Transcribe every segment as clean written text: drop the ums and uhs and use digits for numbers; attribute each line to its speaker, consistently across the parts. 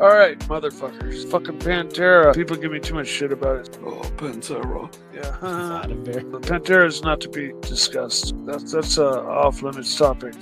Speaker 1: All right, motherfuckers. Fucking Pantera. People give me too much shit about it.
Speaker 2: Oh, Pantera.
Speaker 1: Yeah. Pantera is not to be discussed. That's a off-limits topic.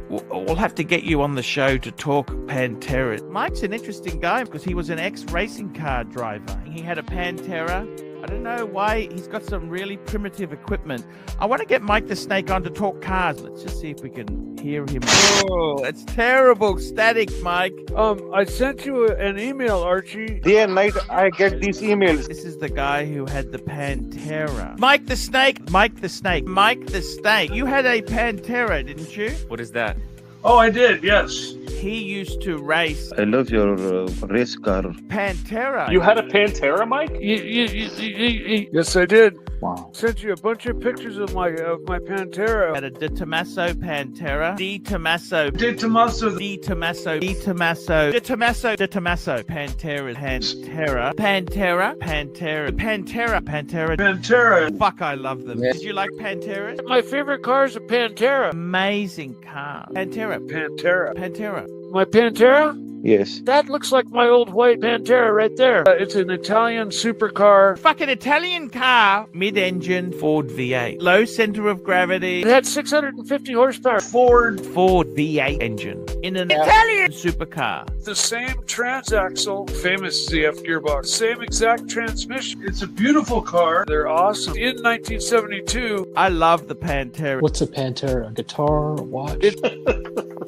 Speaker 3: We'll have to get you on the show to talk Pantera. Mike's an interesting guy because he was an ex-racing car driver. He had a Pantera. I don't know why he's got some really primitive equipment. I want to get Mike the Snake on to talk cars. Let's just see if we can hear him. Oh, it's terrible static, Mike.
Speaker 1: I sent you an email, Archie.
Speaker 4: Day and night I get these emails.
Speaker 3: This is the guy who had the Pantera. Mike the Snake. Mike the Snake. Mike the Snake. You had a Pantera, didn't you?
Speaker 5: What is that?
Speaker 1: Oh, I did, yes.
Speaker 3: He used to race
Speaker 4: I love your race car.
Speaker 3: Pantera.
Speaker 5: You had a Pantera, Mike?
Speaker 1: Yes, I did.
Speaker 4: Wow.
Speaker 1: Sent you a bunch of pictures of my Pantera.
Speaker 3: Had a De Tomaso Pantera. De Tomaso.
Speaker 1: De Tomaso.
Speaker 3: De Tomaso. De Tomaso. De Tomaso. De Tomaso. Pantera. Pantera. Pantera. Pantera. Pantera. Pantera.
Speaker 1: Pantera.
Speaker 3: Fuck, I love them. Did you like Pantera?
Speaker 1: My favorite car is a Pantera.
Speaker 3: Amazing car. Pantera.
Speaker 1: Pantera.
Speaker 3: Pantera.
Speaker 1: My Pantera?
Speaker 4: Yes.
Speaker 1: That looks like my old white Pantera right there. It's an Italian supercar.
Speaker 3: Fucking Italian car. Mid-engine Ford V8. Low center of gravity.
Speaker 1: It had 650 horsepower. Ford.
Speaker 3: V8 engine. In an Italian supercar.
Speaker 1: The same transaxle, famous ZF gearbox. Same exact transmission. It's a beautiful car. They're awesome. In 1972,
Speaker 3: I love the Pantera.
Speaker 6: What's a Pantera? A guitar? A watch?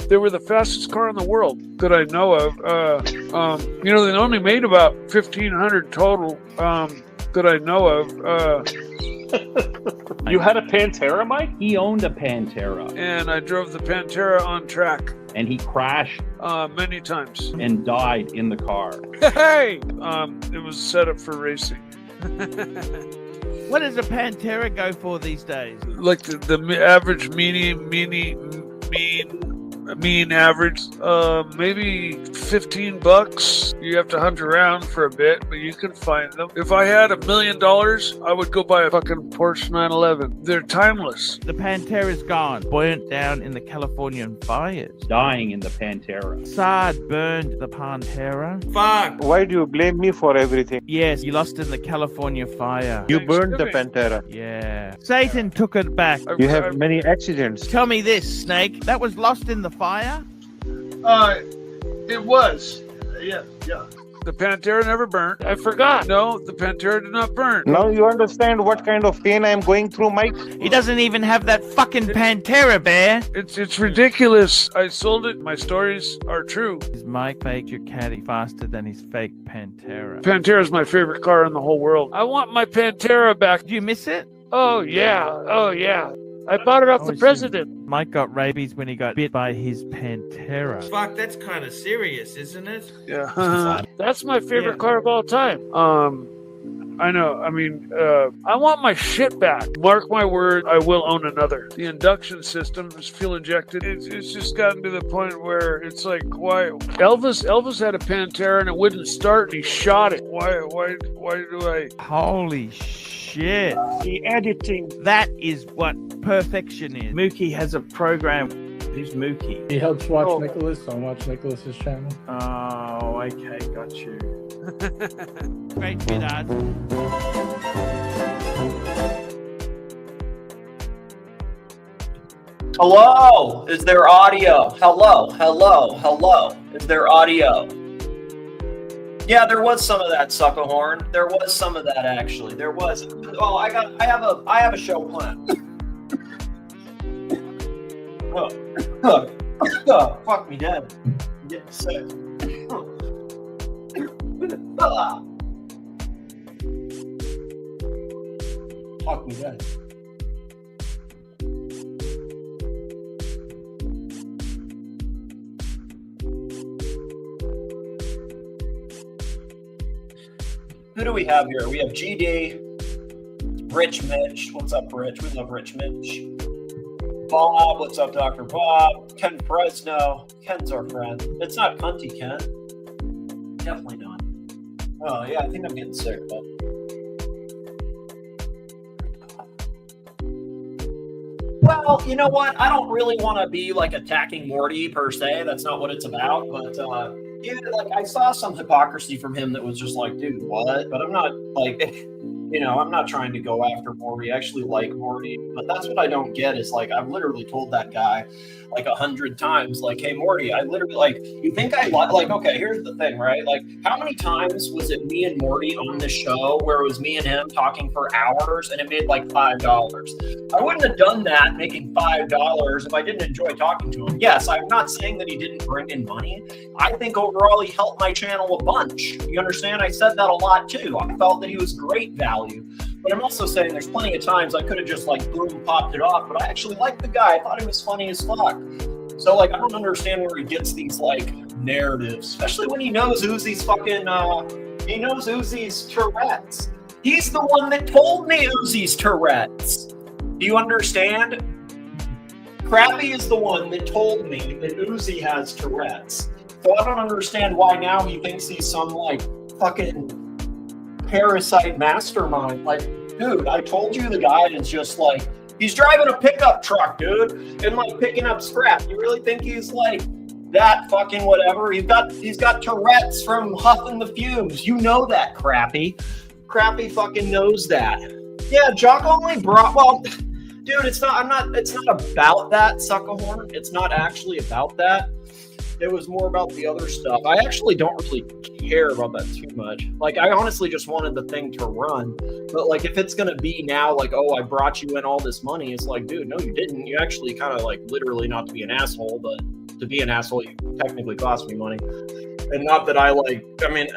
Speaker 1: they were the fastest car in the world that I know of. They only made about 1,500 total that I know of.
Speaker 5: You had a Pantera, Mike?
Speaker 7: He owned a Pantera,
Speaker 1: And I drove the Pantera on track
Speaker 7: and he crashed
Speaker 1: many times.
Speaker 7: and died in the car.
Speaker 1: Hey! It was set up for racing.
Speaker 3: What does a Pantera go for these days?
Speaker 1: Like the average mean average, maybe $15. You have to hunt around for a bit, but you can find them. If I had $1 million, I would go buy a fucking Porsche 911. They're timeless.
Speaker 3: The Pantera's gone, burnt down in the Californian fires.
Speaker 7: Dying in the Pantera.
Speaker 3: Saad burned the Pantera.
Speaker 1: Fuck.
Speaker 4: Why do you blame me for everything?
Speaker 3: Yes, you lost in the California fire.
Speaker 4: You burned the
Speaker 1: Thanksgiving.
Speaker 4: Pantera.
Speaker 3: Yeah. Satan took it back.
Speaker 4: You have many accidents.
Speaker 3: Tell me this, Snake. That was lost in the fire?
Speaker 1: It was. Yeah. The Pantera never burnt. I forgot. No, the Pantera did not burn.
Speaker 4: Now you understand what kind of pain I am going through, Mike?
Speaker 3: He doesn't even have that fucking Pantera, Bear.
Speaker 1: It's ridiculous. I sold it. My stories are true.
Speaker 3: Is Mike faked your caddy faster than his fake Pantera?
Speaker 1: Pantera is my favorite car in the whole world. I want my Pantera back.
Speaker 3: Do you miss it?
Speaker 1: Oh, yeah. I bought it off the president.
Speaker 3: Mike got rabies when he got bit by his Pantera. Fuck, that's kind of serious, isn't it?
Speaker 1: Yeah. That's my favorite car of all time. I know. I mean, I want my shit back. Mark my word, I will own another. The induction system is fuel injected. It's just gotten to the point where it's like, why? Elvis had a Pantera and it wouldn't start and he shot it. Why do I?
Speaker 3: Holy shit.
Speaker 1: The editing.
Speaker 3: That is what perfection is. Mookie has a program. Who's Mookie?
Speaker 6: He helps watch Nicholas on Watch Nicholas's channel.
Speaker 3: Oh, okay, got you. Great sweetheart.
Speaker 8: Hello, is there audio? Hello. Is there audio? Yeah, there was some of that, Suckahorn. There was some of that actually. There was. Oh, I have a show planned. Fuck me dead. I'm getting sick. Fuck me dead. Who do we have here? We have GD, Rich Mitch. What's up, Rich? We love Rich Mitch. Bob, what's up, Dr. Bob? Ken Fresno. Ken's our friend. It's not Cunty Ken. Definitely not. Oh, yeah, I think I'm getting sick, but. Well, you know what? I don't really want to be like attacking Morty per se. That's not what it's about. But dude, like I saw some hypocrisy from him that was just like, dude, what? But I'm not like, I'm not trying to go after Morty. I actually like Morty, but that's what I don't get is like I've literally told that guy like 100 times, like, hey Morty, I literally like you think I like okay, here's the thing, right? Like how many times was it me and Morty on the show where it was me and him talking for hours and it made like $5? I wouldn't have done that making $5 if I didn't enjoy talking to him. Yes, I'm not saying that he didn't bring in money. I think overall he helped my channel a bunch. You understand? I said that a lot too. I felt that he was great value. But I'm also saying there's plenty of times I could have just like boom popped it off, but I actually liked the guy. I thought he was funny as fuck. So like I don't understand where he gets these like narratives, especially when he knows Uzi's fucking he knows Uzi's Tourette's. He's the one that told me Uzi's Tourette's. Do you understand? Crappy is the one that told me that Uzi has Tourette's. So I don't understand why now he thinks he's some like fucking parasite mastermind. Like, dude, I told you the guy is just like, he's driving a pickup truck, dude, and like picking up scrap. You really think he's like that fucking whatever? He's got Tourette's from huffing the fumes. You know that, Crappy. Crappy fucking knows that. Yeah, Jock only brought, well, dude, it's not about that, Suckahorn. It's not actually about that. It was more about the other stuff. I actually don't really care about that too much. Like, I honestly just wanted the thing to run. But, like, if it's going to be now, like, oh, I brought you in all this money, it's like, dude, no, you didn't. You actually kind of, like, literally, not to be an asshole, but to be an asshole, you technically cost me money. And not that I, like, I mean,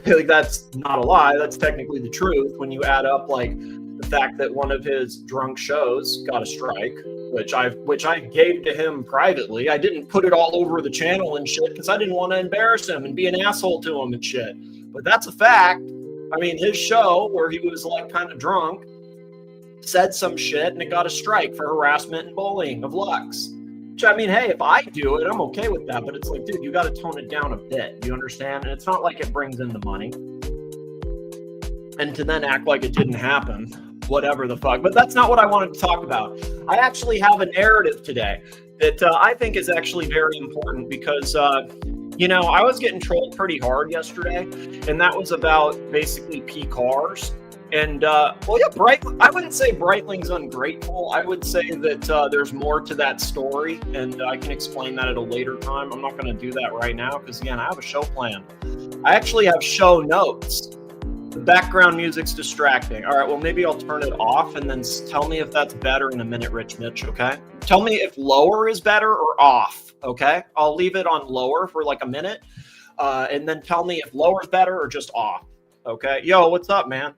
Speaker 8: like, that's not a lie. That's technically the truth when you add up, like, the fact that one of his drunk shows got a strike, which I gave to him privately. I didn't put it all over the channel and shit because I didn't want to embarrass him and be an asshole to him and shit. But that's a fact. I mean, his show where he was like kind of drunk said some shit and it got a strike for harassment and bullying of Lux. Which, I mean, hey, if I do it, I'm okay with that. But it's like, dude, you got to tone it down a bit. You understand? And it's not like it brings in the money. And to then act like it didn't happen, whatever the fuck. But that's not what I wanted to talk about. I actually have a narrative today that I think is actually very important because, I was getting trolled pretty hard yesterday, and that was about basically P cars. And, I wouldn't say Breitling's ungrateful. I would say that there's more to that story, and I can explain that at a later time. I'm not going to do that right now because, again, I have a show planned. I actually have show notes. The background music's distracting. All right, well, maybe I'll turn it off and then tell me if that's better in a minute, Rich Mitch, okay? Tell me if lower is better or off, okay? I'll leave it on lower for like a minute, and then tell me if lower's better or just off, okay? Yo, what's up, man?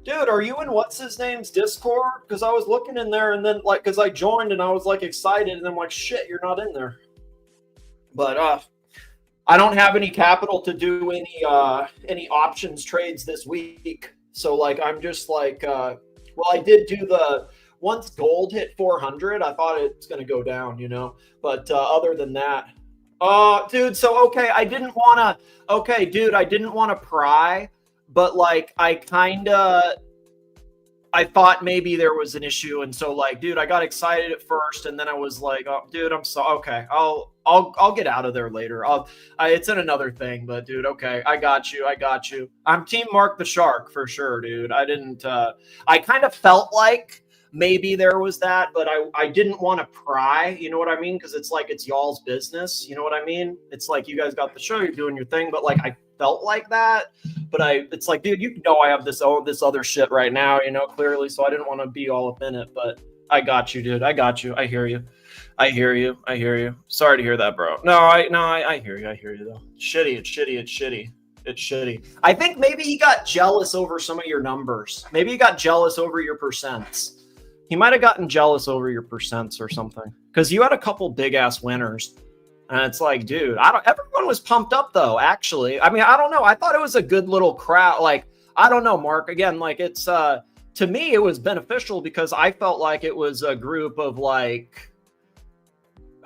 Speaker 8: Dude, are you in what's-his-name's Discord? Because I was looking in there, and then, like, because I joined, and I was, like, excited, and I'm like, shit, you're not in there. But, I don't have any capital to do any options trades this week. So like I'm just like I did do once gold hit 400, I thought it's gonna go down, But other than that, dude, so okay, I didn't wanna pry, but like I thought maybe there was an issue, and so like, dude, I got excited at first, and then I was like, oh, dude, I'm so okay. I'll get out of there later. It's in another thing, but dude, okay, I got you. I'm Team Mark the Shark for sure, dude. I didn't. I kind of felt like maybe there was that, but I didn't want to pry. You know what I mean? Because it's like it's y'all's business. You know what I mean? It's like you guys got the show, you're doing your thing, but like I felt like that. But it's like, dude, I have this other shit right now, clearly. So I didn't want to be all up in it, but I got you, dude. I got you. I hear you. Sorry to hear that, bro. No, I hear you though. It's shitty. I think maybe he got jealous over some of your numbers. Maybe he got jealous over your percents. He might have gotten jealous over your percents or something. Because you had a couple big ass winners. And it's like, dude, everyone was pumped up though, actually. I mean, I don't know. I thought it was a good little crowd. Like, I don't know, Mark. Again, like it's to me, it was beneficial because I felt like it was a group of like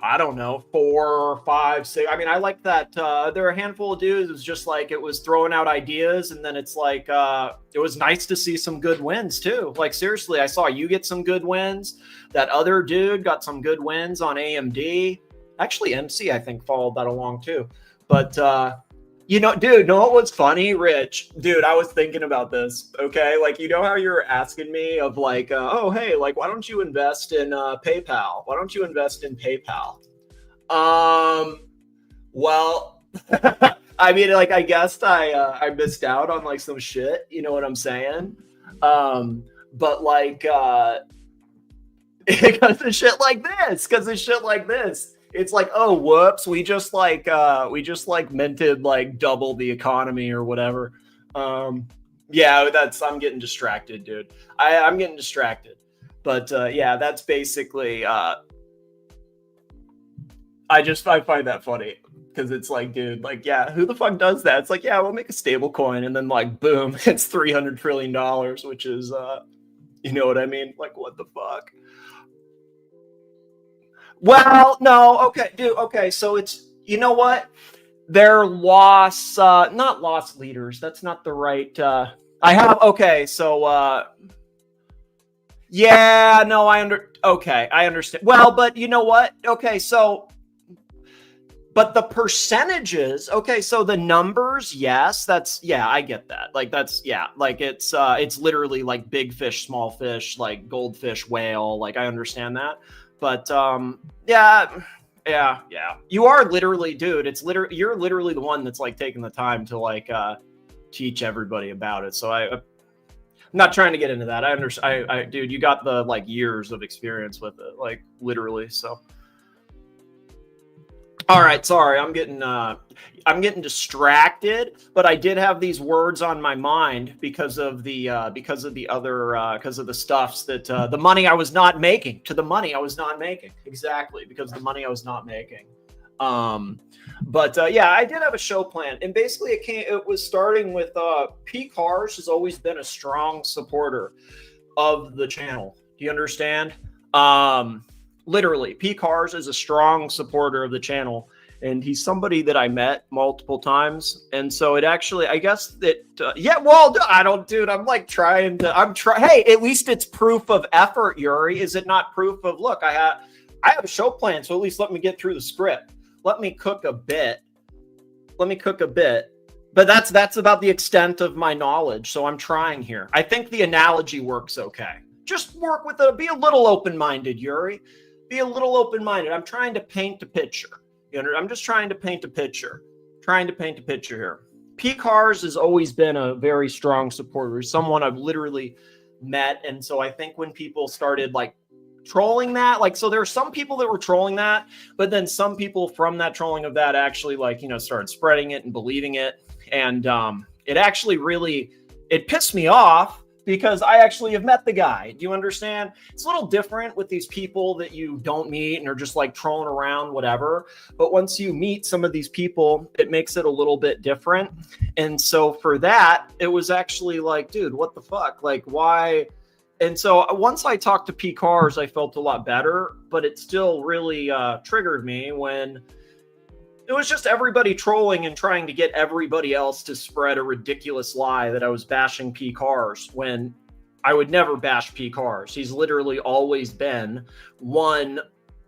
Speaker 2: I don't know, 4, 5, 6. I mean, I like that. There are a handful of dudes. It was just like it was throwing out ideas, and then it's like it was nice to see some good wins too. Like seriously, I saw you get some good wins. That other dude got some good wins on AMD. Actually, MC I think followed that along too. But you know, dude, know what was funny, Rich? Dude, I was thinking about this. Okay, like you know how you were asking me of like, oh hey, like why don't you invest in PayPal? Why don't you invest in PayPal? Well, I mean, like I guess I missed out on like some shit. You know what I'm saying? But like because of shit like this. It's like, oh, whoops, we just like minted like double the economy or whatever. Yeah, I'm getting distracted, dude. I'm getting distracted. But yeah, that's basically I find that funny because it's like, dude, like, yeah, who the fuck does that? It's like, yeah, we'll make a stable coin and then like boom, it's $300 trillion, which is you know what I mean? Like, what the fuck? Well, no, okay, dude, okay, so it's, you know what? They're not loss leaders. That's not the right, okay, so, yeah, no, I understand. Well, but you know what? Okay, so, but the percentages, okay, so the numbers, yes, I get that. Like, like it's literally like big fish, small fish, like goldfish, whale, like I understand that. But yeah. You are literally, dude. You're literally the one that's like taking the time to like teach everybody about it. So I'm not trying to get into that. I understand. Dude, you got the like years of experience with it, like literally. So. All right, sorry, I'm getting distracted, but I did have these words on my mind because of the stuffs that the money I was not making exactly because of the money I was not making. But yeah, I did have a show plan, and basically it was starting with P Cars has always been a strong supporter of the channel. Do you understand? Literally, P Cars is a strong supporter of the channel, and he's somebody that I met multiple times. And so it actually, I guess that, yeah, well, I'm like hey, at least it's proof of effort, Yuri. Is it not proof of, look, I have a show plan, so at least let me get through the script. Let me cook a bit. But that's about the extent of my knowledge. So I'm trying here. I think the analogy works okay. Just work with be a little open-minded, Yuri. Be a little open-minded. I'm trying to paint a picture. I'm just trying to paint a picture. Here. P Cars has always been a very strong supporter. Someone I've literally met. And so I think when people started like trolling that, like, so there are some people that were trolling that, but then some people from that trolling of that actually like, started spreading it and believing it. And it actually it pissed me off because I actually have met the guy. Do you understand? It's a little different with these people that you don't meet and are just like trolling around, whatever. But once you meet some of these people, it makes it a little bit different. And so for that, it was actually like, dude, what the fuck? Like, why? And so once I talked to P Cars, I felt a lot better, but it still really triggered me when it was just everybody trolling and trying to get everybody else to spread a ridiculous lie that I was bashing P Cars when I would never bash P Cars. He's literally always been one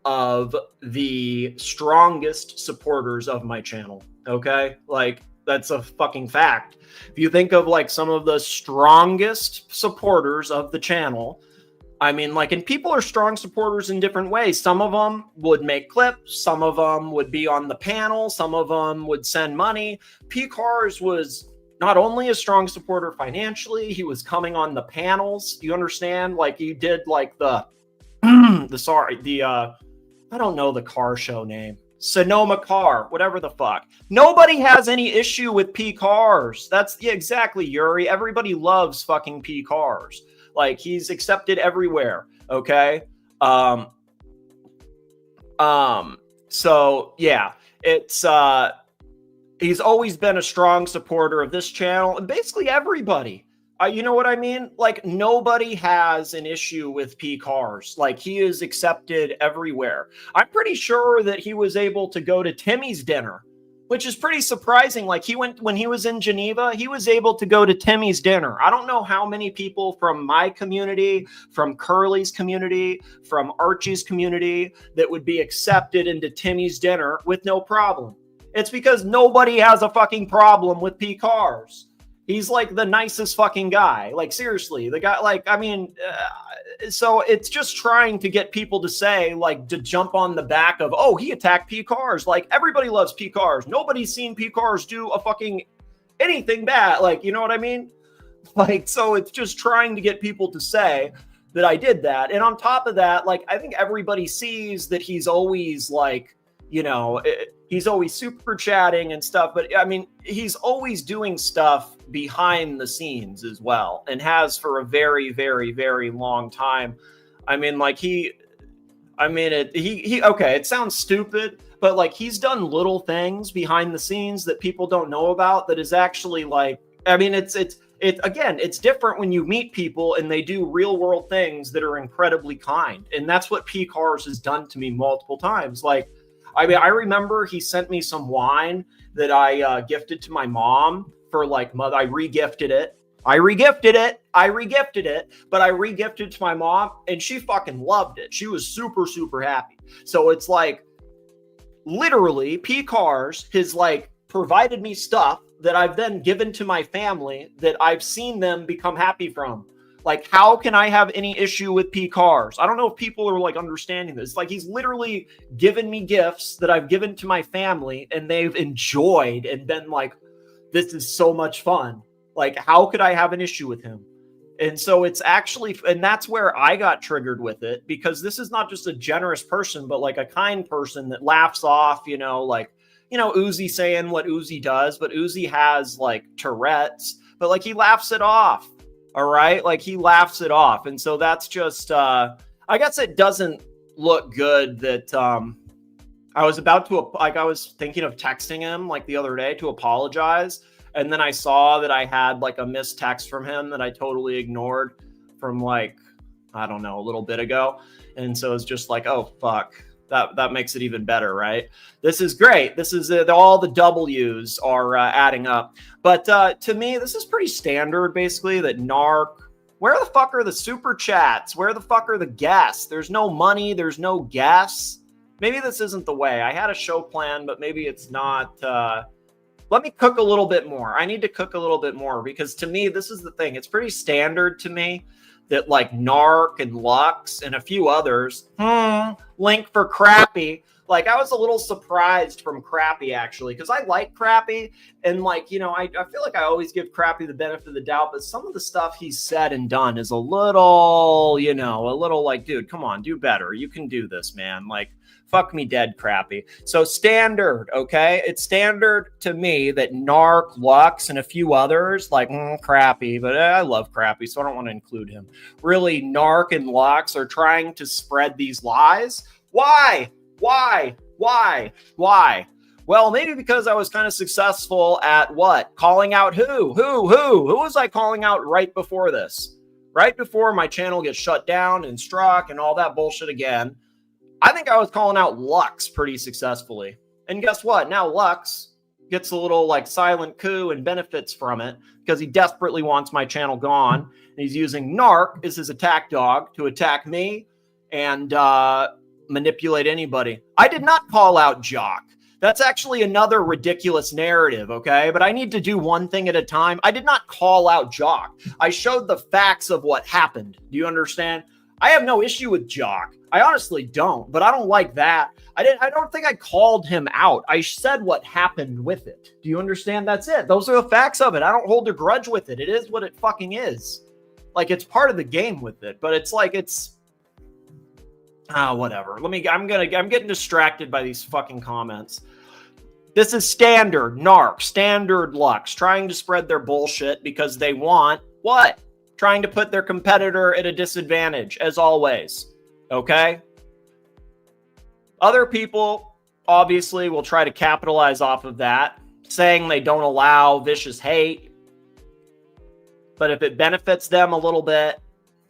Speaker 2: of the strongest supporters of my channel. Okay? Like, that's a fucking fact. If you think of like some of the strongest supporters of the channel, I mean, like, and people are strong supporters in different ways. Some of them would make clips. Some of them would be on the panel. Some of them would send money. P Cars was not only a strong supporter financially, he was coming on the panels. You understand? Like, he did like I don't know the car show name. Sonoma Car, whatever the fuck. Nobody has any issue with P Cars. Exactly, Yuri. Everybody loves fucking P Cars. Like, he's accepted everywhere. Okay. So yeah, it's, he's always been a strong supporter of this channel and basically everybody. You know what I mean? Like, nobody has an issue with P cars. Like, he is accepted everywhere. I'm pretty sure that he was able to go to Timmy's dinner, which is pretty surprising. Like, when he was in Geneva, he was able to go to Timmy's dinner. I don't know how many people from my community, from Curly's community, from Archie's community that would be accepted into Timmy's dinner with no problem. It's because nobody has a fucking problem with P cars. He's like the nicest fucking guy. Like, seriously, the guy, like, I mean, so it's just trying to get people to say, like, to jump on the back of, oh, he attacked P cars. Like, everybody loves P cars. Nobody's seen P cars do a fucking anything bad. Like, you know what I mean? Like, so it's just trying to get people to say that I did that. And on top of that, like, I think everybody sees that he's always like, you know, he's always super chatting and stuff. But I mean, he's always doing stuff behind the scenes as well, and has for a very, very, very long time. I mean, like okay, it sounds stupid, but like, he's done little things behind the scenes that people don't know about that is actually like, I mean, it's again, it's different when you meet people and they do real world things that are incredibly kind. And that's what P Cars has done to me multiple times. Like, I mean, I remember he sent me some wine that I gifted to my mom for like mother. I re-gifted it, but I re-gifted it to my mom and she fucking loved it. She was super, super happy. So it's like, literally, P Cars has like provided me stuff that I've then given to my family that I've seen them become happy from. Like, how can I have any issue with P Cars? I don't know if people are like understanding this. Like, he's literally given me gifts that I've given to my family and they've enjoyed and been like, this is so much fun. Like, how could I have an issue with him? And so it's actually, and that's where I got triggered with it, because this is not just a generous person, but like a kind person that laughs off, you know, like, you know, Uzi saying what Uzi does, but Uzi has like Tourette's, but like he laughs it off. All right. Like, he laughs it off. And so that's just, I guess it doesn't look good that, I was thinking of texting him like the other day to apologize. And then I saw that I had like a missed text from him that I totally ignored from like, I don't know, a little bit ago. And so it's just like, oh, fuck. That makes it even better, right? This is great. This is all the W's are adding up. But to me, this is pretty standard, basically, that Nark, where the fuck are the super chats? Where the fuck are the guests? There's no money. There's no guests. Maybe this isn't the way. I had a show plan, but maybe it's not. Let me cook a little bit more. I need to cook a little bit more, because to me, this is the thing. It's pretty standard to me that like Nark and Lux and a few others link for Crappy. Like, I was a little surprised from Crappy, actually, because I like Crappy. And like, you know, I feel like I always give Crappy the benefit of the doubt, but some of the stuff he's said and done is a little, you know, a little like, dude, come on, do better. You can do this, man. Like, fuck me dead, Crappy. So standard, okay? It's standard to me that Nark, Lux, and a few others, like, Crappy, but I love Crappy, so I don't want to include him. Really, Nark and Lux are trying to spread these lies. Why? Well, maybe because I was kind of successful at what? Calling out who? Who was I calling out right before this? Right before my channel gets shut down and struck and all that bullshit again. I think I was calling out Lux pretty successfully. And guess what? Now Lux gets a little like silent coup and benefits from it because he desperately wants my channel gone. And he's using Nark as his attack dog to attack me and manipulate anybody. I did not call out Jock. That's actually another ridiculous narrative, okay? But I need to do one thing at a time. I did not call out Jock. I showed the facts of what happened. Do you understand? I have no issue with Jock. I honestly don't, but I don't like that. I don't think I called him out. I said what happened with it. Do you understand? That's it. Those are the facts of it. I don't hold a grudge with it. It is what it fucking is. Like, it's part of the game with it, but it's like, it's whatever. I'm getting distracted by these fucking comments. This is standard Narc, standard Lux, trying to spread their bullshit because they want what? Trying to put their competitor at a disadvantage, as always. Okay? Other people, obviously, will try to capitalize off of that, saying they don't allow vicious hate. But if it benefits them a little bit,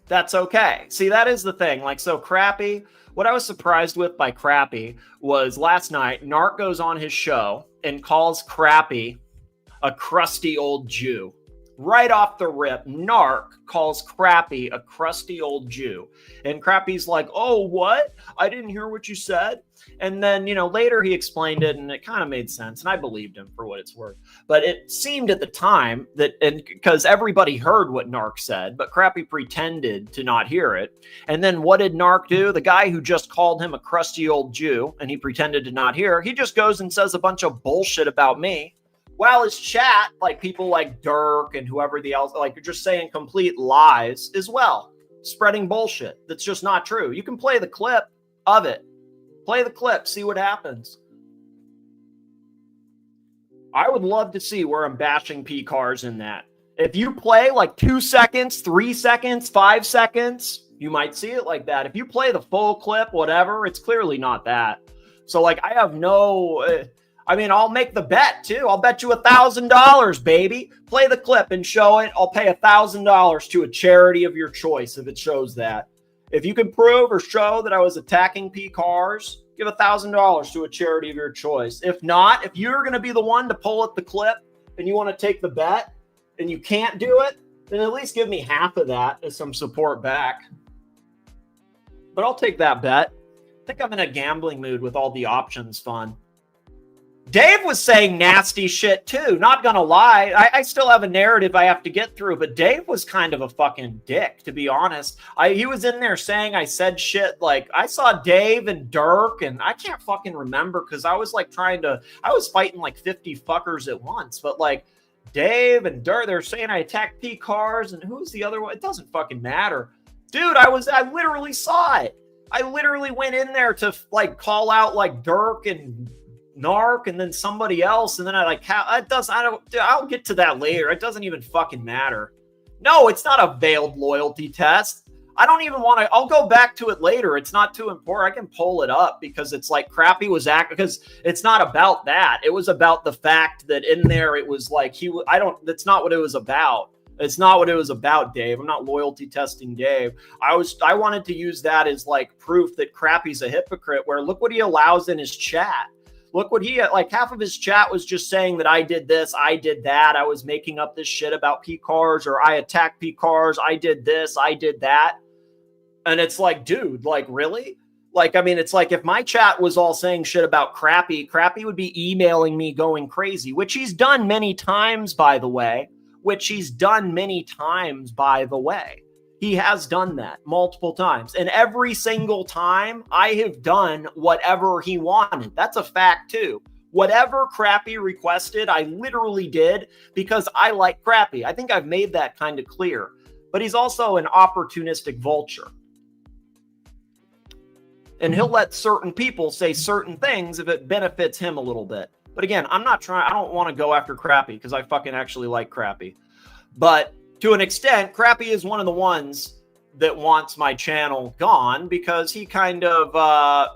Speaker 2: that's okay. See, that is the thing. Like, so Crappy, what I was surprised with by Crappy was last night, Nark goes on his show and calls Crappy a crusty old Jew. Right off the rip, Nark calls Crappy a crusty old Jew. And Crappy's like, oh, what? I didn't hear what you said. And then, later he explained it and it kind of made sense. And I believed him for what it's worth. But it seemed at the time that, and because everybody heard what Nark said, but Crappy pretended to not hear it. And then what did Nark do? The guy who just called him a crusty old Jew and he pretended to not hear, he just goes and says a bunch of bullshit about me. While his chat, like people like Dirk and whoever the else, like, are just saying complete lies as well, spreading bullshit that's just not true. You can play the clip of it. Play the clip, see what happens. I would love to see where I'm bashing P cars in that. If you play like 2 seconds, 3 seconds, 5 seconds, you might see it like that. If you play the full clip, whatever, it's clearly not that. So like, I have no... I'll make the bet too. I'll bet you $1,000, baby. Play the clip and show it. I'll pay $1,000 to a charity of your choice if it shows that. If you can prove or show that I was attacking P cars, give $1,000 to a charity of your choice. If not, if you're going to be the one to pull up the clip and you want to take the bet and you can't do it, then at least give me half of that as some support back. But I'll take that bet. I think I'm in a gambling mood with all the options fun. Dave was saying nasty shit too. Not gonna lie, I still have a narrative I have to get through, but Dave was kind of a fucking dick, to be honest. He was in there saying I said shit like, I saw Dave and Dirk, and I can't fucking remember because I was like I was fighting like 50 fuckers at once, but like Dave and Dirk, they're saying I attacked P cars, and who's the other one? It doesn't fucking matter. Dude, I literally saw it. I literally went in there to like call out like Dirk and Nark and then somebody else, and then I'll get to that later. It doesn't even fucking matter. No, it's not a veiled loyalty test. I don't even want to. I'll go back to it later. It's not too important. I can pull it up because it's like Crappy was because it's not about that. It was about the fact that in there it was like that's not what it was about. It's not what it was about, Dave. I'm not loyalty testing Dave. I wanted to use that as like proof that Crappy's a hypocrite, where look what he allows in his chat. Look what like half of his chat was just saying that I did this, I did that. I was making up this shit about P cars, or I attacked P cars. I did this, I did that. And it's like, dude, like really? Like, it's like if my chat was all saying shit about Crappy would be emailing me going crazy, which he's done many times, by the way. He has done that multiple times. And every single time I have done whatever he wanted. That's a fact too. Whatever Crappy requested, I literally did because I like Crappy. I think I've made that kind of clear. But he's also an opportunistic vulture. And he'll let certain people say certain things if it benefits him a little bit. But again, I don't want to go after Crappy because I fucking actually like Crappy. But to an extent, Crappy is one of the ones that wants my channel gone because he kind of, I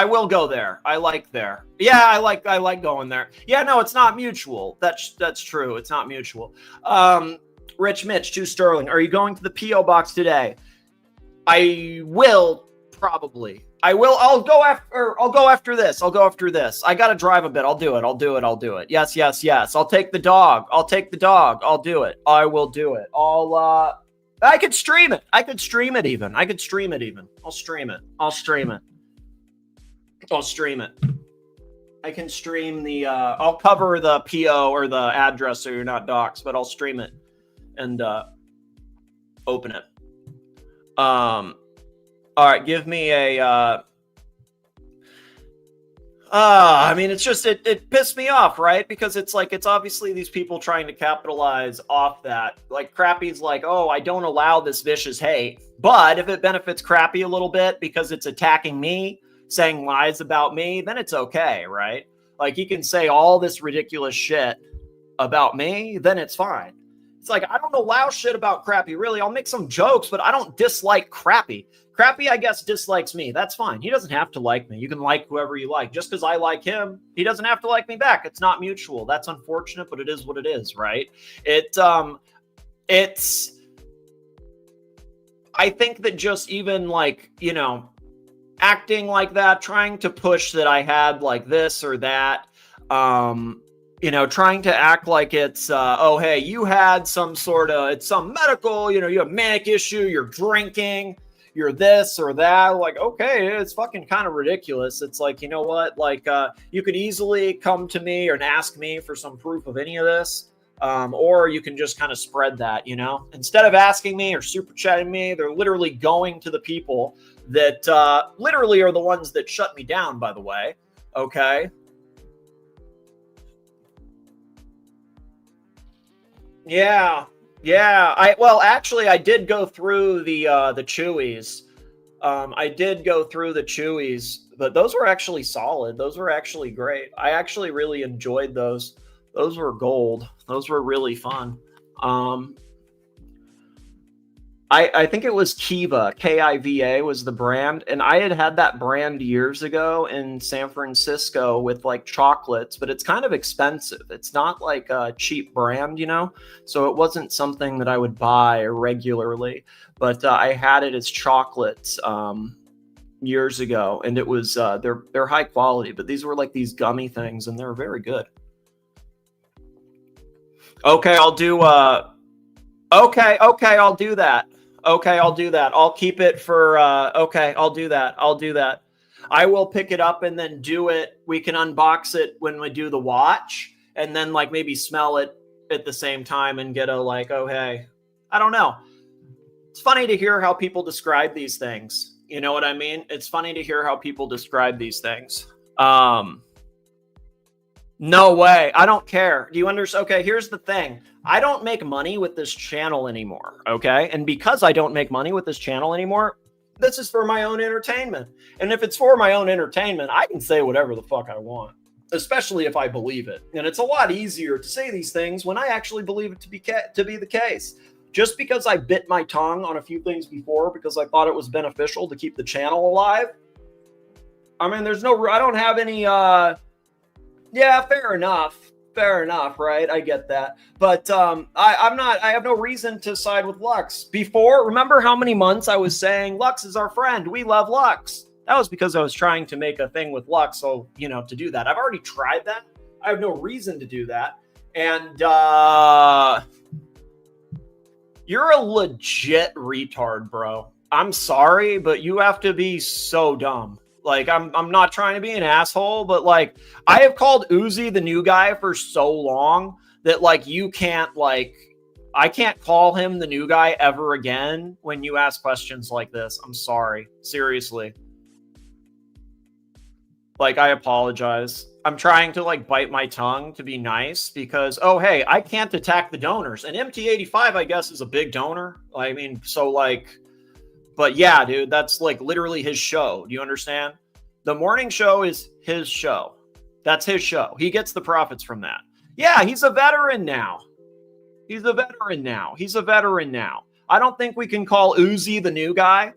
Speaker 2: will go there. I like there. Yeah, I like going there. Yeah, no, it's not mutual. That's true. It's not mutual. Rich Mitch, 2 sterling. Are you going to the P.O. box today? I will probably. I'll go after this. I got to drive a bit. I'll do it. Yes. I'll take the dog. I'll do it. I will do it. I could stream it. I'll stream it. I can stream the, I'll cover the PO or the address so you're not doxxed, but I'll stream it and, open it. All right, give me a, it's just, it pissed me off, right? Because it's like, it's obviously these people trying to capitalize off that. Like Crappy's like, oh, I don't allow this vicious hate. But if it benefits Crappy a little bit because it's attacking me, saying lies about me, then it's okay, right? Like he can say all this ridiculous shit about me, then it's fine. It's like, I don't allow shit about Crappy, really. I'll make some jokes, but I don't dislike Crappy. Crappy, I guess, dislikes me. That's fine. He doesn't have to like me. You can like whoever you like. Just because I like him, he doesn't have to like me back. It's not mutual. That's unfortunate, but it is what it is, right? I think that just even like, acting like that, trying to push that I had like this or that, trying to act like it's, oh, hey, you had it's some medical, you have manic issue, you're drinking, you're this or that. Like, okay, it's fucking kind of ridiculous. It's like, you know what? Like, you could easily come to me and ask me for some proof of any of this. Or you can just kind of spread that, instead of asking me or super chatting me, they're literally going to the people that literally are the ones that shut me down, by the way. Okay. Yeah. Actually, I did go through the Chewies. I did go through the Chewies, but those were actually solid. Those were actually great. I actually really enjoyed those. Those were gold. Those were really fun. I think it was Kiva, Kiva was the brand. And I had that brand years ago in San Francisco with like chocolates, but it's kind of expensive. It's not like a cheap brand, so it wasn't something that I would buy regularly, but I had it as chocolates years ago. And it was, they're high quality, but these were like these gummy things and they're very good. Okay, I'll do, okay, I'll do that. Okay, I'll do that. I'll keep it for, okay, I'll do that. I will pick it up and then do it. We can unbox it when we do the watch and then like maybe smell it at the same time and get a like, oh, hey, I don't know. It's funny to hear how people describe these things. You know what I mean? It's funny to hear how people describe these things. No way. I don't care. Do you understand? Okay, here's the thing. I don't make money with this channel anymore, okay? And because I don't make money with this channel anymore, this is for my own entertainment. And if it's for my own entertainment, I can say whatever the fuck I want, especially if I believe it. And it's a lot easier to say these things when I actually believe it to be the case. Just because I bit my tongue on a few things before because I thought it was beneficial to keep the channel alive. I mean, I don't have any, yeah, fair enough, right? I get that. But I have no reason to side with Lux. Before, remember how many months I was saying, Lux is our friend, we love Lux. That was because I was trying to make a thing with Lux, so, to do that. I've already tried that. I have no reason to do that. And you're a legit retard, bro. I'm sorry, but you have to be so dumb. Like, I'm not trying to be an asshole, but like, I have called Uzi the new guy for so long that like, I can't call him the new guy ever again when you ask questions like this. I'm sorry. Seriously. Like, I apologize. I'm trying to like bite my tongue to be nice because, oh, hey, I can't attack the donors. And MT85, I guess, is a big donor. I mean, so like, but yeah, dude, that's like literally his show. Do you understand? The morning show is his show. That's his show. He gets the profits from that. Yeah, he's a veteran now. I don't think we can call Uzi the new guy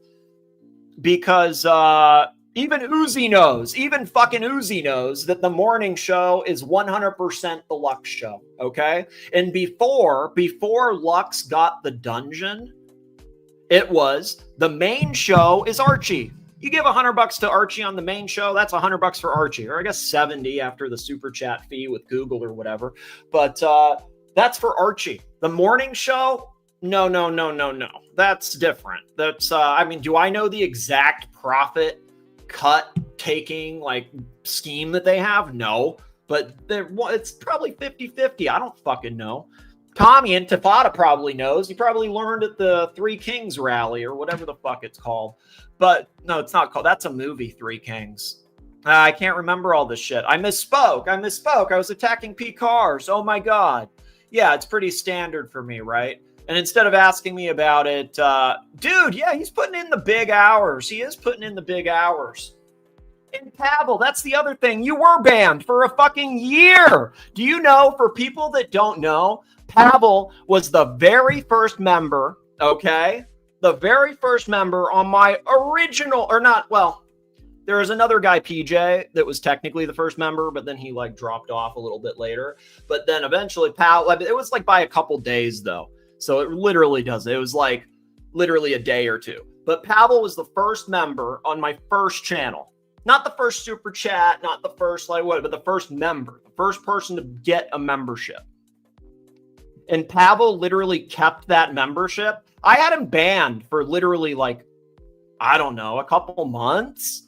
Speaker 2: because even Uzi knows, even fucking Uzi knows that the morning show is 100% the Lux show, okay? And before Lux got the dungeon, it was the main show is Archie. You give $100 to Archie on the main show, that's $100 for Archie, or I guess 70 after the super chat fee with Google or whatever. But that's for Archie. The morning show, no. That's different. That's I mean, do I know the exact profit cut taking like scheme that they have? No, but it's probably 50-50. I don't fucking know. Tommy Intifada probably knows. He probably learned at the Three Kings rally or whatever the fuck it's called. But no, it's not called. That's a movie, Three Kings. I can't remember all this shit. I misspoke. I was attacking P cars. Oh my God. Yeah, it's pretty standard for me, right? And instead of asking me about it, dude, yeah, he's putting in the big hours. He is putting in the big hours. And Pavel, that's the other thing. You were banned for a fucking year. Do you know, for people that don't know, Pavel was the very first member, okay? The very first member on my original, or not, well, there was another guy, PJ, that was technically the first member, but then he like dropped off a little bit later. But then eventually Pavel, it was like by a couple days though. So it literally does. It was like literally a day or two. But Pavel was the first member on my first channel. Not the first super chat, not the first but the first member, the first person to get a membership. And Pavel literally kept that membership. I had him banned for literally I don't know, a couple months.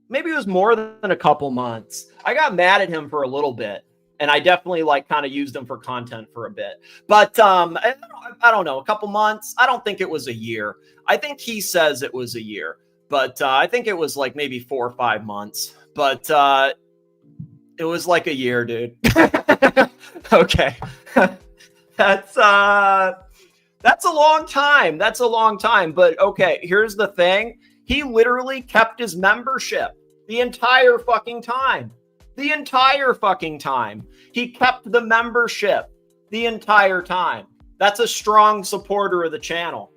Speaker 2: Maybe it was more than a couple months. I got mad at him for a little bit. And I definitely kind of used him for content for a bit. But I don't know, a couple months. I don't think it was a year. I think he says it was a year. But I think it was maybe 4 or 5 months. But it was a year, dude. Okay. That's a long time. That's a long time. But okay, here's the thing. He literally kept his membership the entire fucking time. The entire fucking time. He kept the membership the entire time. That's a strong supporter of the channel.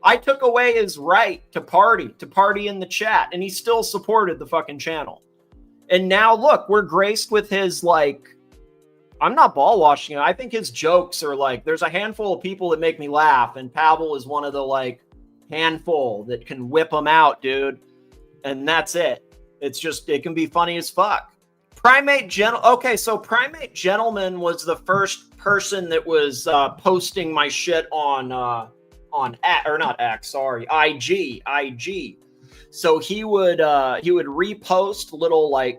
Speaker 2: I took away his right to party in the chat, and he still supported the fucking channel. And now look, we're graced with his I'm not ball washing him. I think his jokes are there's a handful of people that make me laugh, and Pavel is one of the handful that can whip them out, dude. And that's it. It's just, it can be funny as fuck. Primate Gentleman was the first person that was posting my shit on IG. So he would repost little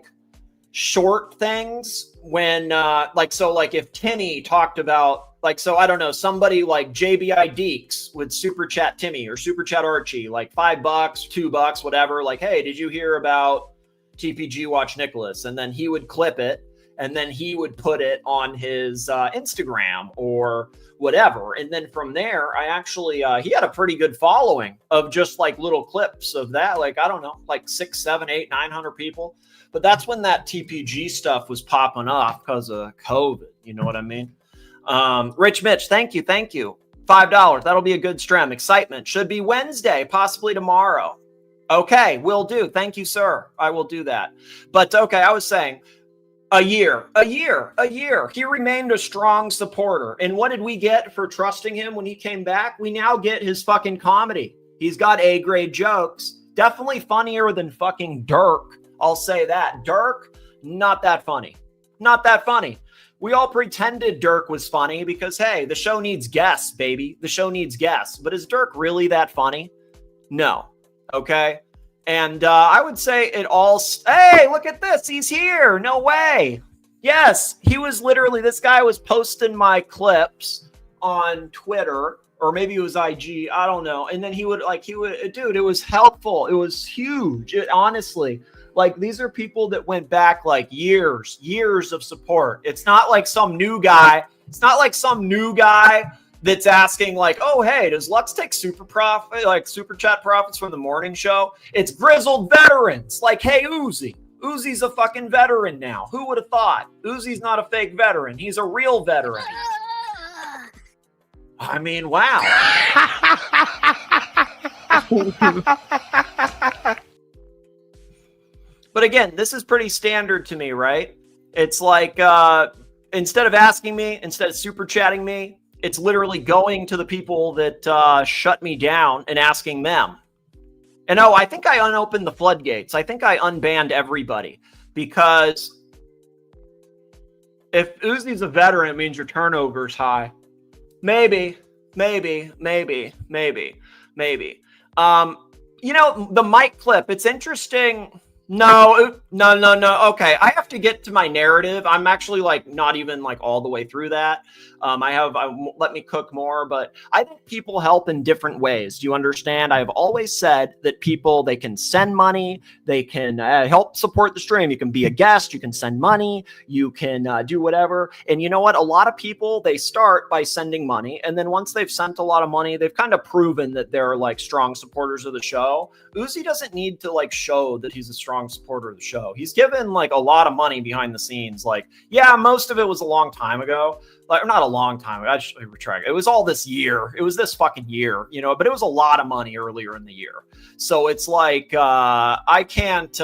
Speaker 2: short things when if Timmy talked about I don't know, somebody like JBI Deeks would super chat Timmy or super chat Archie $5, $2, whatever. Hey, did you hear about TPG Watch Nicholas? And then he would clip it, and then he would put it on his Instagram or whatever. And then from there, I actually, he had a pretty good following of just little clips of that. I don't know, 6, 7, 8, 900 people. But that's when that TPG stuff was popping off because of COVID. You know what I mean? Rich Mitch, thank you. $5. That'll be a good stream. Excitement should be Wednesday, possibly tomorrow. Okay, will do. Thank you, sir. I will do that. But okay, I was saying a year. He remained a strong supporter. And what did we get for trusting him when he came back? We now get his fucking comedy. He's got A-grade jokes. Definitely funnier than fucking Dirk. I'll say that. Dirk, not that funny. Not that funny. We all pretended Dirk was funny because, hey, the show needs guests, baby. The show needs guests. But is Dirk really that funny? No. Okay. And I would say it all. Hey, look at this. He's here. No way. Yes. He was literally, this guy was posting my clips on Twitter, or maybe it was IG. I don't know. And then he would, dude, it was helpful. It was huge. Honestly, these are people that went back years of support. It's not like some new guy. It's not like some new guy that's asking oh, hey, does Lux take super chat profits from the morning show? It's grizzled veterans hey, Uzi. Uzi's a fucking veteran now. Who would have thought? Uzi's not a fake veteran. He's a real veteran. I mean, wow. But again, this is pretty standard to me, right? It's instead of super chatting me, it's literally going to the people that shut me down and asking them. And I think I unopened the floodgates. I think I unbanned everybody because if Uzi's a veteran, it means your turnover's high. Maybe. The mic clip, it's interesting. No. Okay, I have to get to my narrative. I'm actually not even all the way through that. Let me cook more, but I think people help in different ways. Do you understand? I have always said that people, they can send money, they can help support the stream. You can be a guest, you can send money, you can do whatever. And you know what? A lot of people, they start by sending money, and then once they've sent a lot of money, they've kind of proven that they're strong supporters of the show. Uzi doesn't need to show that he's a strong supporter of the show. He's given a lot of money behind the scenes. Most of it was a long time ago. Not a long time ago. I just retract. It was all this year. It was this fucking year, but it was a lot of money earlier in the year. So it's I can't,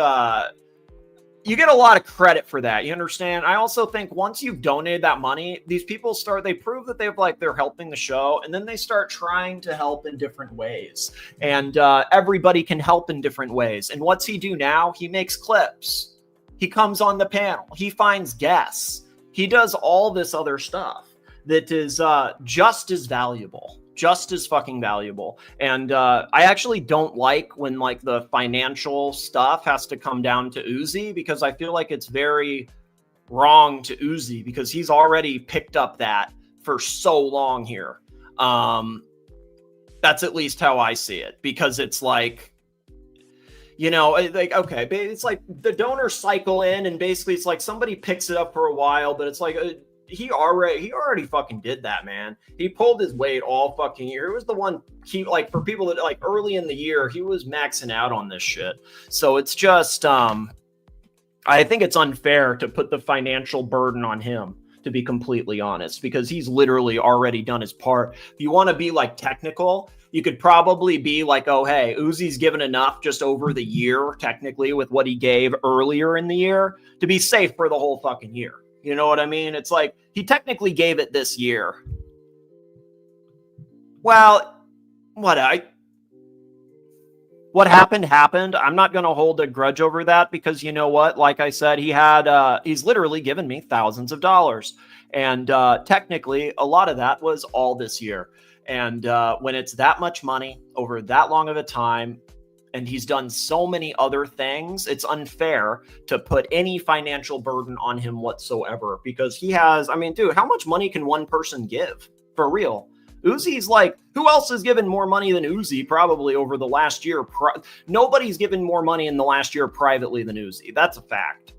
Speaker 2: you get a lot of credit for that. You understand? I also think once you've donated that money, these people they prove that they're helping the show, and then they start trying to help in different ways. And everybody can help in different ways. And what's he do now? He makes clips. He comes on the panel. He finds guests. He does all this other stuff that is just as valuable. Just as fucking valuable. And I actually don't like when like the financial stuff has to come down to Uzi, because I feel like it's very wrong to Uzi, because he's already picked up that for so long here. That's at least how I see it, because it's like, you know, like, okay, it's like the donors cycle in and basically it's like somebody picks it up for a while, but it's like he already fucking did that, man. He pulled his weight all fucking year. It was the one like for people that like early in the year, he was maxing out on this shit. So it's just I think it's unfair to put the financial burden on him, to be completely honest, because he's literally already done his part. If you want to be like technical, you could probably be like, oh, hey, Uzi's given enough just over the year, technically, with what he gave earlier in the year to be safe for the whole fucking year. You know what I mean? It's like he technically gave it this year. Well, what happened. I'm not going to hold a grudge over that, because you know what? Like I said, he's literally given me thousands of dollars. And technically, a lot of that was all this year. And when it's that much money over that long of a time, and he's done so many other things, it's unfair to put any financial burden on him whatsoever, because he has, I mean, dude, how much money can one person give? For real. Uzi's like, who else has given more money than Uzi probably over the last year? Nobody's given more money in the last year privately than Uzi. That's a fact.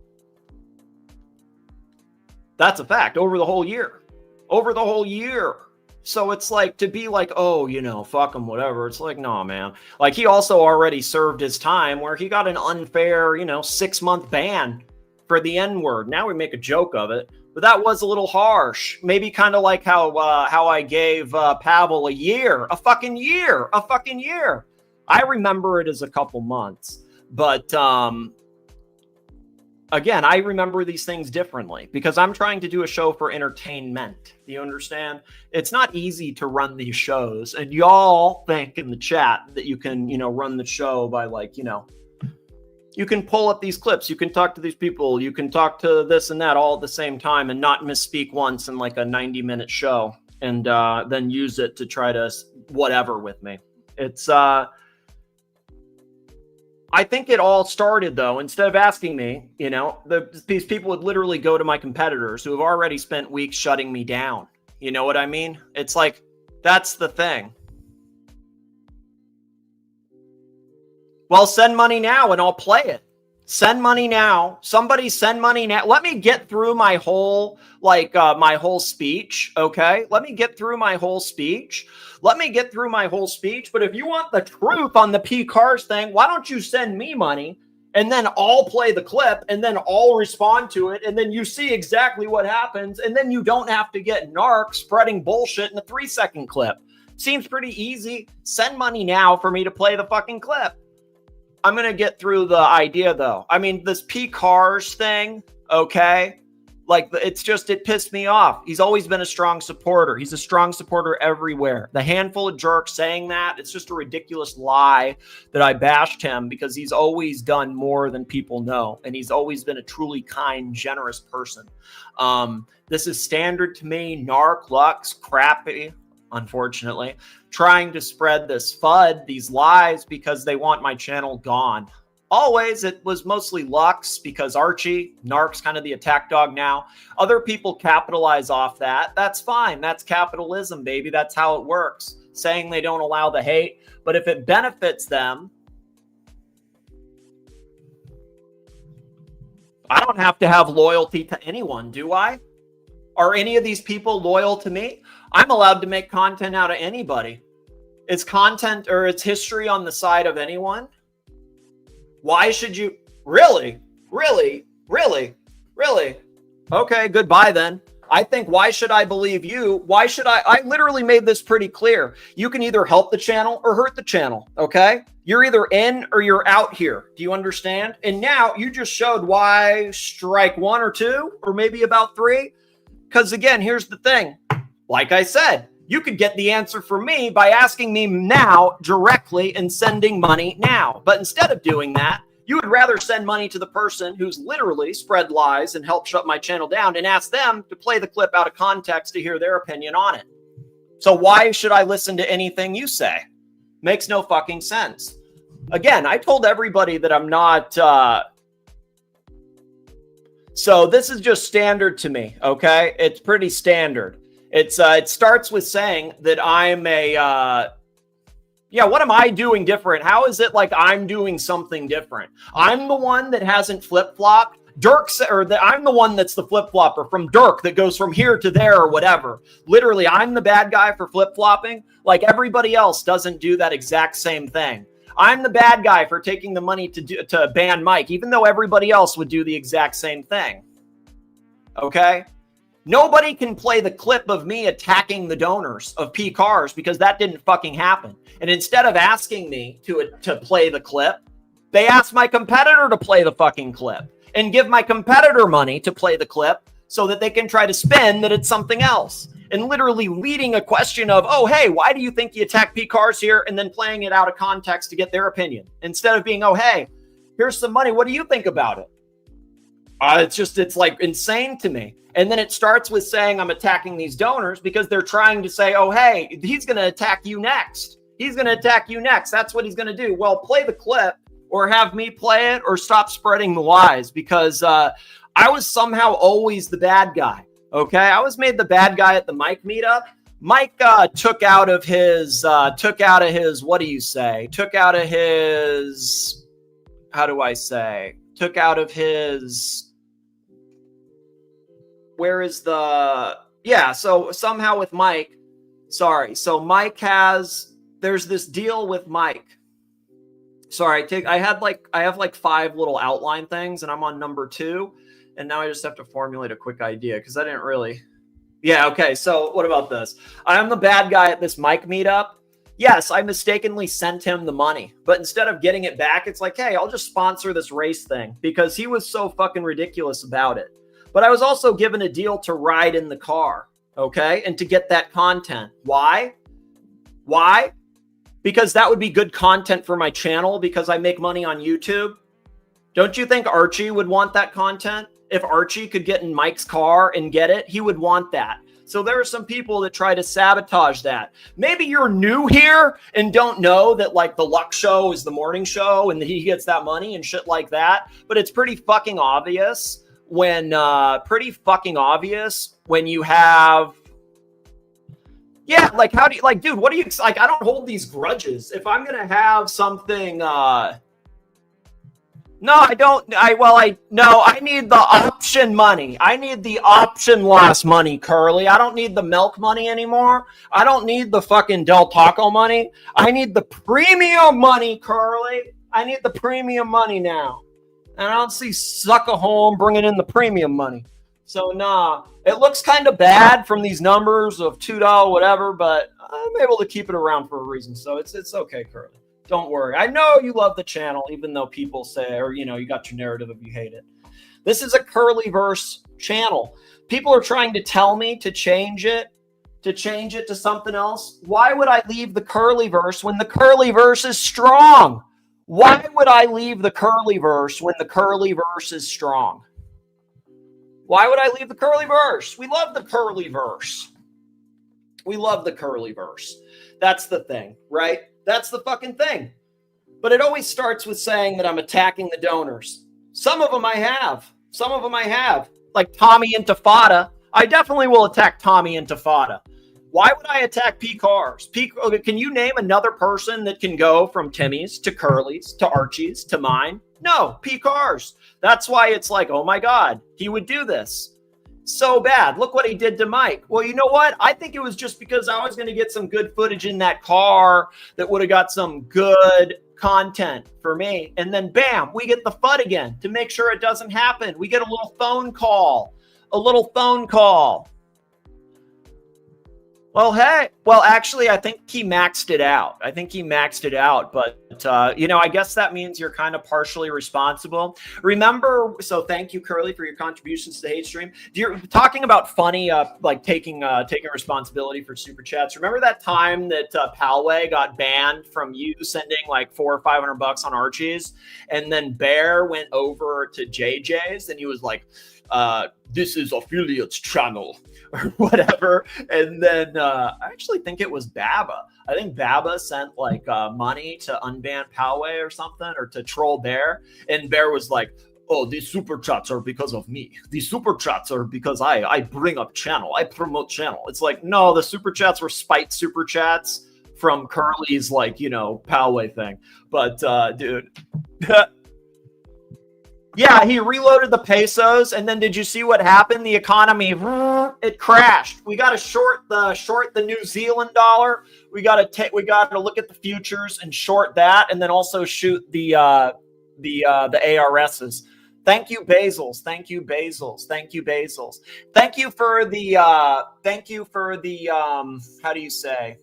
Speaker 2: That's a fact. Over the whole year. Over the whole year. So it's like, to be like, oh, you know, fuck him, whatever. It's like, no, man. Like, he also already served his time where he got an unfair, 6-month ban for the N-word. Now we make a joke of it, but that was a little harsh. Maybe kind of like how I gave Pavel a fucking year. I remember it as a couple months, but again, I remember these things differently because I'm trying to do a show for entertainment. You understand? It's not easy to run these shows. And y'all think in the chat that you can, run the show by you can pull up these clips. You can talk to these people. You can talk to this and that all at the same time and not misspeak once in like a 90-minute show and then use it to try to whatever with me. It's, I think it all started, though, instead of asking me, these people would literally go to my competitors who have already spent weeks shutting me down. You know what I mean? It's like, that's the thing. Well, send money now and I'll play it. Send money now. Somebody send money now. Let me get through my whole, my whole speech, okay? Let me get through my whole speech. But if you want the truth on the P Cars thing, why don't you send me money and then I'll play the clip and then I'll respond to it and then you see exactly what happens and then you don't have to get Nark spreading bullshit in a 3-second clip. Seems pretty easy. Send money now for me to play the fucking clip. I'm going to get through the idea, though. I mean, this P Cars thing, okay? It pissed me off. He's always been a strong supporter. He's a strong supporter everywhere. The handful of jerks saying that, it's just a ridiculous lie that I bashed him because he's always done more than people know. And he's always been a truly kind, generous person. This is standard to me. Nark, Lux, crappy, unfortunately, trying to spread this FUD, these lies, because they want my channel gone. Always, it was mostly Lux because Archie, Nark's kind of the attack dog now. Other people capitalize off that. That's fine. That's capitalism, baby. That's how it works. Saying they don't allow the hate. But if it benefits them, I don't have to have loyalty to anyone, do I? Are any of these people loyal to me? I'm allowed to make content out of anybody. Is content or its history on the side of anyone? Why should you? Really? Okay, goodbye then. I think, why should I believe you? Why should I literally made this pretty clear. You can either help the channel or hurt the channel, okay? You're either in or you're out here. Do you understand? And now you just showed why strike 1 or 2 or maybe about 3. Because again, here's the thing. Like I said, you could get the answer from me by asking me now directly and sending money now. But instead of doing that, you would rather send money to the person who's literally spread lies and helped shut my channel down and ask them to play the clip out of context to hear their opinion on it. So why should I listen to anything you say? Makes no fucking sense. Again, I told everybody that I'm not... So this is just standard to me, okay? It's pretty standard. It starts with saying that I'm a... Yeah, what am I doing different? How is it like I'm doing something different? I'm the one that hasn't flip-flopped. I'm the one that's the flip-flopper from Dirk that goes from here to there or whatever. Literally, I'm the bad guy for flip-flopping. Like everybody else doesn't do that exact same thing. I'm the bad guy for taking the money to ban Mike, even though everybody else would do the exact same thing. Okay? Nobody can play the clip of me attacking the donors of P cars because that didn't fucking happen. And instead of asking me to play the clip, they asked my competitor to play the fucking clip and give my competitor money to play the clip so that they can try to spin that it's something else. And literally leading a question of, oh, hey, why do you think you attack P cars here? And then playing it out of context to get their opinion. Instead of being, oh, hey, here's some money. What do you think about it? It's like insane to me. And then it starts with saying I'm attacking these donors because they're trying to say, oh, hey, he's going to attack you next. He's going to attack you next. That's what he's going to do. Well, play the clip or have me play it or stop spreading the lies because I was somehow always the bad guy. Okay, I was made the bad guy at the Mike meetup. Mike took out of his, how do I say? Took out of his, where is the, yeah, so somehow with Mike, sorry, so Mike has, there's this deal with Mike. Sorry, I have like 5 little outline things and I'm on number 2. And now I just have to formulate a quick idea because I didn't really. Yeah, okay. So what about this? I'm the bad guy at this Mike meetup. Yes, I mistakenly sent him the money. But instead of getting it back, it's like, hey, I'll just sponsor this race thing because he was so fucking ridiculous about it. But I was also given a deal to ride in the car, okay? And to get that content. Why? Why? Because that would be good content for my channel because I make money on YouTube. Don't you think Archie would want that content? If Archie could get in Mike's car and get it, he would want that. So there are some people that try to sabotage that. Maybe you're new here and don't know that like the Luck Show is the morning show and that he gets that money and shit like that. But it's pretty fucking obvious when you have, yeah, like how do you, like, dude, what do you, like, I don't hold these grudges. If I'm going to have something, no, I don't. I need the option money. I need the option loss money, Curly. I don't need the milk money anymore. I don't need the fucking Del Taco money. I need the premium money, Curly. I need the premium money now. And I don't see Sucker Home bringing in the premium money. So, nah. It looks kind of bad from these numbers of $2 whatever, but I'm able to keep it around for a reason. So, it's okay, Curly. Don't worry. I know you love the channel, even though people say, or, you know, you got your narrative if you hate it. This is a Curlyverse channel. People are trying to tell me to change it to something else. Why would I leave the Curlyverse when the Curlyverse is strong? Why would I leave the Curlyverse when the Curlyverse is strong? Why would I leave the Curlyverse? We love the Curlyverse. We love the Curlyverse. That's the thing, right? That's the fucking thing. But it always starts with saying that I'm attacking the donors. Some of them I have. Like Tommy Intifada. I definitely will attack Tommy Intifada. Why would I attack P cars? Can you name another person that can go from Timmy's to Curly's to Archie's to mine? No, P cars. That's why it's like, oh my God, he would do this. So bad. Look what he did to Mike. Well, you know what? I think it was just because I was going to get some good footage in that car that would have got some good content for me. And then bam, we get the FUD again to make sure it doesn't happen. We get a little phone call. Well, hey. Well, actually, I think he maxed it out. But, I guess that means you're kind of partially responsible. Remember, so thank you, Curly, for your contributions to Hate Stream. You're talking about funny, taking responsibility for super chats. Remember that time that Palway got banned from you sending like $400 or $500 on Archie's, and then Bear went over to JJ's and he was like, this is affiliates channel or whatever. And then I actually think it was Baba. I think Baba sent like money to unban Palway or something, or to troll Bear. And Bear was like, oh, these super chats are because of me. These super chats are because I bring up channel. I promote channel. It's like, no, the super chats were spite super chats from Curly's Palway thing. But dude. Yeah, he reloaded the pesos, and then did you see what happened? The economy, it crashed. We got to short the New Zealand dollar. We got to look at the futures and short that, and then also shoot the ARSs. Thank you, Basils. Thank you for the how do you say?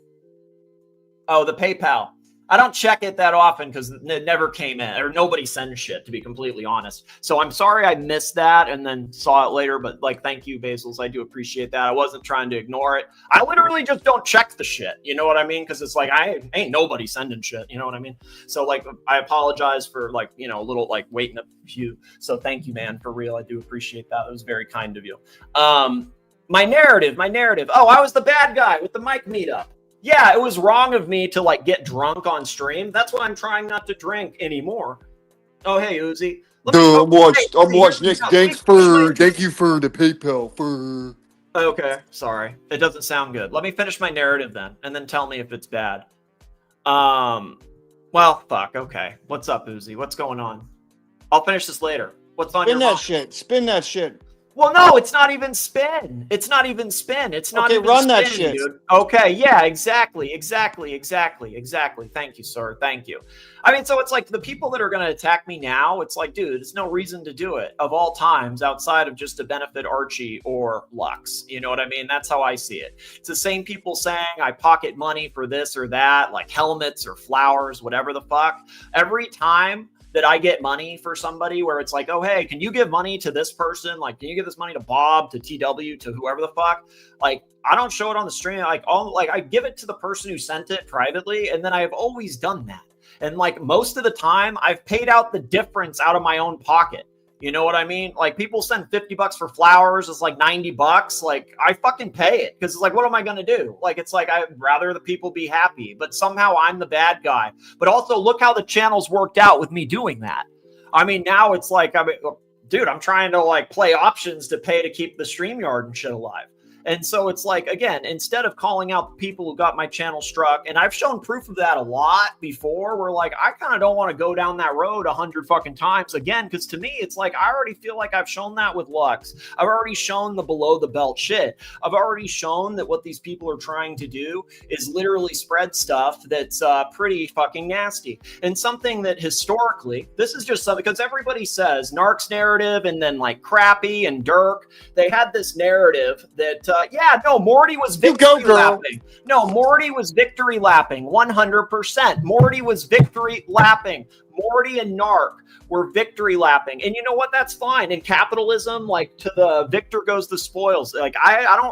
Speaker 2: Oh, the PayPal. I don't check it that often because it never came in, or nobody sends shit, to be completely honest. So I'm sorry I missed that and then saw it later, but thank you, Basils. I do appreciate that. I wasn't trying to ignore it. I literally just don't check the shit. You know what I mean? Because it's like, I ain't nobody sending shit. You know what I mean? So I apologize for a little waiting a few. So thank you, man, for real. I do appreciate that. It was very kind of you. My narrative. Oh, I was the bad guy with the mic meetup. Yeah, it was wrong of me to get drunk on stream. That's why I'm trying not to drink anymore. Oh, hey, Uzi.
Speaker 9: I'm watching Nick. Thank you for the PayPal for.
Speaker 2: Okay, sorry. It doesn't sound good. Let me finish my narrative then, and then tell me if it's bad. Well, fuck. Okay. What's up, Uzi? What's going on? I'll finish this later. What's on your mind?
Speaker 9: Spin that shit.
Speaker 2: Well, no, it's not even spin. It's not even spin,
Speaker 9: run that shit,
Speaker 2: dude. Okay, yeah, exactly. Thank you, sir. Thank you. I mean, so it's like the people that are going to attack me now, it's like, dude, there's no reason to do it of all times outside of just to benefit Archie or Lux. You know what I mean? That's how I see it. It's the same people saying I pocket money for this or that, like helmets or flowers, whatever the fuck. Every time that I get money for somebody where it's like, oh, hey, can you give money to this person? Like, can you give this money to Bob, to TW, to whoever the fuck? Like, I don't show it on the stream. I give it to the person who sent it privately. And then I've always done that. And most of the time I've paid out the difference out of my own pocket. You know what I mean? People send $50 for flowers. It's $90. I fucking pay it because it's what am I going to do? I'd rather the people be happy, but somehow I'm the bad guy. But also look how the channel's worked out with me doing that. I mean, now it's dude, I'm trying to play options to pay to keep the StreamYard and shit alive. And so it's again, instead of calling out the people who got my channel struck, and I've shown proof of that a lot before, where I kind of don't want to go down that road 100 fucking times again, because to me, it's I already feel like I've shown that with Lux. I've already shown the below the belt shit. I've already shown that what these people are trying to do is literally spread stuff that's pretty fucking nasty. And something that historically, this is just something, because everybody says Nark's narrative and then Crappy and Dirk, they had this narrative that Morty was victory lapping. No, Morty was victory lapping, 100%. Morty was victory lapping. Morty and Nark were victory lapping. And you know what? That's fine. In capitalism, to the victor goes the spoils. I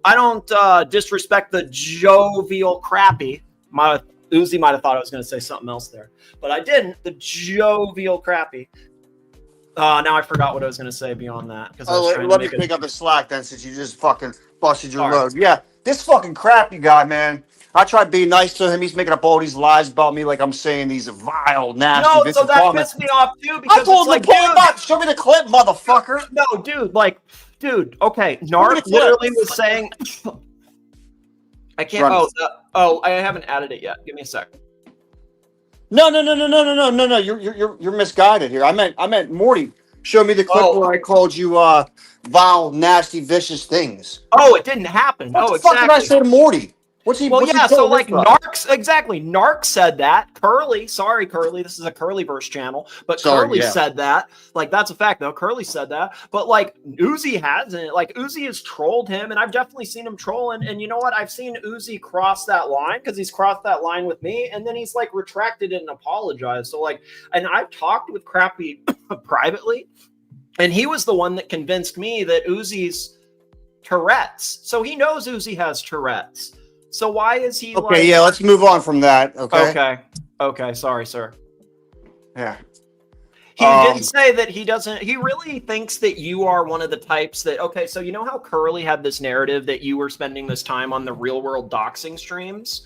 Speaker 2: don't disrespect the jovial Crappy. My Uzi might have thought I was going to say something else there, but I didn't. The jovial Crappy. Now I forgot what I was going to say beyond that.
Speaker 9: Let me pick up the slack then, since you just fucking busted your load. Yeah, this fucking crappy guy, man. I tried being nice to him. He's making up all these lies about me, like I'm saying these vile, nasty.
Speaker 2: No, so that pissed me off too. Because
Speaker 9: I told him to pull him up. Show me the clip, motherfucker.
Speaker 2: No, dude. Okay, Nark literally was saying. I can't. I haven't added it yet. Give me a second.
Speaker 9: No. You're misguided here. I meant Morty. Show me the clip where I called you vile, nasty, vicious things.
Speaker 2: Oh, it didn't happen.
Speaker 9: What the fuck did I say to Morty? What's he?
Speaker 2: Well,
Speaker 9: what's he
Speaker 2: yeah, so
Speaker 9: pulling
Speaker 2: like
Speaker 9: this from?
Speaker 2: Nark said that. Curly, sorry, Curly, this is a Curlyverse channel, but
Speaker 9: Sorry,
Speaker 2: Curly
Speaker 9: yeah.
Speaker 2: said that. Like, that's a fact, though. Curly said that. But like Uzi hasn't. Like, Uzi has trolled him, and I've definitely seen him troll. And you know what? I've seen Uzi cross that line because he's crossed that line with me, and then he's like retracted it and apologized. So like, and I've talked with Crappy privately, and he was the one that convinced me that Uzi's Tourette's. So he knows Uzi has Tourette's. So why is he
Speaker 9: Okay,
Speaker 2: like...
Speaker 9: yeah, let's move on from that. Okay.
Speaker 2: Okay. Sorry, sir.
Speaker 9: Yeah.
Speaker 2: He did say that he doesn't... He really thinks that you are one of the types that... Okay, so you know how Curly had this narrative that you were spending this time on the real world doxing streams?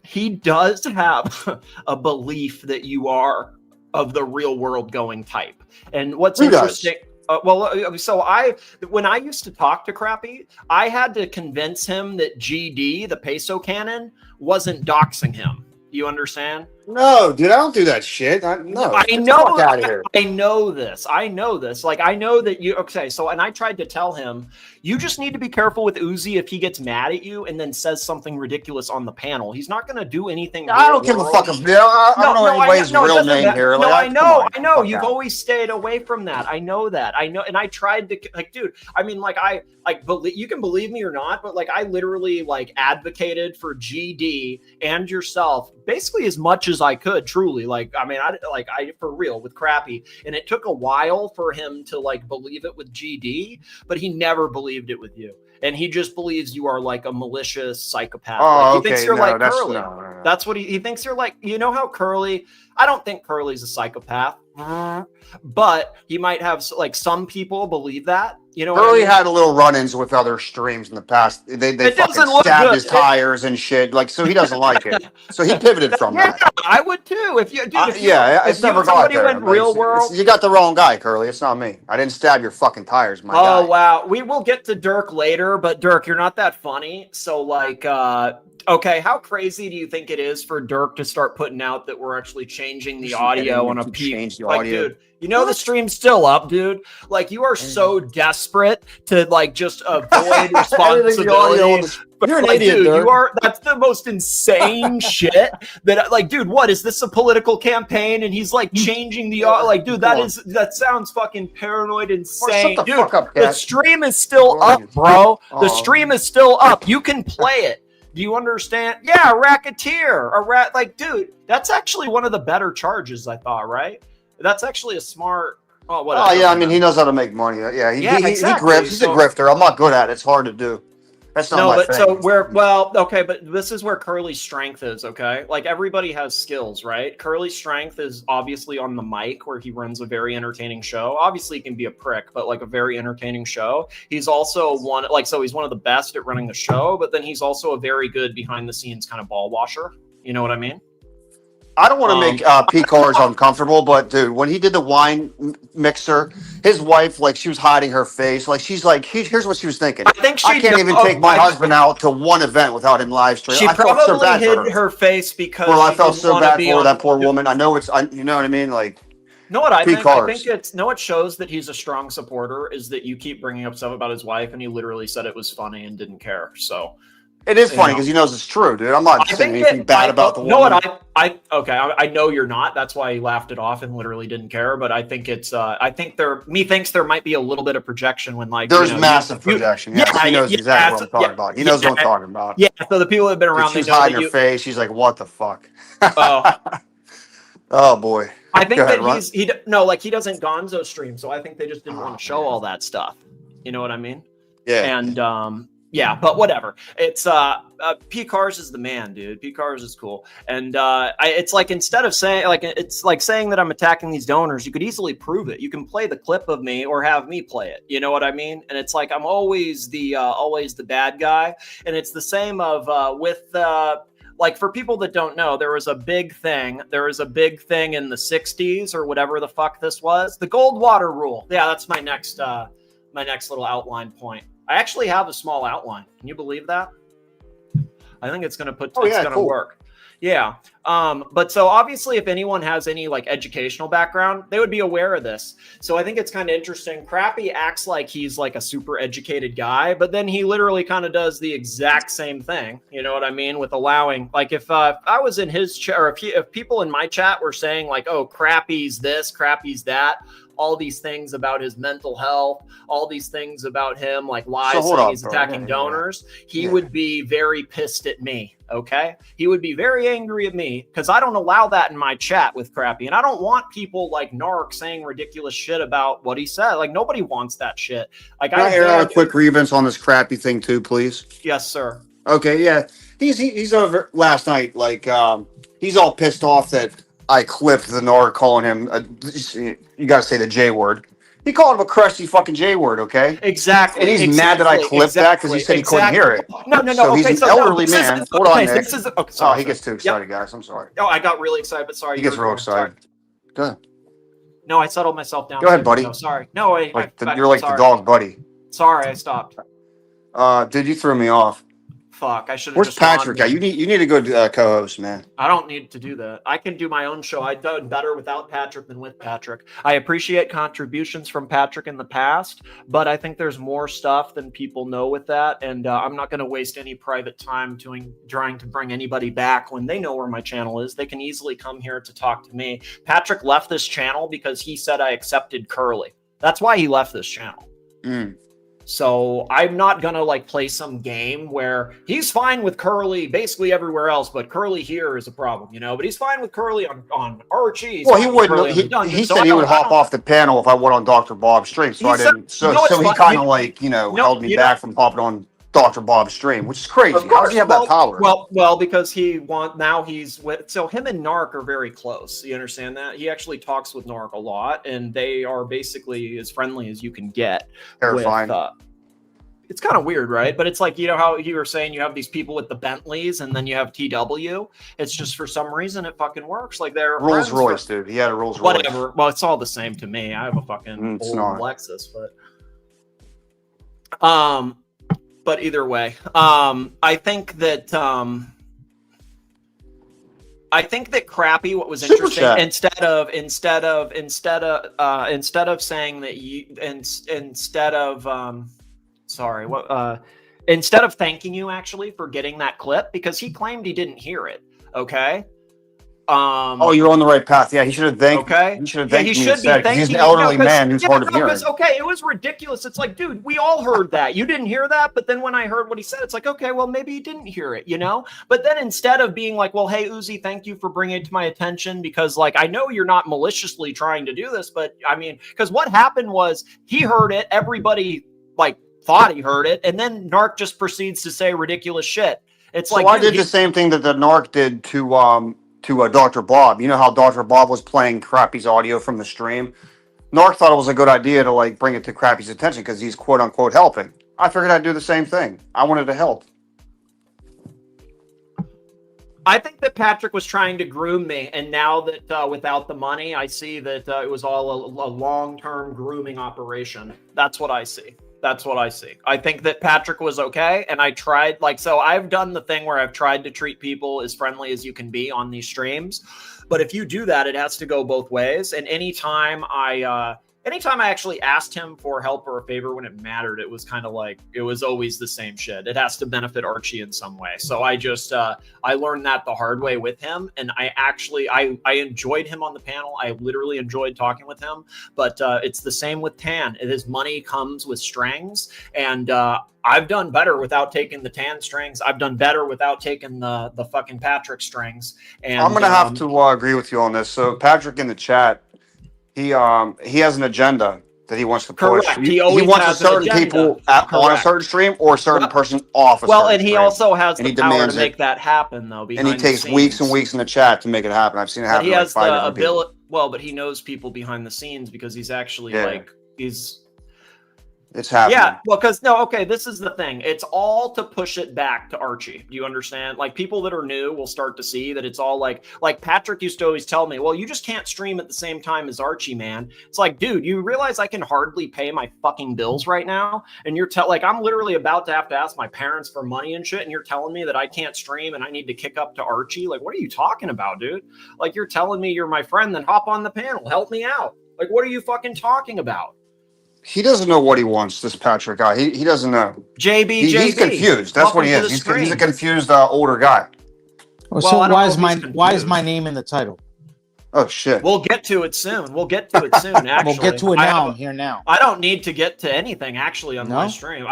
Speaker 2: He does have a belief that you are of the real world going type. And what's interesting... when I used to talk to Crappy, I had to convince him that GD, the peso cannon, wasn't doxing him. You understand?
Speaker 9: No, dude, I don't do that shit.
Speaker 2: I
Speaker 9: know.
Speaker 2: Out of here. I know this. Like, I know that you. Okay, so and I tried to tell him, you just need to be careful with Uzi if he gets mad at you and then says something ridiculous on the panel. He's not going to do anything.
Speaker 9: I don't give a fuck. I don't know anybody's real name here.
Speaker 2: No,
Speaker 9: like,
Speaker 2: I know. You've always stayed away from that. I know that. I know, and I tried to like, dude. I mean, like, believe you can believe me or not, but like, I literally like advocated for GD and yourself basically as much as I could. Truly, like, I mean, I for real with Crappy, and it took a while for him to like believe it with GD, but he never believed it with you. And he just believes you are like a malicious psychopath. Like, he thinks you're like Curly. No. That's what he thinks you're like. You know how Curly, I don't think Curly's a psychopath, but he might have like some people believe that. You know,
Speaker 9: Curly had a little run-ins with other streams in the past. They fucking stabbed his tires and shit. Like, so he doesn't like it. So he pivoted from that.
Speaker 2: I would too. If you, dude,
Speaker 9: it's never got there.
Speaker 2: Went real world.
Speaker 9: You got the wrong guy, Curly. It's not me. I didn't stab your fucking tires, my guy.
Speaker 2: Oh wow, we will get to Dirk later, but Dirk, you're not that funny. So like, okay, how crazy do you think it is for Dirk to start putting out that we're actually changing the audio on a peak? Like, dude, you know the stream's still up, dude. Like, you are so desperate to like just avoid responsibility.
Speaker 9: You're an idiot,
Speaker 2: dude.
Speaker 9: Dirk.
Speaker 2: You are. That's the most insane shit. That like, dude, what is this, a political campaign? And he's like changing the like, dude, that sounds fucking paranoid, insane.
Speaker 9: Shut the
Speaker 2: dude,
Speaker 9: fuck up,
Speaker 2: the stream is still up, bro. The stream is still up. You can play it. Do you understand? Yeah, a racketeer, like, dude, that's actually one of the better charges, I thought, right? That's actually a smart. Oh, whatever.
Speaker 9: Oh yeah, I mean, he knows how to make money. Yeah, he grifts. He's a grifter. I'm not good at it. It's hard to do. That's not my thing.
Speaker 2: So but this is where Curly's strength is. Okay, like, everybody has skills, right? Curly's strength is obviously on the mic, where he runs a very entertaining show. Obviously, he can be a prick, but like a very entertaining show. He's also he's one of the best at running the show, but then he's also a very good behind the scenes kind of ball washer. You know what I mean?
Speaker 9: I don't want to make P-Cars uncomfortable, but dude, when he did the wine mixer, his wife, like, she was hiding her face. Like, she's like, here's what she was thinking. I can't even take my husband out to one event without him live streaming.
Speaker 2: She probably hid her face because
Speaker 9: I felt so bad for that poor woman. I know you know what I mean? Like,
Speaker 2: know what I think? I think it shows that he's a strong supporter is that you keep bringing up stuff about his wife, and he literally said it was funny and didn't care. So
Speaker 9: it is funny because he knows it's true, dude. I'm not saying anything bad about the woman.
Speaker 2: No, what I know you're not. That's why he laughed it off and literally didn't care. But I think it's thinks there might be a little bit of projection when, like,
Speaker 9: there's massive projection. He knows exactly what I'm talking about. He knows what I'm talking about.
Speaker 2: Yeah. So the people that have been around,
Speaker 9: she's hiding her face. She's like, what the fuck?
Speaker 2: Oh.
Speaker 9: Oh boy.
Speaker 2: I think that he doesn't Gonzo stream, so I think they just didn't want to show all that stuff. You know what I mean?
Speaker 9: Yeah.
Speaker 2: And yeah, but whatever. It's P-Cars is the man, dude. P-Cars is cool. And it's like, instead of saying, like, it's like saying that I'm attacking these donors, you could easily prove it. You can play the clip of me or have me play it. You know what I mean? And it's like, I'm always the bad guy. And it's the same with like, for people that don't know, there was a big thing in the 60s or whatever the fuck this was. The Goldwater rule. Yeah, that's my next little outline point. I actually have a small outline. Can you believe that? I think it's going to work. Yeah. But so obviously if anyone has any like educational background, they would be aware of this. So I think it's kind of interesting. Crappy acts like he's like a super educated guy, but then he literally kind of does the exact same thing. You know what I mean? With allowing, like if I was in his chat, or if people in my chat were saying like, oh, Crappy's this, Crappy's that, all these things about his mental health, all these things about him, like lies saying he's attacking donors, he would be very pissed at me. Okay. He would be very angry at me because I don't allow that in my chat with Crappy. And I don't want people like Nark saying ridiculous shit about what he said. Like nobody wants that shit. Like
Speaker 9: Can I air out a quick grievance on this Crappy thing too, please?
Speaker 2: Yes, sir.
Speaker 9: Okay, yeah. He's over last night, like he's all pissed off that I clipped the Nark calling him you gotta say the J word. He called him a crusty fucking J word, okay?
Speaker 2: Exactly.
Speaker 9: And he's mad that I clipped that because he said he couldn't hear it.
Speaker 2: No.
Speaker 9: So he's an elderly man. Hold on, Nick.
Speaker 2: Sorry,
Speaker 9: he gets too excited, guys. I'm sorry.
Speaker 2: Oh, I got really excited, but sorry.
Speaker 9: He gets real excited. Go ahead.
Speaker 2: No, I settled myself down.
Speaker 9: Go ahead, buddy.
Speaker 2: No, sorry. No,
Speaker 9: you're like the dog, buddy.
Speaker 2: Sorry, I stopped.
Speaker 9: Dude, you threw me off.
Speaker 2: Fuck, I should have.
Speaker 9: Where's Patrick? You need a good co-host, man.
Speaker 2: I don't need to do that. I can do my own show. I've done better without Patrick than with Patrick. I appreciate contributions from Patrick in the past, but I think there's more stuff than people know with that, and I'm not going to waste any private time trying to bring anybody back when they know where my channel is. They can easily come here to talk to me. Patrick left this channel because he said I accepted Curly. That's why he left this channel. So I'm not going to like play some game where he's fine with Curly basically everywhere else, but Curly here is a problem, you know, but he's fine with Curly on Archie.
Speaker 9: Well, he wouldn't. He said he would hop off the panel if I went on Dr. Bob's stream. So I didn't. So he kind of like, held me back from hopping on Dr. Bob's stream, which is crazy. How does he have that power?
Speaker 2: Well, because he's with, so him and Nark are very close. You understand that? He actually talks with Nark a lot, and they are basically as friendly as you can get.
Speaker 9: Terrifying.
Speaker 2: It's kind of weird, right? But it's like, you know how you were saying you have these people with the Bentleys and then you have TW. It's just for some reason it fucking works. Like they're
Speaker 9: Rolls Royce, dude. He had a Rolls Royce.
Speaker 2: Whatever. Well, it's all the same to me. I have a fucking old Lexus, but either way, I think that Crappy, what was interesting, instead of saying that instead of thanking you actually for getting that clip, because he claimed he didn't hear it. Okay.
Speaker 9: You're on the right path. Yeah, he should have thanked.
Speaker 2: Okay.
Speaker 9: He should have thanked me instead, because he's an elderly man who's hard of hearing.
Speaker 2: Okay, it was ridiculous. It's like, dude, we all heard that. You didn't hear that, but then when I heard what he said, it's like, okay, well, maybe he didn't hear it, you know? But then instead of being like, well, hey, Uzi, thank you for bringing it to my attention, because like, I know you're not maliciously trying to do this, but I mean, because what happened was he heard it, everybody like thought he heard it, and then Nark just proceeds to say ridiculous shit. It's like,
Speaker 9: I did the same thing that the Nark did to Dr. Bob. You know how Dr. Bob was playing Crappy's audio from the stream? Nark thought it was a good idea to like bring it to Crappy's attention because he's quote unquote helping. I figured I'd do the same thing. I wanted to help.
Speaker 2: I think that Patrick was trying to groom me, and now that without the money, I see that it was all a long-term grooming operation. That's what I see. I think that Patrick was okay, and I tried, so I've done the thing where I've tried to treat people as friendly as you can be on these streams, but if you do that, it has to go both ways, and anytime I actually asked him for help or a favor when it mattered, it was kind of like, it was always the same shit. It has to benefit Archie in some way. So I just, I learned that the hard way with him. And I enjoyed him on the panel. I literally enjoyed talking with him, but it's the same with Tan. His money comes with strings, and I've done better without taking the Tan strings. I've done better without taking the fucking Patrick strings. And
Speaker 9: I'm going to have to agree with you on this. So Patrick in the chat, he has an agenda that he wants to push.
Speaker 2: Correct.
Speaker 9: He wants a certain people on a certain stream or a certain person off a certain
Speaker 2: and he
Speaker 9: stream.
Speaker 2: Also has the power to make that happen, though.
Speaker 9: And he takes weeks and weeks in the chat to make it happen. I've seen it happen.
Speaker 2: He has
Speaker 9: like 5
Speaker 2: the ability.
Speaker 9: People.
Speaker 2: Well, but he knows people behind the scenes because he's actually
Speaker 9: It's happening.
Speaker 2: Yeah, well, because no, okay, this is the thing. It's all to push it back to Archie. Do you understand? Like people that are new will start to see that it's all like Patrick used to always tell me, well, you just can't stream at the same time as Archie, man. It's like, dude, you realize I can hardly pay my fucking bills right now, and you're like, I'm literally about to have to ask my parents for money and shit, and you're telling me that I can't stream and I need to kick up to Archie? Like, what are you talking about, dude? Like, you're telling me you're my friend, then hop on the panel, help me out. Like, what are you fucking talking about?
Speaker 9: He doesn't know what he wants, this Patrick guy. He doesn't know.
Speaker 2: JB.
Speaker 9: He's confused. That's what he is. He's a confused older guy.
Speaker 6: Well, so why is my name in the title?
Speaker 9: Oh shit.
Speaker 2: We'll get to it soon. Actually,
Speaker 6: we'll get to it now. I'm here now.
Speaker 2: I don't need to get to anything actually on my stream.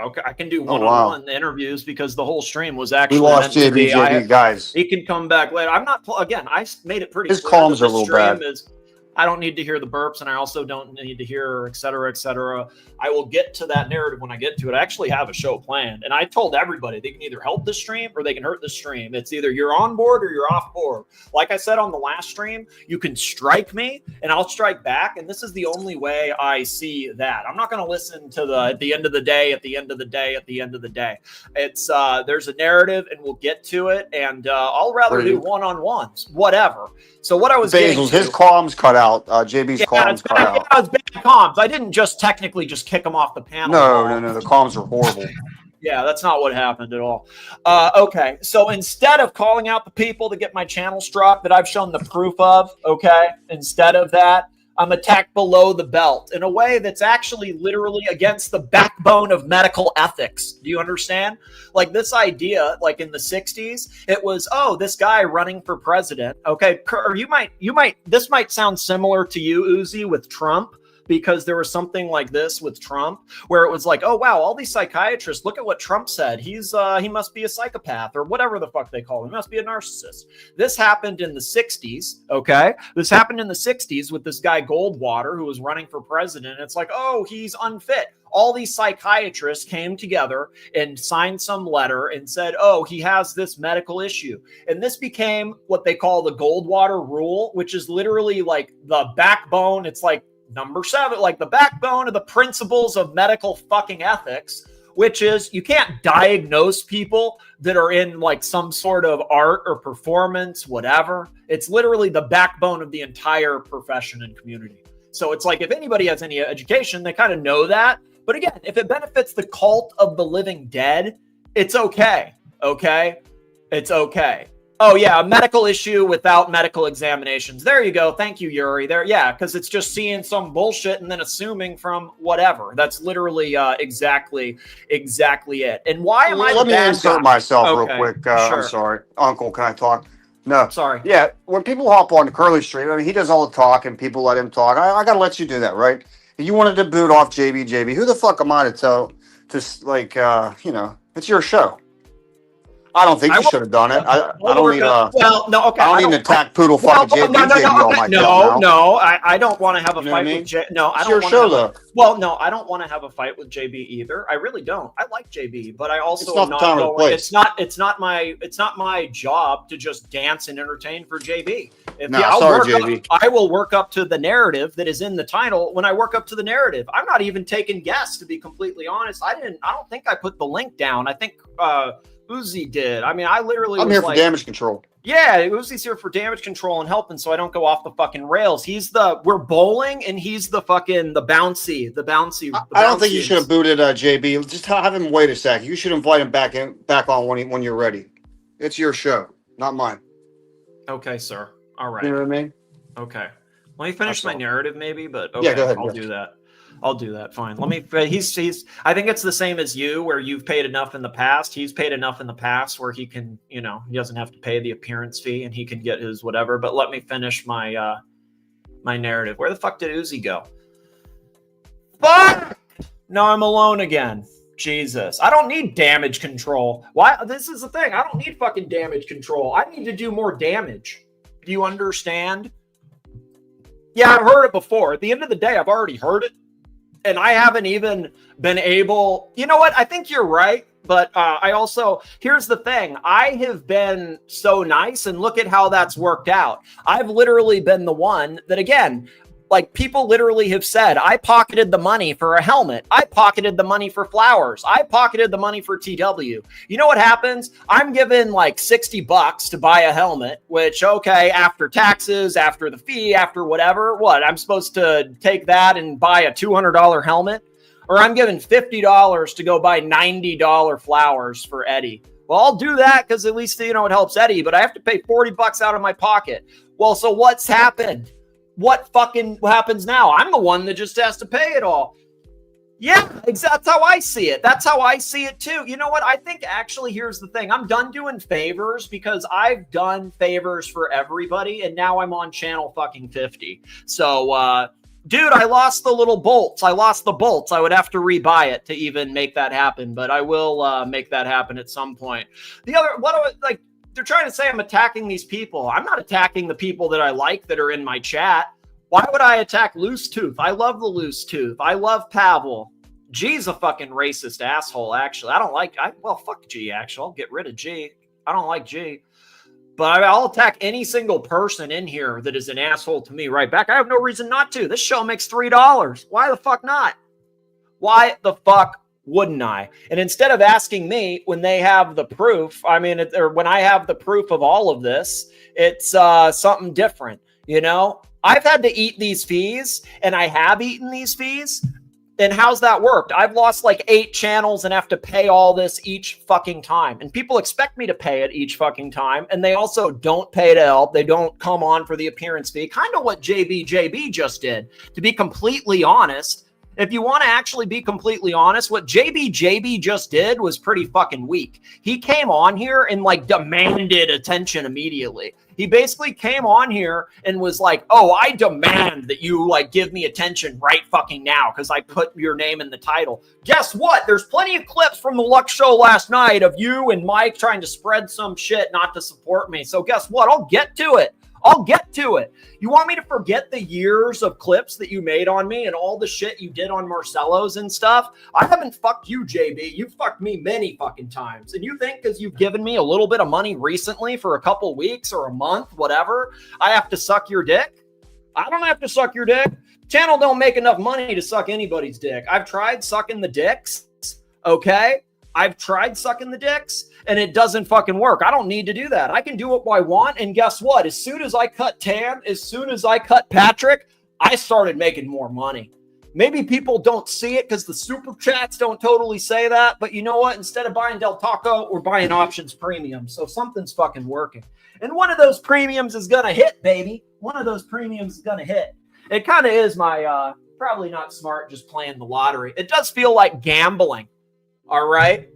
Speaker 2: Okay, I can do one-on-one interviews because the whole stream was actually.
Speaker 9: We lost Jbjb, guys.
Speaker 2: He can come back later. I'm not again. I made it pretty.
Speaker 9: His
Speaker 2: clear
Speaker 9: comms are a little bad.
Speaker 2: I don't need to hear the burps, and I also don't need to hear et cetera, et cetera. I will get to that narrative when I get to it. I actually have a show planned, and I told everybody they can either help the stream or they can hurt the stream. It's either you're on board or you're off board. Like I said on the last stream, you can strike me, and I'll strike back, and this is the only way I see that. I'm not going to listen to at the end of the day, It's there's a narrative, and we'll get to it, and I'll rather do one-on-ones, whatever. So what I was getting to,
Speaker 9: his comms cut out. JB's comms cut out.
Speaker 2: Yeah, it was bad comms. I didn't just technically just kick him off the panel.
Speaker 9: No. The comms are horrible.
Speaker 2: Yeah, that's not what happened at all. Okay, so instead of calling out the people to get my channel struck that I've shown the proof of, okay, instead of that, I'm attacked below the belt in a way that's actually literally against the backbone of medical ethics. Do you understand? Like this idea, like in the 60s, it was, oh, this guy running for president. Okay, or this might sound similar to you, Uzi, with Trump. Because there was something like this with Trump where it was like, oh, wow, all these psychiatrists, look at what Trump said. He must be a psychopath or whatever the fuck they call him. He must be a narcissist. This happened in the 60s, okay? This happened in the 60s with this guy Goldwater who was running for president. It's like, oh, he's unfit. All these psychiatrists came together and signed some letter and said, oh, he has this medical issue. And this became what they call the Goldwater rule, which is literally like the backbone. It's like number 7, like the backbone of the principles of medical fucking ethics, which is you can't diagnose people that are in like some sort of art or performance, whatever. It's literally the backbone of the entire profession and community. So it's like if anybody has any education, they kind of know that. But again, if it benefits the cult of the living dead, it's okay. Okay? It's okay. Oh, yeah, a medical issue without medical examinations. There you go. Thank you, Yuri. There, yeah, because it's just seeing some bullshit and then assuming from whatever. That's literally exactly it. And why am I?
Speaker 9: Let me insert myself real quick.
Speaker 2: Sure.
Speaker 9: I'm sorry. Uncle, can I talk? No.
Speaker 2: Sorry.
Speaker 9: Yeah, when people hop on Curly Street, I mean, he does all the talk and people let him talk. I got to let you do that, right? If you wanted to boot off Jbjb, who the fuck am I to tell, it's your show. I don't think you should have done it. I don't need I don't need an attack poodle fucking Jbjb on my channel.
Speaker 2: No, I don't want to have a fight with J. No, I don't
Speaker 9: want to have
Speaker 2: Well, no, I don't want to have a fight with JB either. I really don't. I like JB, but I also
Speaker 9: am not going.
Speaker 2: It's not my job to just dance and entertain for JB.
Speaker 9: JB.
Speaker 2: I will work up to the narrative that is in the title when I work up to the narrative. I'm not even taking guests, to be completely honest. I don't think I put the link down. I think Uzi did. I mean, I'm
Speaker 9: here for damage control.
Speaker 2: Yeah, Uzi's here for damage control and helping so I don't go off the fucking rails. We're bowling and he's the bouncy.
Speaker 9: I don't think you should have booted JB. Just have him wait a sec. You should invite him back on when you're ready. It's your show, not mine.
Speaker 2: Okay, sir. All right.
Speaker 9: You know what I mean?
Speaker 2: Okay. Let me finish my narrative maybe, but okay,
Speaker 9: yeah, go ahead.
Speaker 2: I'll do that. Fine. Let me. He's. I think it's the same as you, where you've paid enough in the past. He's paid enough in the past where he can, he doesn't have to pay the appearance fee and he can get his whatever. But let me finish my my narrative. Where the fuck did Uzi go? Fuck! No, I'm alone again. Jesus, I don't need damage control. Why? This is the thing. I don't need fucking damage control. I need to do more damage. Do you understand? Yeah, I've heard it before. At the end of the day, I've already heard it. And I haven't even been able, you know what? I think you're right. But here's the thing. I have been so nice and look at how that's worked out. I've literally been the one that, again, Like, people literally have said, I pocketed the money for a helmet. I pocketed the money for flowers. I pocketed the money for TW. You know what happens? I'm given like $60 to buy a helmet, which, okay, after taxes, after the fee, after whatever, what? I'm supposed to take that and buy a $200 helmet? Or I'm given $50 to go buy $90 flowers for Eddie. Well, I'll do that because at least, you know, it helps Eddie, but I have to pay $40 out of my pocket. Well, so what's happened? What fucking happens now? I'm the one that just has to pay it all. Yeah, that's how I see it. That's how I see it too. You know what? I think actually here's the thing. I'm done doing favors because I've done favors for everybody and now I'm on channel fucking 50. So, dude, I lost the little bolts. I lost the bolts. I would have to rebuy it to even make that happen, but I will make that happen at some point. The other, they're trying to say I'm attacking these people. I'm not attacking the people that I like that are in my chat. Why would I attack Loose Tooth? I love the Loose Tooth. I love Pavel. G's a fucking racist asshole, actually. I don't like, well, fuck G, actually. I'll get rid of G. I don't like G. But I'll attack any single person in here that is an asshole to me right back. I have no reason not to. This show makes $3. Why the fuck not? Why the fuck wouldn't I? And instead of asking me when they have the proof, or when I have the proof of all of this, it's something different. You know, I've had to eat these fees and I have eaten these fees. And how's that worked? I've lost like 8 channels and have to pay all this each fucking time. And people expect me to pay it each fucking time. And they also don't pay to help. They don't come on for the appearance fee. Kind of what Jbjb just did. To be completely honest, if you want to actually be completely honest, what Jbjb just did was pretty fucking weak. He came on here and like demanded attention immediately. He basically came on here and was like, oh, I demand that you like give me attention right fucking now because I put your name in the title. Guess what? There's plenty of clips from the Lux show last night of you and Mike trying to spread some shit not to support me. So guess what? I'll get to it. I'll get to it. You want me to forget the years of clips that you made on me and all the shit you did on Marcelo's and stuff? I haven't fucked you, JB. You fucked me many fucking times. And you think because you've given me a little bit of money recently for a couple weeks or a month, whatever, I have to suck your dick? I don't have to suck your dick. Channel don't make enough money to suck anybody's dick. I've tried sucking the dicks, okay? I've tried sucking the dicks and it doesn't fucking work. I don't need to do that. I can do what I want. And guess what? As soon as I cut Tam, as soon as I cut Patrick, I started making more money. Maybe people don't see it because the super chats don't totally say that. But you know what? Instead of buying Del Taco, we're buying Options Premium. So something's fucking working. And one of those premiums is going to hit, baby. One of those premiums is going to hit. It kind of is my, probably not smart just playing the lottery. It does feel like gambling. All right.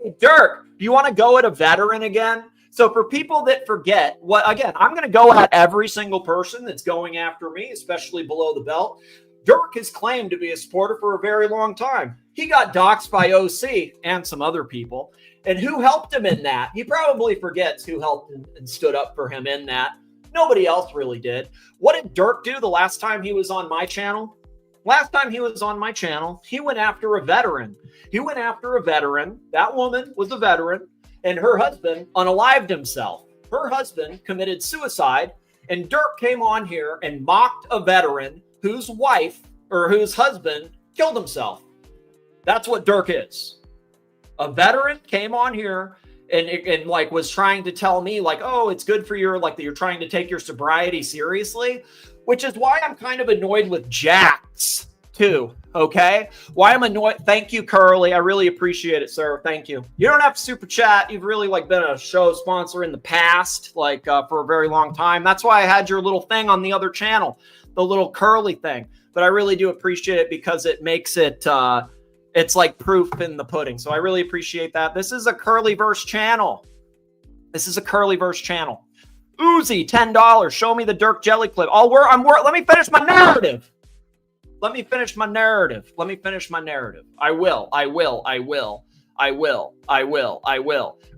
Speaker 2: Hey, Dirk, do you want to go at a veteran again? So for people that forget, again, I'm going to go at every single person that's going after me, especially below the belt. Dirk has claimed to be a supporter for a very long time. He got doxxed by OC and some other people. And who helped him in that? He probably forgets who helped and stood up for him in that. Nobody else really did. What did Dirk do the last time he was on my channel? Last time he was on my channel, he went after a veteran. He went after a veteran. That woman was a veteran, and her husband unalived himself. Her husband committed suicide, and Dirk came on here and mocked a veteran whose wife or whose husband killed himself. That's what Dirk is. A veteran came on here and like was trying to tell me like, oh, it's good for your, like that you're trying to take your sobriety seriously. Which is why I'm kind of annoyed with Jax, too, okay? Why I'm annoyed. Thank you, Curly. I really appreciate it, sir. Thank you. You don't have to super chat. You've really, like, been a show sponsor in the past, like, for a very long time. That's why I had your little thing on the other channel, the little Curly thing. But I really do appreciate it because it makes it, it's like proof in the pudding. So I really appreciate that. This is a Curlyverse channel. This is a Curlyverse channel. Uzi, $10. Show me the Dirk Jelly clip. Let me finish my narrative. Let me finish my narrative. Let me finish my narrative. I will.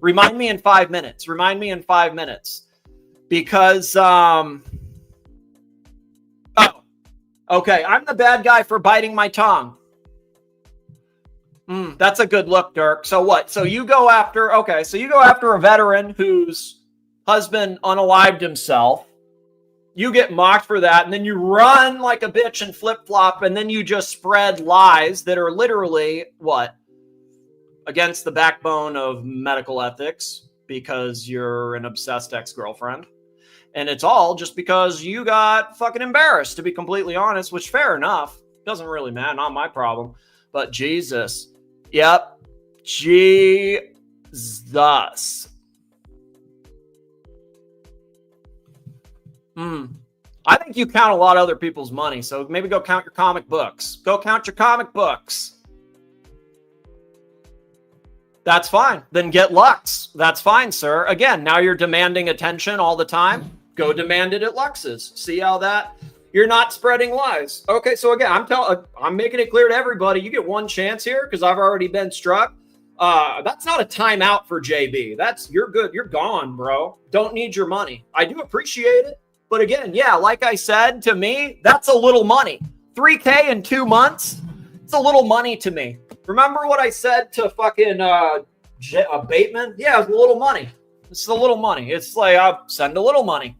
Speaker 2: Remind me in 5 minutes. Remind me in 5 minutes. Because, oh, okay. I'm the bad guy for biting my tongue. That's a good look, Dirk. So what? So you go after a veteran whose husband unalived himself, You get mocked for that, and then you run like a bitch and flip-flop, and then you just spread lies that are literally, what? Against the backbone of medical ethics because you're an obsessed ex-girlfriend. And it's all just because you got fucking embarrassed, to be completely honest, which fair enough. Doesn't really matter, not my problem. But Jesus. Yep. Jesus. I think you count a lot of other people's money, so maybe go count your comic books. Go count your comic books. That's fine. Then get Lux. That's fine, sir. Again, now you're demanding attention all the time. Go demand it at Lux's. See how that? You're not spreading lies. Okay, so again, I'm making it clear to everybody. You get one chance here because I've already been struck. That's not a timeout for JB. You're good. You're gone, bro. Don't need your money. I do appreciate it. But again, yeah, like I said, to me, that's a little money. 3K in 2 months, it's a little money to me. Remember what I said to fucking Bateman? Yeah, it's a little money. It's a little money. It's like, send a little money.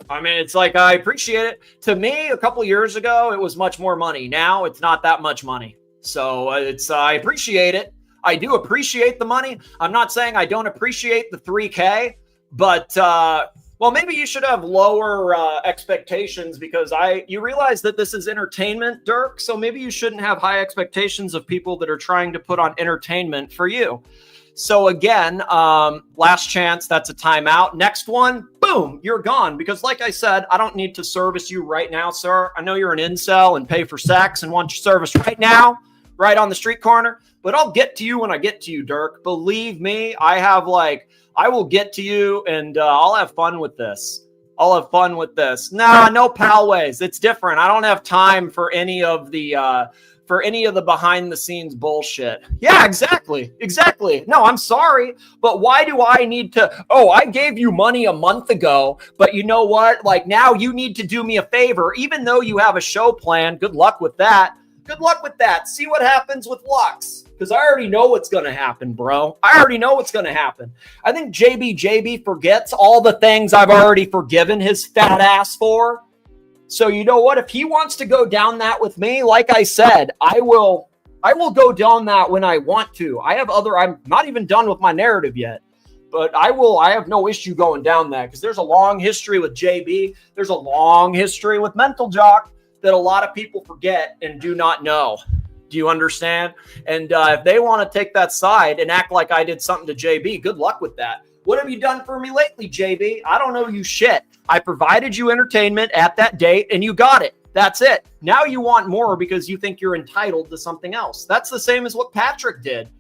Speaker 2: I mean, it's like, I appreciate it. To me, a couple years ago, it was much more money. Now, it's not that much money. So I appreciate it. I do appreciate the money. I'm not saying I don't appreciate the 3K, but, well, maybe you should have lower expectations because you realize that this is entertainment, Dirk. So maybe you shouldn't have high expectations of people that are trying to put on entertainment for you. So again, last chance, that's a timeout. Next one, boom, you're gone. Because like I said, I don't need to service you right now, sir. I know you're an incel and pay for sex and want your service right now, right on the street corner. But I'll get to you when I get to you, Dirk. Believe me, I will get to you and I'll have fun with this. Nah, no pal ways. It's different. I don't have time for any of the behind the scenes bullshit. Yeah, exactly. No, I'm sorry, but why do I need to? Oh, I gave you money a month ago, but you know what? Like now you need to do me a favor, even though you have a show plan. Good luck with that. See what happens with Lux. Because I already know what's going to happen, bro. I think Jbjb forgets all the things I've already forgiven his fat ass for. So you know what? If he wants to go down that with me, like I said, I will go down that when I want to. I'm not even done with my narrative yet. But I have no issue going down that because there's a long history with JB. There's a long history with Mental Jock that a lot of people forget and do not know. Do you understand? And if they want to take that side and act like I did something to JB, good luck with that. What have you done for me lately, JB? I don't know you shit. I provided you entertainment at that date and you got it. That's it. Now you want more because you think you're entitled to something else. That's the same as what Patrick did.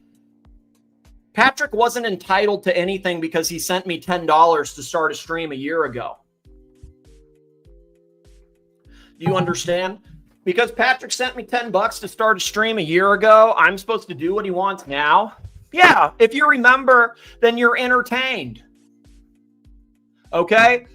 Speaker 2: Patrick wasn't entitled to anything because he sent me $10 to start a stream a year ago. Do you understand? Because Patrick sent me $10 to start a stream a year ago, I'm supposed to do what he wants now? Yeah, if you remember, then you're entertained. Okay?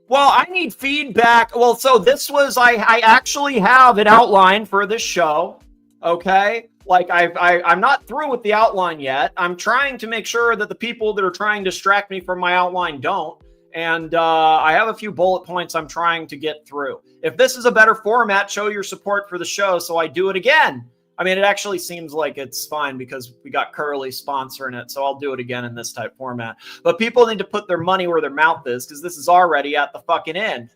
Speaker 2: Well, I need feedback. Well, so this was, I actually have an outline for this show. Okay? Like, I'm not through with the outline yet. I'm trying to make sure that the people that are trying to distract me from my outline don't. And I have a few bullet points I'm trying to get through. If this is a better format, show your support for the show so I do it again. I mean, it actually seems like it's fine because we got Curly sponsoring it, so I'll do it again in this type format. But people need to put their money where their mouth is because this is already at the fucking end.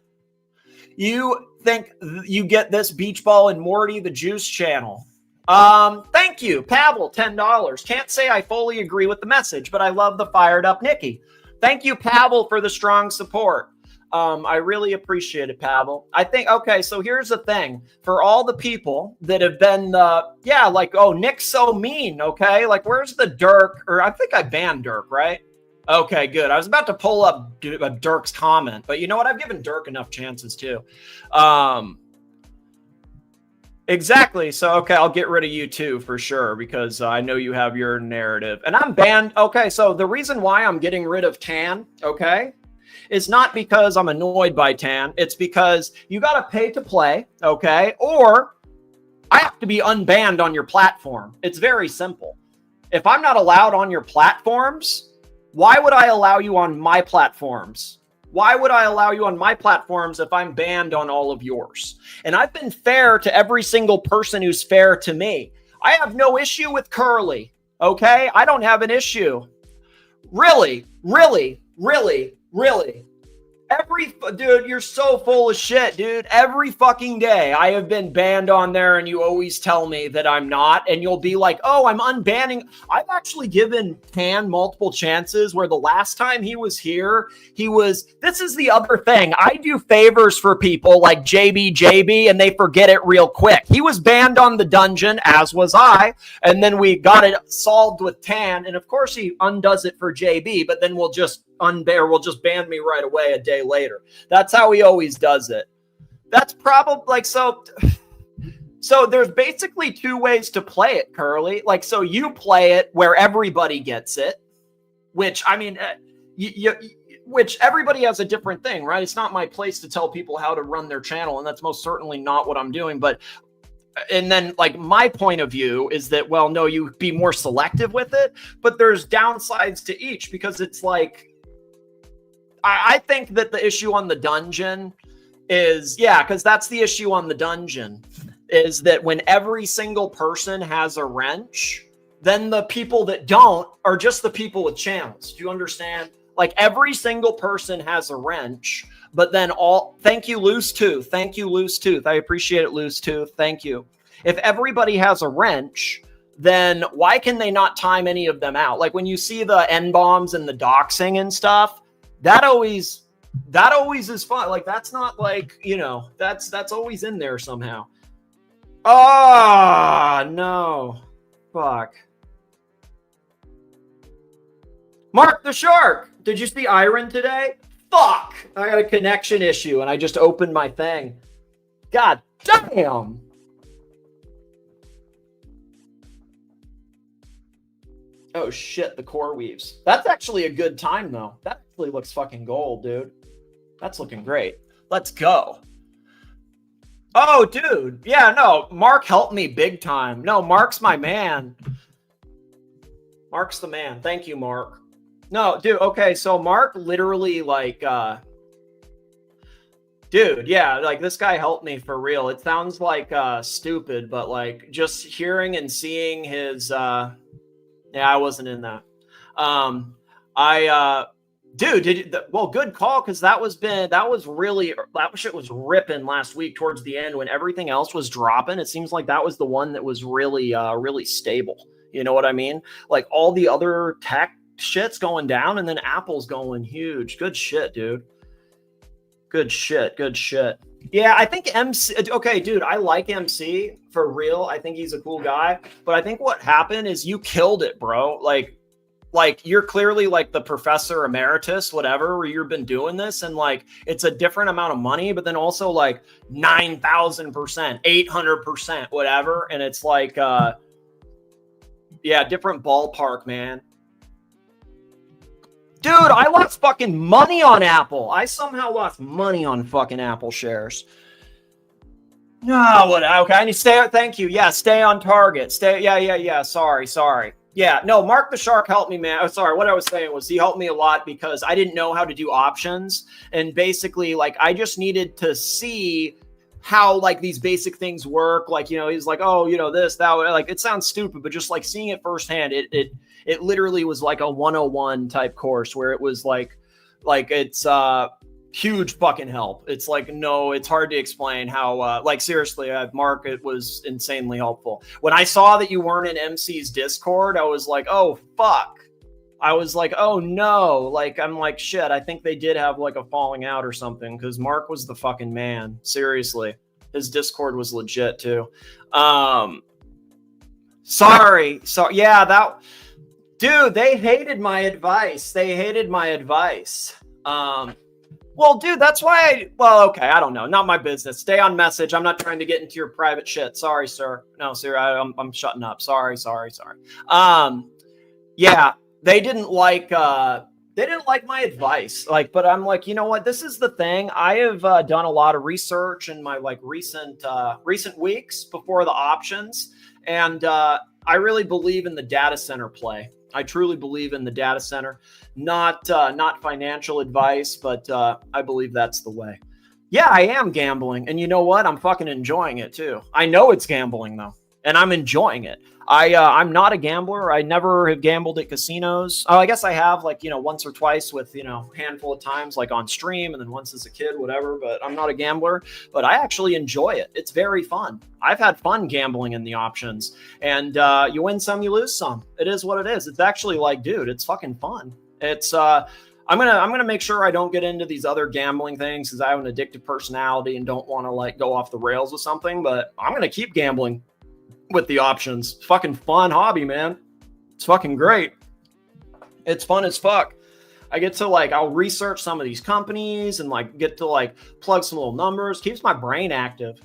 Speaker 2: You think you get this Beach Ball and Morty, the Juice channel. Thank you, Pavel, $10. Can't say I fully agree with the message, but I love the fired up Nikki. Thank you, Pavel, for the strong support. I really appreciate it, Pavel. I think, okay, so here's the thing. For all the people that have been, like, oh, Nick's so mean, okay? Like, where's the Dirk? Or I think I banned Dirk, right? Okay, good. I was about to pull up Dirk's comment, but you know what? I've given Dirk enough chances, too. Exactly. So, okay, I'll get rid of you too for sure because I know you have your narrative. And I'm banned. Okay, so the reason why I'm getting rid of Tan, okay, is not because I'm annoyed by Tan. It's because you got to pay to play, okay, or I have to be unbanned on your platform. It's very simple. If I'm not allowed on your platforms, why would I allow you on my platforms? Why would I allow you on my platforms if I'm banned on all of yours? And I've been fair to every single person who's fair to me. I have no issue with Curly, okay? I don't have an issue. Really, really, really, really. Dude, you're so full of shit, dude. Every fucking day I have been banned on there and you always tell me that I'm not. And you'll be like, oh, I'm unbanning. I've actually given Tan multiple chances where the last time he was here, this is the other thing. I do favors for people like Jbjb and they forget it real quick. He was banned on the dungeon, as was I. And then we got it solved with Tan. And of course he undoes it for JB, but then we'll just ban me right away a day later. That's how he always does it. That's probably like, so there's basically two ways to play it, Curly. Like, so you play it where everybody gets it, which, I mean, which everybody has a different thing, right? It's not my place to tell people how to run their channel, and that's most certainly not what I'm doing. But, and then like my point of view is that, well, no, you be more selective with it, but there's downsides to each, because it's like, I think that the issue on the dungeon is, yeah, because that's the issue on the dungeon, is that when every single person has a wrench, then the people that don't are just the people with channels. Do you understand? Like, every single person has a wrench, but then thank you, Loose Tooth. Thank you, Loose Tooth. I appreciate it, Loose Tooth. Thank you. If everybody has a wrench, then why can they not time any of them out? Like when you see the N-bombs and the doxing and stuff, that always is fun. Like, that's not like, you know, that's always in there somehow. Oh, no. Fuck. Mark the Shark. Did you see Iron today? Fuck. I got a connection issue and I just opened my thing. God damn. Oh shit, the core weaves. That's actually a good time though. That actually looks fucking gold, dude. That's looking great. Let's go. Oh, dude. Yeah, no, Mark helped me big time. No, Mark's my man. Mark's the man. Thank you, Mark. No, dude, okay, so Mark literally, like, dude, yeah, like, this guy helped me for real. It sounds like stupid, but, like, just hearing and seeing his, yeah, I wasn't in that. Dude, well, good call, because that shit was ripping last week towards the end when everything else was dropping. It seems like that was the one that was really, really stable. You know what I mean? Like, all the other tech shit's going down, and then Apple's going huge. Good shit, dude. Good shit. Good shit. Yeah, I think MC. Okay, dude, I like MC for real. I think he's a cool guy. But I think what happened is you killed it, bro. Like you're clearly like the professor emeritus, whatever, where you've been doing this, and like it's a different amount of money, but then also like 9,000%, 800%, whatever. And it's like, yeah, different ballpark, man. Dude, I lost fucking money on Apple. I somehow lost money on fucking Apple shares. No, what? Okay, I need to stay. Thank you. Yeah, stay on target. Stay. Yeah. Sorry. Yeah, no, Mark the Shark helped me, man. Oh, sorry. What I was saying was he helped me a lot because I didn't know how to do options. And basically, like, I just needed to see how, like, these basic things work. Like, you know, he's like, oh, you know, this, that, like, it sounds stupid, but just like seeing it firsthand, it literally was like a 101 type course where it was like it's huge fucking help. It's like, no, it's hard to explain how, like, seriously, Mark, it was insanely helpful. When I saw that you weren't in MC's Discord, I was like, oh, fuck. I was like, oh, no. Like, I'm like, shit, I think they did have, like, a falling out or something, because Mark was the fucking man. Seriously. His Discord was legit, too. Sorry. So, yeah, dude, they hated my advice. Well, dude, that's why okay, I don't know. Not my business. Stay on message. I'm not trying to get into your private shit. Sorry, sir. No, sir, I'm shutting up. Sorry. Yeah, they didn't like my advice. Like, but I'm like, you know what? This is the thing. I have done a lot of research in my, like, recent weeks before the options, and I really believe in the data center play. I truly believe in the data center. Not financial advice, but I believe that's the way. Yeah, I am gambling. And you know what? I'm fucking enjoying it too. I know it's gambling though, and I'm enjoying it. I'm not a gambler. I never have gambled at casinos. Oh, I guess I have once or twice with, handful of times like on stream and then once as a kid, whatever, but I'm not a gambler, but I actually enjoy it. It's very fun. I've had fun gambling in the options and you win some, you lose some. It is what it is. It's actually like, dude, it's fucking fun. It's, I'm gonna make sure I don't get into these other gambling things because I have an addictive personality and don't want to like go off the rails with something, but I'm gonna keep gambling with the options. Fucking fun hobby, man. It's fucking great. It's fun as fuck. I get to I'll research some of these companies and get to plug some little numbers. Keeps my brain active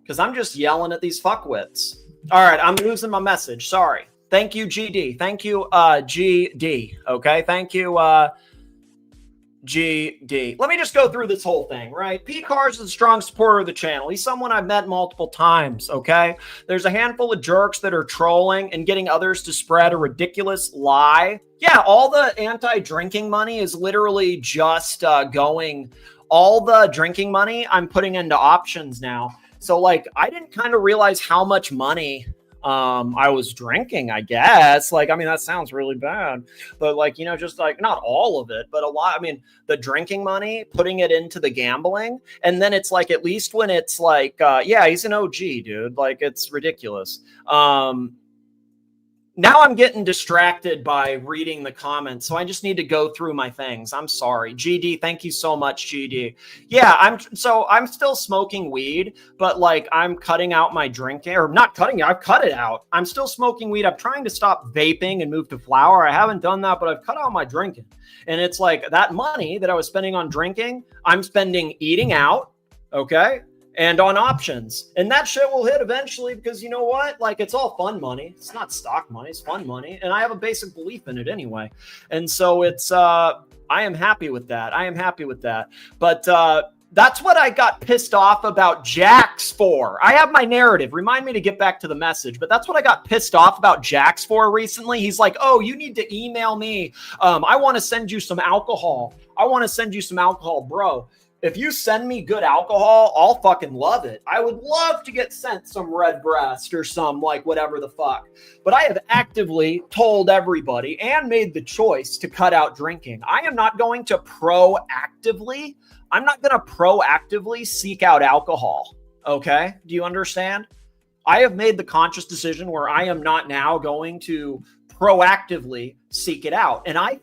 Speaker 2: because I'm just yelling at these fuckwits. All right, I'm losing my message. Sorry. Thank you, GD. Thank you, GD. Okay, thank you, GD. Let me just go through this whole thing, right? P Cars is a strong supporter of the channel. He's someone I've met multiple times, okay? There's a handful of jerks that are trolling and getting others to spread a ridiculous lie. Yeah, all the anti-drinking money is literally just all the drinking money I'm putting into options now. So, I didn't kind of realize how much money I was drinking, I guess. That sounds really bad, but just not all of it, but a lot. The drinking money, putting it into the gambling. And then it's at least when it's yeah, he's an OG, dude. It's ridiculous. Now I'm getting distracted by reading the comments, so I just need to go through my things. I'm sorry. GD, thank you so much, GD. Yeah, I'm still smoking weed, but I'm cutting out my drinking, or not cutting it, I've cut it out. I'm still smoking weed. I'm trying to stop vaping and move to flower. I haven't done that, but I've cut out my drinking. And it's that money that I was spending on drinking, I'm spending eating out, okay? And on options. And that shit will hit eventually because you know what? It's all fun money. It's not stock money. It's fun money. And I have a basic belief in it anyway. And so it's, I am happy with that. I am happy with that. But that's what I got pissed off about Jax for. I have my narrative. Remind me to get back to the message. But that's what I got pissed off about Jax for recently. He's like, oh, you need to email me. I want to send you some alcohol. I want to send you some alcohol, bro. If you send me good alcohol, I'll fucking love it. I would love to get sent some Redbreast or some whatever the fuck. But I have actively told everybody and made the choice to cut out drinking. I am not going to proactively seek out alcohol. Okay? Do you understand? I have made the conscious decision where I am not now going to proactively seek it out. And I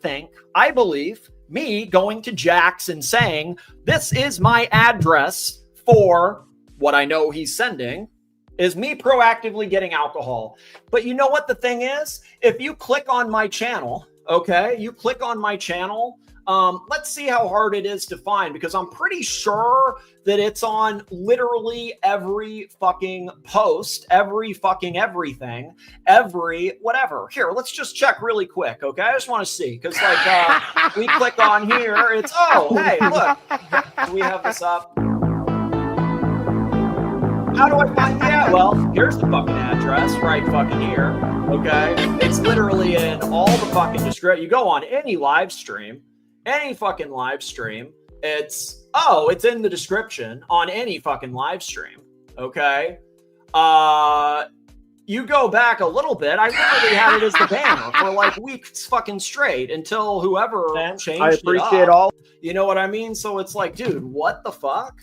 Speaker 2: believe me going to Jax and saying, this is my address for what I know he's sending, is me proactively getting alcohol. But you know what the thing is? If you click on my channel, okay, let's see how hard it is to find, because I'm pretty sure that it's on literally every fucking post, every fucking everything, every whatever. Here, let's just check really quick, okay? I just want to see, because we click on here, it's, oh, hey, look, do we have this up? How do I find that? Well, here's the fucking address right fucking here, okay? It's literally in all the fucking description. You go on any live stream, any fucking live stream, it's in the description on any fucking live stream, okay? You go back a little bit, I literally had it as the banner for weeks fucking straight until whoever changed
Speaker 4: I appreciate
Speaker 2: it up.
Speaker 4: all.
Speaker 2: You know what I mean? So it's dude, what the fuck?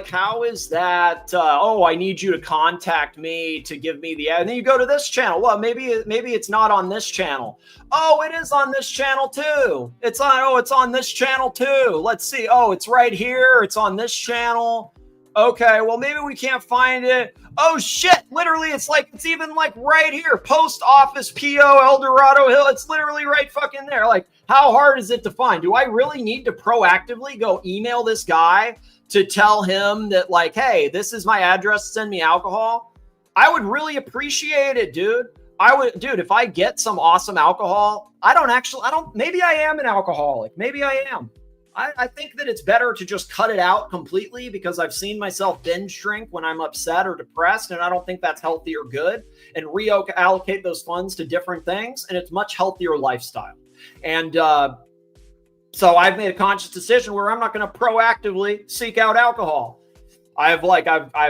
Speaker 2: How is that? I need you to contact me to give me the ad. And then you go to this channel. Well, maybe it's not on this channel. Oh, it is on this channel too. It's on this channel too. Let's see. Oh, it's right here. It's on this channel. Okay, well, maybe we can't find it. Oh shit, literally, it's even right here. Post office PO El Dorado Hill. It's literally right fucking there. How hard is it to find? Do I really need to proactively go email this guy to tell him that hey, this is my address, send me alcohol? I would really appreciate it, dude. If I get some awesome alcohol, maybe I am an alcoholic. Maybe I am. I think that it's better to just cut it out completely because I've seen myself binge drink when I'm upset or depressed, and I don't think that's healthy or good, and reallocate those funds to different things, and it's much healthier lifestyle. And so I've made a conscious decision where I'm not going to proactively seek out alcohol. I've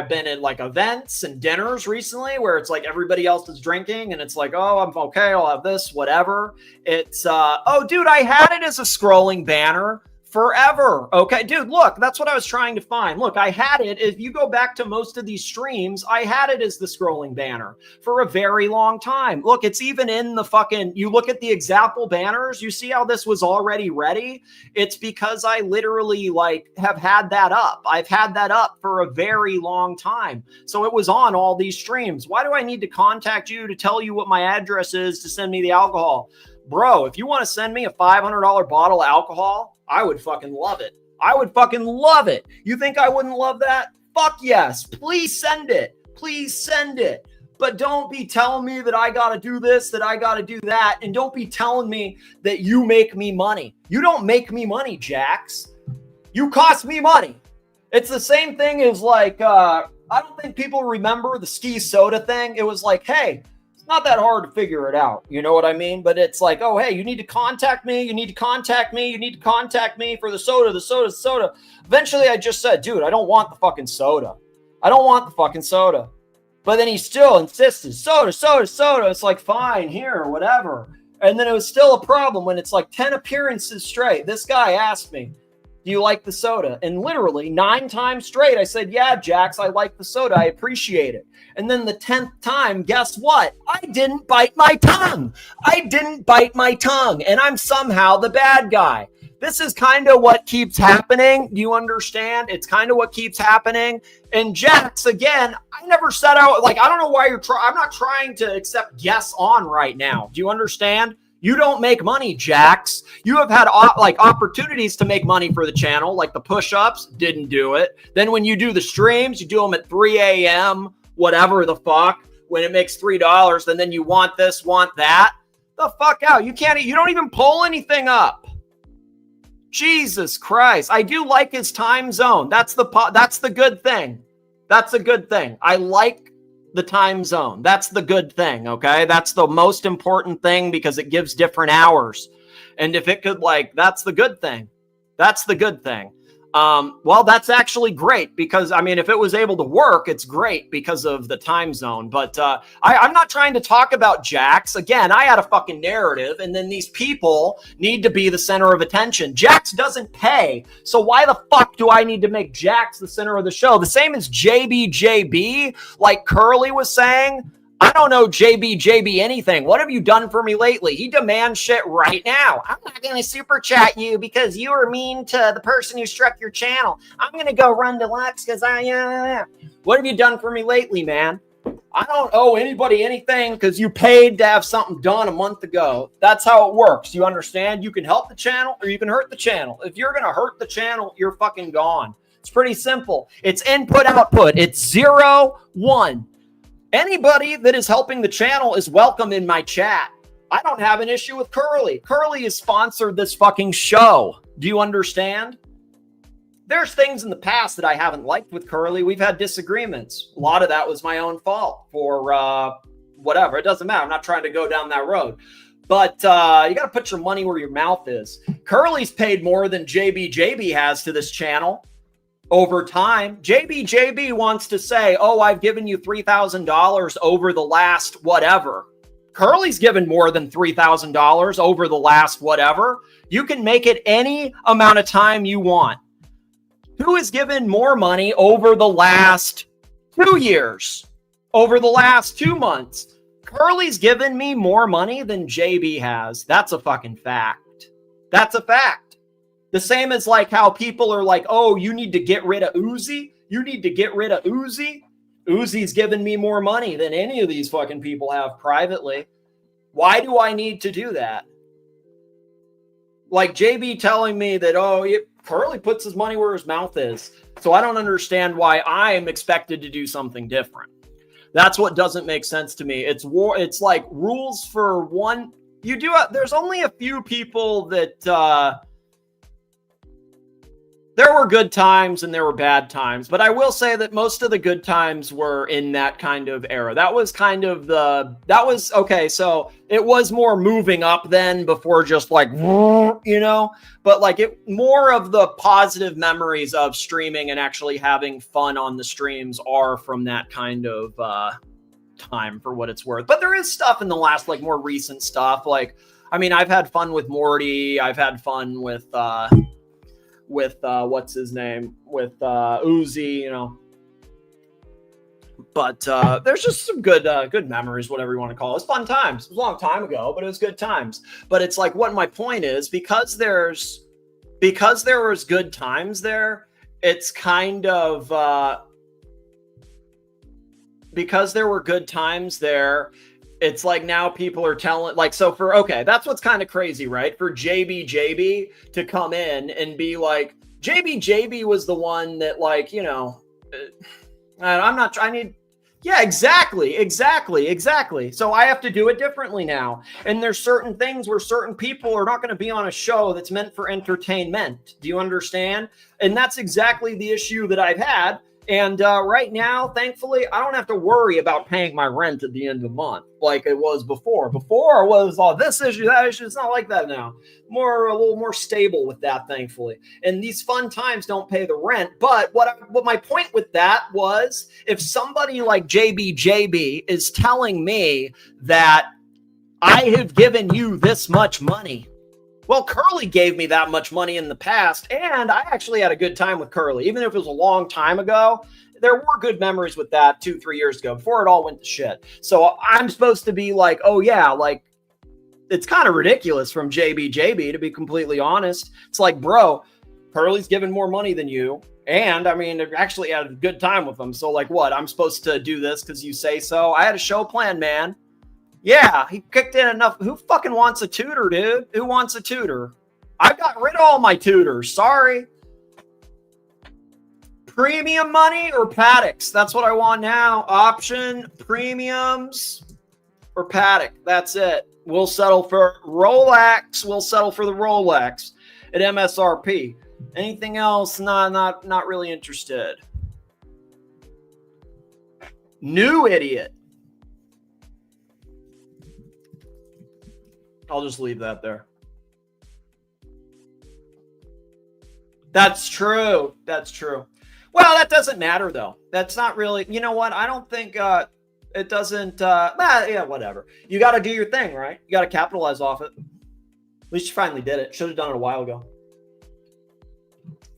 Speaker 2: been in like events and dinners recently where it's like everybody else is drinking and it's like, oh, I'm okay, I'll have this, whatever. It's oh dude, I had it as a scrolling banner forever. Okay, dude, look, that's what I was trying to find. Look, I had it. If you go back to most of these streams, I had it as the scrolling banner for a very long time. Look, it's even in the fucking, you look at the example banners, you see how this was already ready? It's because I literally like have had that up. I've had that up for a very long time. So it was on all these streams. Why do I need to contact you to tell you what my address is to send me the alcohol? Bro, if you want to send me a $500 bottle of alcohol, I would fucking love it. I would fucking love it. You think I wouldn't love that? Fuck yes. Please send it. Please send it. But don't be telling me that I got to do this, that I got to do that. And don't be telling me that you make me money. You don't make me money, Jax. You cost me money. It's the same thing as like, I don't think people remember the ski soda thing. It was like, hey, not that hard to figure it out. You know what I mean? But it's like, oh, hey, you need to contact me. You need to contact me. You need to contact me for the soda. Eventually, I just said, dude, I don't want the fucking soda. I don't want the fucking soda. But then he still insisted, soda. It's like, fine, here, whatever. And then it was still a problem when it's like 10 appearances straight. This guy asked me, do you like the soda? And literally 9 times straight, I said, yeah, Jax, I like the soda. I appreciate it. And then the 10th time, guess what? I didn't bite my tongue. And I'm somehow the bad guy. This is kind of what keeps happening. Do you understand? It's kind of what keeps happening. And Jax, again, I never set out, like, I don't know why I'm not trying to accept guests on right now. Do you understand? You don't make money, Jax. You have had opportunities to make money for the channel, like the push-ups, didn't do it. Then when you do the streams, you do them at 3 a.m., whatever the fuck, when it makes $3, and then you want this, want that. The fuck out. You don't even pull anything up. Jesus Christ. I do like his time zone. That's the good thing. That's a good thing. I like the time zone. That's the good thing, okay? That's the most important thing because it gives different hours. And if it could, like, that's the good thing. That's the good thing. Well, that's actually great because, I mean, if it was able to work, it's great because of the time zone. But I'm not trying to talk about Jax. Again, I had a fucking narrative, and then these people need to be the center of attention. Jax doesn't pay, so why the fuck do I need to make Jax the center of the show? The same as Jbjb, like Curly was saying. I don't know Jbjb anything. What have you done for me lately? He demands shit right now. I'm not going to super chat you because you were mean to the person who struck your channel. I'm going to go run to Lux because What have you done for me lately, man? I don't owe anybody anything because you paid to have something done a month ago. That's how it works. You understand? You can help the channel or you can hurt the channel. If you're going to hurt the channel, you're fucking gone. It's pretty simple. It's input, output. It's 0, 1. Anybody that is helping the channel is welcome in my chat. I don't have an issue with Curly. Curly has sponsored this fucking show. Do you understand? There's things in the past that I haven't liked with Curly. We've had disagreements. A lot of that was my own fault for whatever. It doesn't matter. I'm not trying to go down that road. But you got to put your money where your mouth is. Curly's paid more than Jbjb has to this channel. Over time, Jbjb wants to say, oh, I've given you $3,000 over the last whatever. Curly's given more than $3,000 over the last whatever. You can make it any amount of time you want. Who has given more money over the last 2 years? Over the last 2 months? Curly's given me more money than JB has. That's a fucking fact. That's a fact. The same as like how people are like, oh, you need to get rid of Uzi. You need to get rid of Uzi. Uzi's given me more money than any of these fucking people have privately. Why do I need to do that? Like JB telling me that, oh, Curly puts his money where his mouth is. So I don't understand why I am expected to do something different. That's what doesn't make sense to me. It's war. It's like rules for one. There's only a few people that, There were good times and there were bad times, but I will say that most of the good times were in that kind of era. That was kind of okay. So it was more moving up then before just like, but like more of the positive memories of streaming and actually having fun on the streams are from that kind of time, for what it's worth. But there is stuff in the last, like more recent stuff. Like, I mean, I've had fun with Morty. I've had fun with what's his name, with Uzi, but there's just some good memories, whatever you want to call it. It's fun times. It was a long time ago, but it was good times. But it's like, what my point is, because there was good times there, it's kind of because there were good times there, it's like now people are telling, like, so that's what's kind of crazy, right? For Jbjb to come in and be like, Jbjb was the one that, like, yeah, exactly. So I have to do it differently now. And there's certain things where certain people are not going to be on a show that's meant for entertainment. Do you understand? And that's exactly the issue that I've had. And right now, thankfully, I don't have to worry about paying my rent at the end of the month like it was before. Before, it was all this issue, that issue. It's not like that now. A little more stable with that, thankfully. And these fun times don't pay the rent. But what my point with that was, if somebody like Jbjb is telling me that I have given you this much money, well, Curly gave me that much money in the past, and I actually had a good time with Curly. Even if it was a long time ago, there were good memories with that 2-3 years ago before it all went to shit. So I'm supposed to be like, oh yeah, like, it's kind of ridiculous from Jbjb, to be completely honest. It's like, bro, Curly's given more money than you, and I mean, I actually had a good time with him. So like, what? I'm supposed to do this because you say so? I had a show plan, man. Yeah, he kicked in enough. Who fucking wants a tutor, dude? Who wants a tutor? I got rid of all my tutors. Sorry. Premium money or paddocks? That's what I want now. Option, premiums, or paddock. That's it. We'll settle for Rolex. We'll settle for the Rolex at MSRP. Anything else? Not really interested. New idiot. I'll just leave that there. That's true. That's true. Well, that doesn't matter, though. That's not really, you know what? I don't think it doesn't, yeah, whatever. You got to do your thing, right? You got to capitalize off it. At least you finally did it. Should have done it a while ago.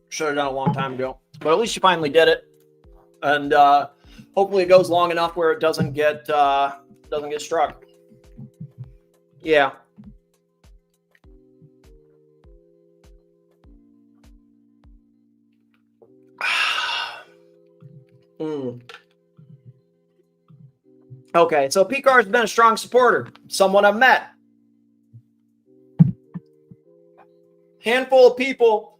Speaker 2: Should have done it a long time ago. But at least you finally did it. And hopefully it goes long enough where it doesn't get struck. Yeah. Okay, so PCAR has been a strong supporter. Someone I've met. Handful of people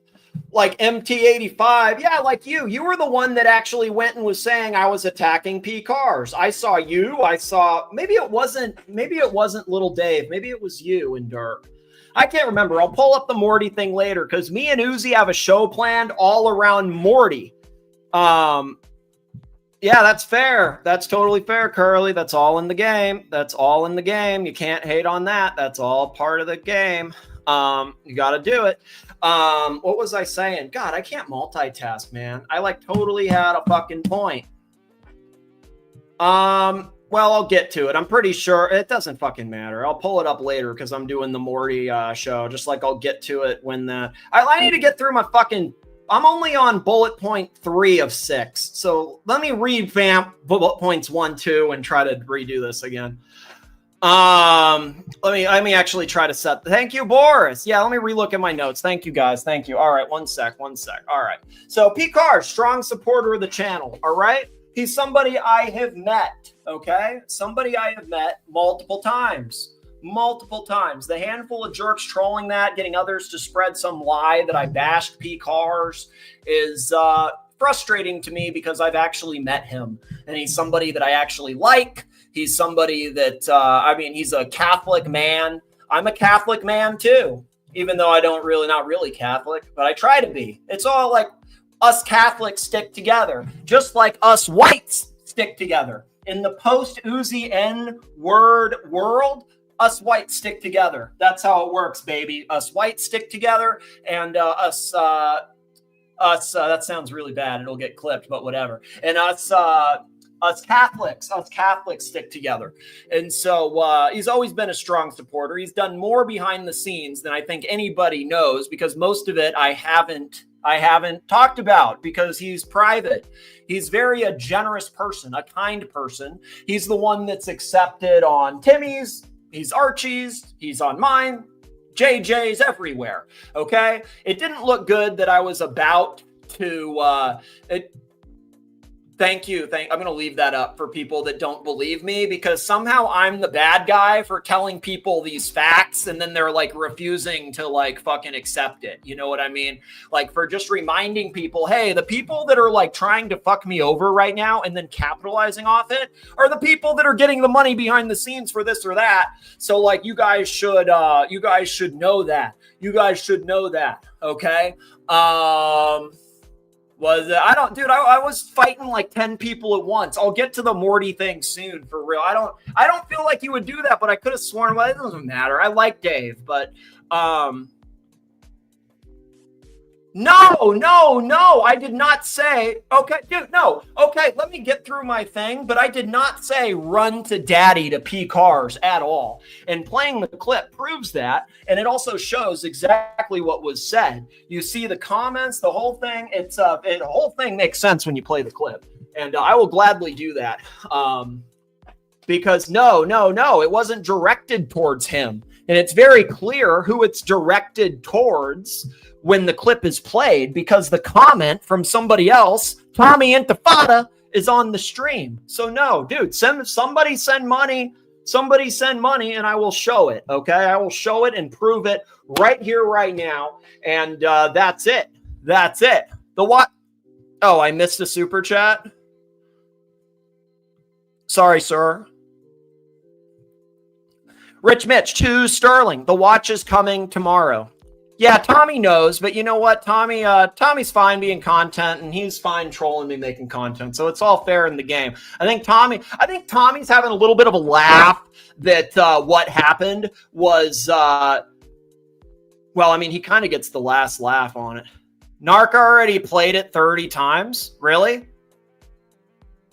Speaker 2: like MT85. Yeah, like you. You were the one that actually went and was saying I was attacking PCARs. I saw you. I saw, maybe it wasn't Little Dave. Maybe it was you and Dirk. I can't remember. I'll pull up the Morty thing later because me and Uzi have a show planned all around Morty. Yeah, that's fair. That's totally fair, Curly. That's all in the game. That's all in the game. You can't hate on that. That's all part of the game. You got to do it. What was I saying? God, I can't multitask, man. I like totally had a fucking point. Well, I'll get to it. I'm pretty sure it doesn't fucking matter. I'll pull it up later because I'm doing the Morty show. Just like I'll get to it when I need to get through my fucking. I'm only on bullet point 3 of 6. So let me revamp bullet points 1, 2, and try to redo this again. Let me actually try to set. Thank you, Boris. Yeah, let me relook at my notes. Thank you, guys. Thank you. All right, one sec. All right. So PCAR, strong supporter of the channel. All right. He's somebody I have met. Okay. Somebody I have met multiple times. The handful of jerks trolling that, getting others to spread some lie that I bashed PCARs is frustrating to me because I've actually met him. And he's somebody that I actually like. He's somebody that, he's a Catholic man. I'm a Catholic man too.
Speaker 8: even though I not really Catholic, but I try to be. It's all like us Catholics stick together, just like us whites stick together. In the post-Uzi N-word world, us whites stick together. That's how it works, baby. Us whites stick together, and us, that sounds really bad. It'll get clipped, but whatever. And us Catholics stick together. And so he's always been a strong supporter. He's done more behind the scenes than I think anybody knows, because most of it I haven't talked about because he's private. He's very a generous person, a kind person. He's the one that's accepted on Timmy's, he's Archie's, he's on mine, JJ's, everywhere. Okay? It didn't look good that I was about to Thank you. I'm going to leave that up for people that don't believe me, because somehow I'm the bad guy for telling people these facts and then they're like refusing to like fucking accept it. You know what I mean? Like for just reminding people, hey, the people that are like trying to fuck me over right now and then capitalizing off it are the people that are getting the money behind the scenes for this or that. So like you guys should know that. You guys should know that. Okay. I was fighting like 10 people at once. I'll get to the Morty thing soon, for real. I don't feel like you would do that, but I could have sworn, well, it doesn't matter. I like Dave, but no, I did not say, okay, dude, no. Okay, let me get through my thing, but I did not say run to daddy to pee cars at all. And playing the clip proves that, and it also shows exactly what was said. You see the comments, the whole thing, the whole thing makes sense when you play the clip. And I will gladly do that. Because no, it wasn't directed towards him. And it's very clear who it's directed towards when the clip is played, because the comment from somebody else, Tommy Intifada, is on the stream. So no, dude, somebody send money, and I will show it. Okay, I will show it and prove it right here, right now. And that's it. The what? Oh, I missed a super chat. Sorry, sir. Rich Mitch to Sterling. The watch is coming tomorrow. Yeah, Tommy knows, but you know what? Tommy's fine being content, and he's fine trolling me making content. So it's all fair in the game. I think Tommy's having a little bit of a laugh that what happened was he kind of gets the last laugh on it. Nark already played it 30 times. Really?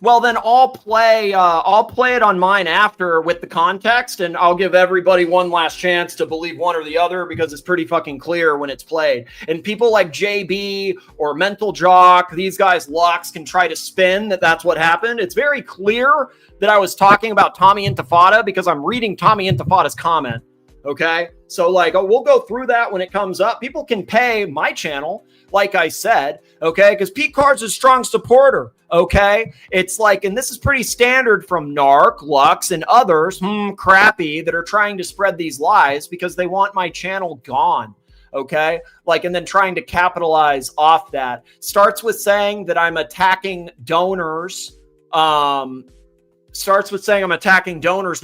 Speaker 8: Well, then I'll play it on mine after with the context, and I'll give everybody one last chance to believe one or the other, because it's pretty fucking clear when it's played. And people like JB or Mental Jock, these guys, Lux, can try to spin that that's what happened. It's very clear that I was talking about Tommy Intifada because I'm reading Tommy Intifada's comment. Okay? So, we'll go through that when it comes up. People can pay my channel, like I said, okay? Because Pete Card's a strong supporter, okay? It's and this is pretty standard from Nark, Lux, and others, crappy, that are trying to spread these lies because they want my channel gone, okay? And then trying to capitalize off that. Starts with saying that I'm attacking donors, that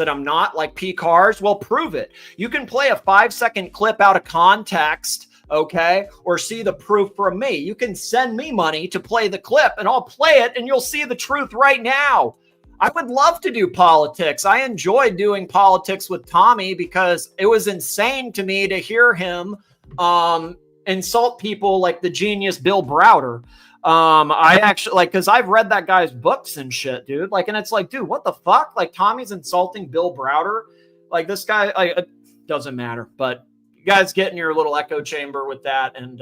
Speaker 8: I'm not, like P Cars. Well, prove it. You can play a 5-second clip out of context, okay, or see the proof from me. You can send me money to play the clip, and I'll play it, and you'll see the truth right now. I would love to do politics. I enjoyed doing politics with Tommy because it was insane to me to hear him insult people like the genius Bill Browder. I actually, because I've read that guy's books and shit, dude. And it's dude, what the fuck? Tommy's insulting Bill Browder. This guy, it doesn't matter. But you guys get in your little echo chamber with that, and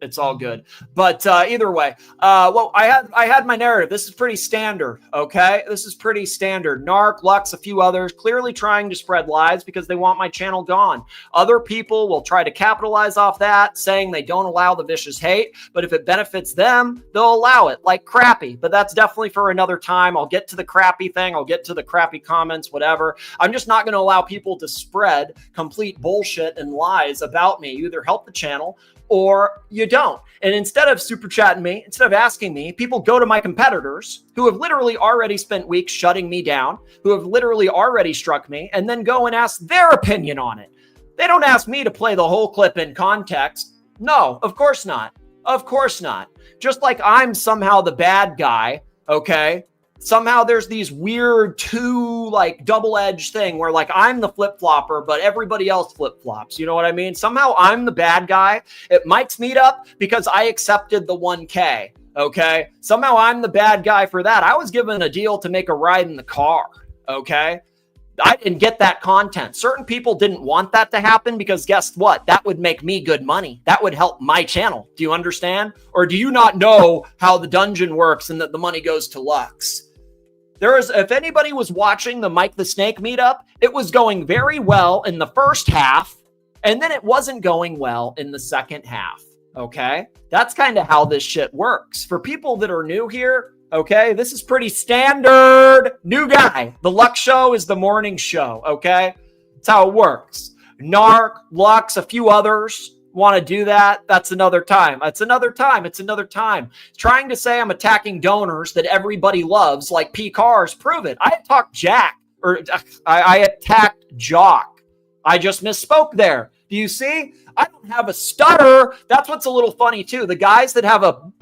Speaker 8: it's all good. But either way, I had my narrative. This is pretty standard, okay? This is pretty standard. Nark, Lux, a few others, clearly trying to spread lies because they want my channel gone. Other people will try to capitalize off that, saying they don't allow the vicious hate, but if it benefits them, they'll allow it, like crappy. But that's definitely for another time. I'll get to the crappy thing. I'll get to the crappy comments, whatever. I'm just not going to allow people to spread complete bullshit and lies about me. You either help the channel or you don't. And instead of super chatting me, instead of asking me, people go to my competitors who have literally already spent weeks shutting me down, who have literally already struck me, and then go and ask their opinion on it.
Speaker 2: They don't ask me to play the whole clip in context. No, of course not. Of course not. Just like I'm somehow the bad guy, okay? Somehow there's these weird two like double-edged thing where like I'm the flip-flopper, but everybody else flip-flops. You know what I mean? Somehow I'm the bad guy at Mike's meetup because I accepted the 1K. Okay. Somehow I'm the bad guy for that. I was given a deal to make a ride in the car. Okay. I didn't get that content. Certain people didn't want that to happen because guess what? That would make me good money. That would help my channel. Do you understand? Or do you not know how the dungeon works and that the money goes to Lux? If anybody was watching the Mike the Snake meetup, it was going very well in the first half, and then it wasn't going well in the second half. Okay? That's kind of how this shit works. For people that are new here, okay, this is pretty standard. New guy. The Lux show is the morning show, okay? That's how it works. Nark, Lux, a few others want to do that. That's another time. It's another time. It's another time. Trying to say I'm attacking donors that everybody loves, like P. Cars, prove it. I attacked Jack, or I attacked Jock. I just misspoke there. Do you see? I don't have a stutter. That's what's a little funny too. The guys that have a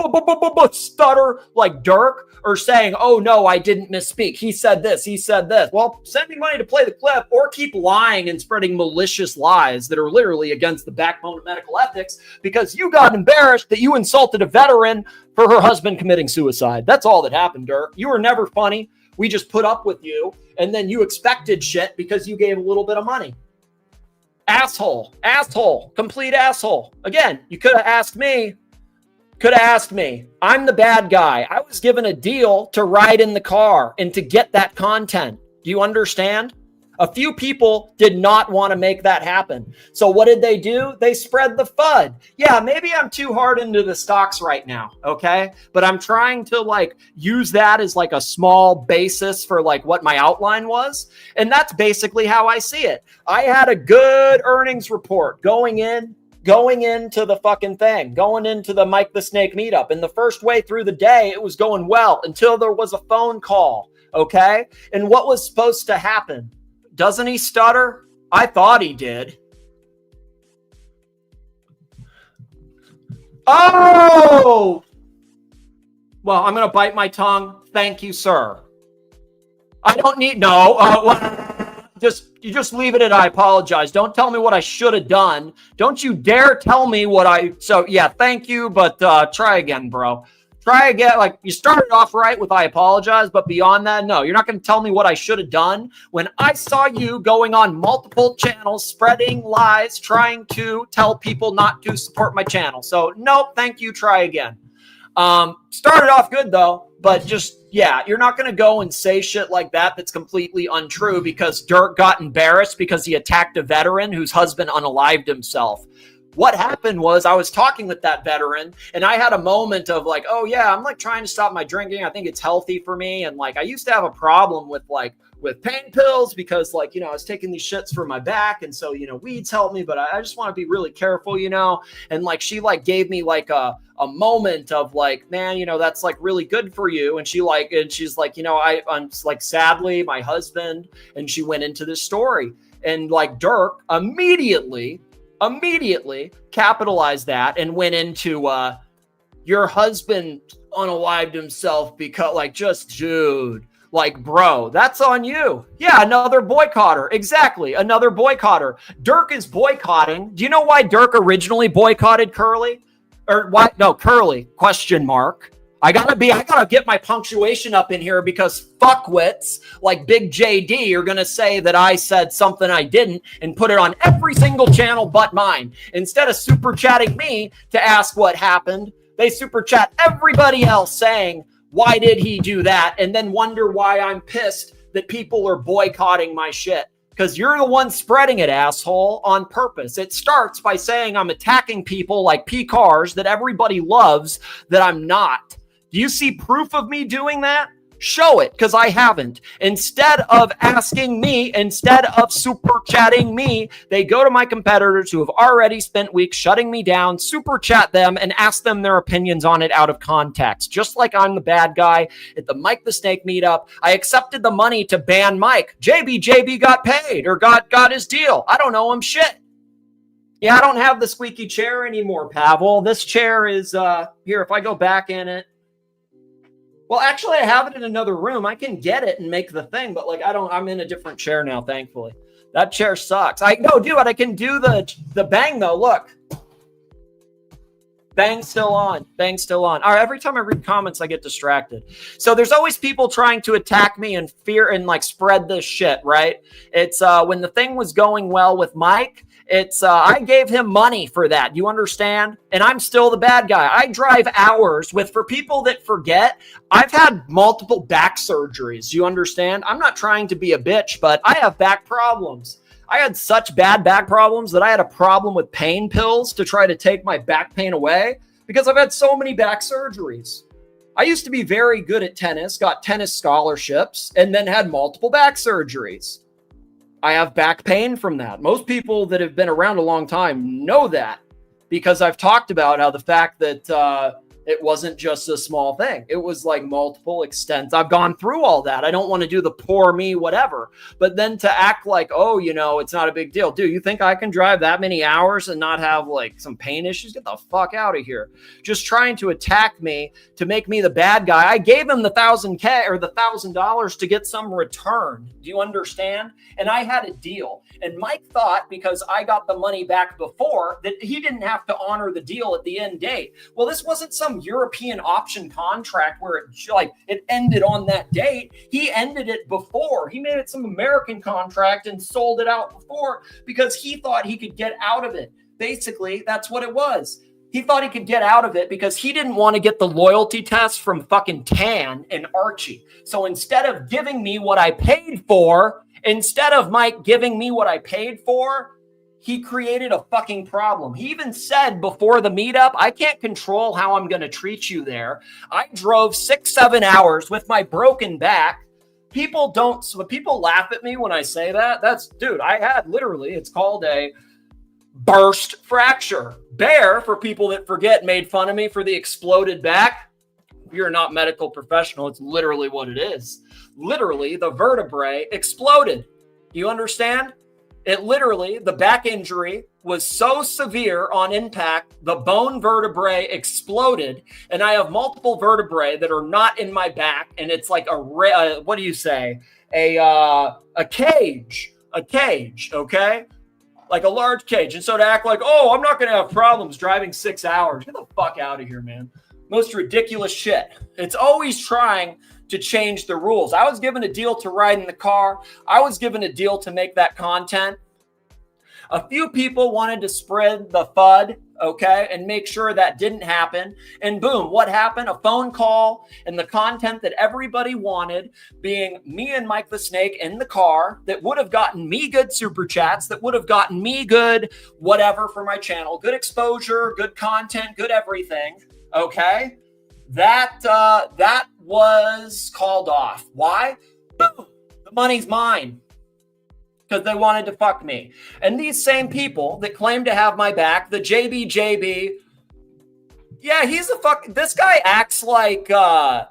Speaker 2: stutter like Dirk are saying, oh no, I didn't misspeak. He said this. He said this. Well, send me money to play the clip or keep lying and spreading malicious lies that are literally against the backbone of medical ethics because you got embarrassed that you insulted a veteran for her husband committing suicide. That's all that happened, Dirk. You were never funny. We just put up with you and then you expected shit because you gave a little bit of money. Asshole, complete asshole. Again, you could have asked me. I'm the bad guy. I was given a deal to ride in the car and to get that content. Do you understand? A few people did not want to make that happen. So what did they do? They spread the FUD. Yeah, maybe I'm too hard into the stocks right now, okay? But I'm trying to like use that as like a small basis for like what my outline was. And that's basically how I see it. I had a good earnings report going into the fucking thing, going into the Mike the Snake meetup. And the first way through the day, it was going well until there was a phone call, okay? And what was supposed to happen? Doesn't he stutter? I thought he did. Oh! Well, I'm going to bite my tongue. Thank you, sir. I don't need... No. You just leave it at I apologize. Don't tell me what I should have done. Don't you dare tell me what I... So, yeah, thank you, but try again, bro. Try again. Like, you started off right with I apologize, but beyond that, no. You're not going to tell me what I should have done when I saw you going on multiple channels, spreading lies, trying to tell people not to support my channel. So, no, thank you. Try again. Started off good, though, but just, yeah, you're not going to go and say shit like that that's completely untrue because Dirk got embarrassed because he attacked a veteran whose husband unalived himself. What happened was I was talking with that veteran and I had a moment of like, oh yeah, I'm like trying to stop my drinking. I think it's healthy for me. And like, I used to have a problem with pain pills because like, you know, I was taking these shits for my back. And so, you know, weeds help me, but I just want to be really careful, you know? And like, she like gave me like a moment of like, man, you know, that's like really good for you. And she's like, you know, I'm like, sadly, my husband, and she went into this story and like Dirk immediately capitalized that and went into your husband unalived himself because like just dude, like bro, that's on you. Yeah, another boycotter. Exactly, another boycotter. Dirk is boycotting. Do you know why Dirk originally boycotted Curly? Or why? No, Curly, question mark. I gotta get my punctuation up in here because fuckwits like Big JD are gonna say that I said something I didn't and put it on every single channel but mine. Instead of super chatting me to ask what happened, they super chat everybody else saying, why did he do that? And then wonder why I'm pissed that people are boycotting my shit. Because you're the one spreading it, asshole, on purpose. It starts by saying I'm attacking people like P. Cars that everybody loves that I'm not. Do you see proof of me doing that? Show it, because I haven't. Instead of asking me, instead of super chatting me, they go to my competitors who have already spent weeks shutting me down, super chat them, and ask them their opinions on it out of context. Just like I'm the bad guy at the Mike the Snake meetup. I accepted the money to ban Mike. Jbjb got paid or got his deal. I don't know him shit. Yeah, I don't have the squeaky chair anymore, Pavel. This chair is here. If I go back in it, well, actually, I have it in another room. I can get it and make the thing, but like I'm in a different chair now. Thankfully, that chair sucks. Dude, I can do the bang though. Look, bang's still on. Bang's still on. All right, every time I read comments, I get distracted. So there's always people trying to attack me and fear and like spread this shit, right? It's when the thing was going well with Mike. It's I gave him money for that. You understand? And I'm still the bad guy. I drive hours for people that forget, I've had multiple back surgeries. You understand? I'm not trying to be a bitch, but I have back problems. I had such bad back problems that I had a problem with pain pills to try to take my back pain away because I've had so many back surgeries. I used to be very good at tennis, got tennis scholarships, and then had multiple back surgeries. I have back pain from that. Most people that have been around a long time know that because I've talked about how the fact that it wasn't just a small thing. It was like multiple extents. I've gone through all that. I don't want to do the poor me, whatever. But then to act like, oh, it's not a big deal. Dude, you think I can drive that many hours and not have like some pain issues? Get the fuck out of here. Just trying to attack me to make me the bad guy. I gave him the $1,000 or the $1,000 to get some return. Do you understand? And I had a deal. And Mike thought because I got the money back before that he didn't have to honor the deal at the end date. Well, this wasn't some European option contract where it ended on that date. He ended it before. He made it some American contract and sold it out before because he thought he could get out of it. Basically, that's what it was. He thought he could get out of it because he didn't want to get the loyalty test from fucking Tan and Archie. So instead of giving me what I paid for, instead of Mike giving me what I paid for, he created a fucking problem. He even said before the meetup, I can't control how I'm going to treat you there. I drove 6-7 hours with my broken back. People laugh at me when I say that. I had literally, it's called a burst fracture. Bear, for people that forget, made fun of me for the exploded back. You're not a medical professional. It's literally what it is. Literally, the vertebrae exploded. You understand? The back injury was so severe on impact, the bone vertebrae exploded, and I have multiple vertebrae that are not in my back, and it's like a cage, okay? Like a large cage. And so to act like, oh, I'm not going to have problems driving 6 hours. Get the fuck out of here, man. Most ridiculous shit. It's always trying to change the rules. I was given a deal to ride in the car. I was given a deal to make that content. A few people wanted to spread the FUD, okay, and make sure that didn't happen. And boom, what happened? A phone call and the content that everybody wanted, being me and Mike the Snake in the car, that would have gotten me good super chats, that would have gotten me good whatever for my channel, good exposure, good content, good everything, okay? That was called off. Why? Boom, the money's mine. Because they wanted to fuck me. And these same people that claim to have my back, the Jbjb, yeah, this guy acts like, where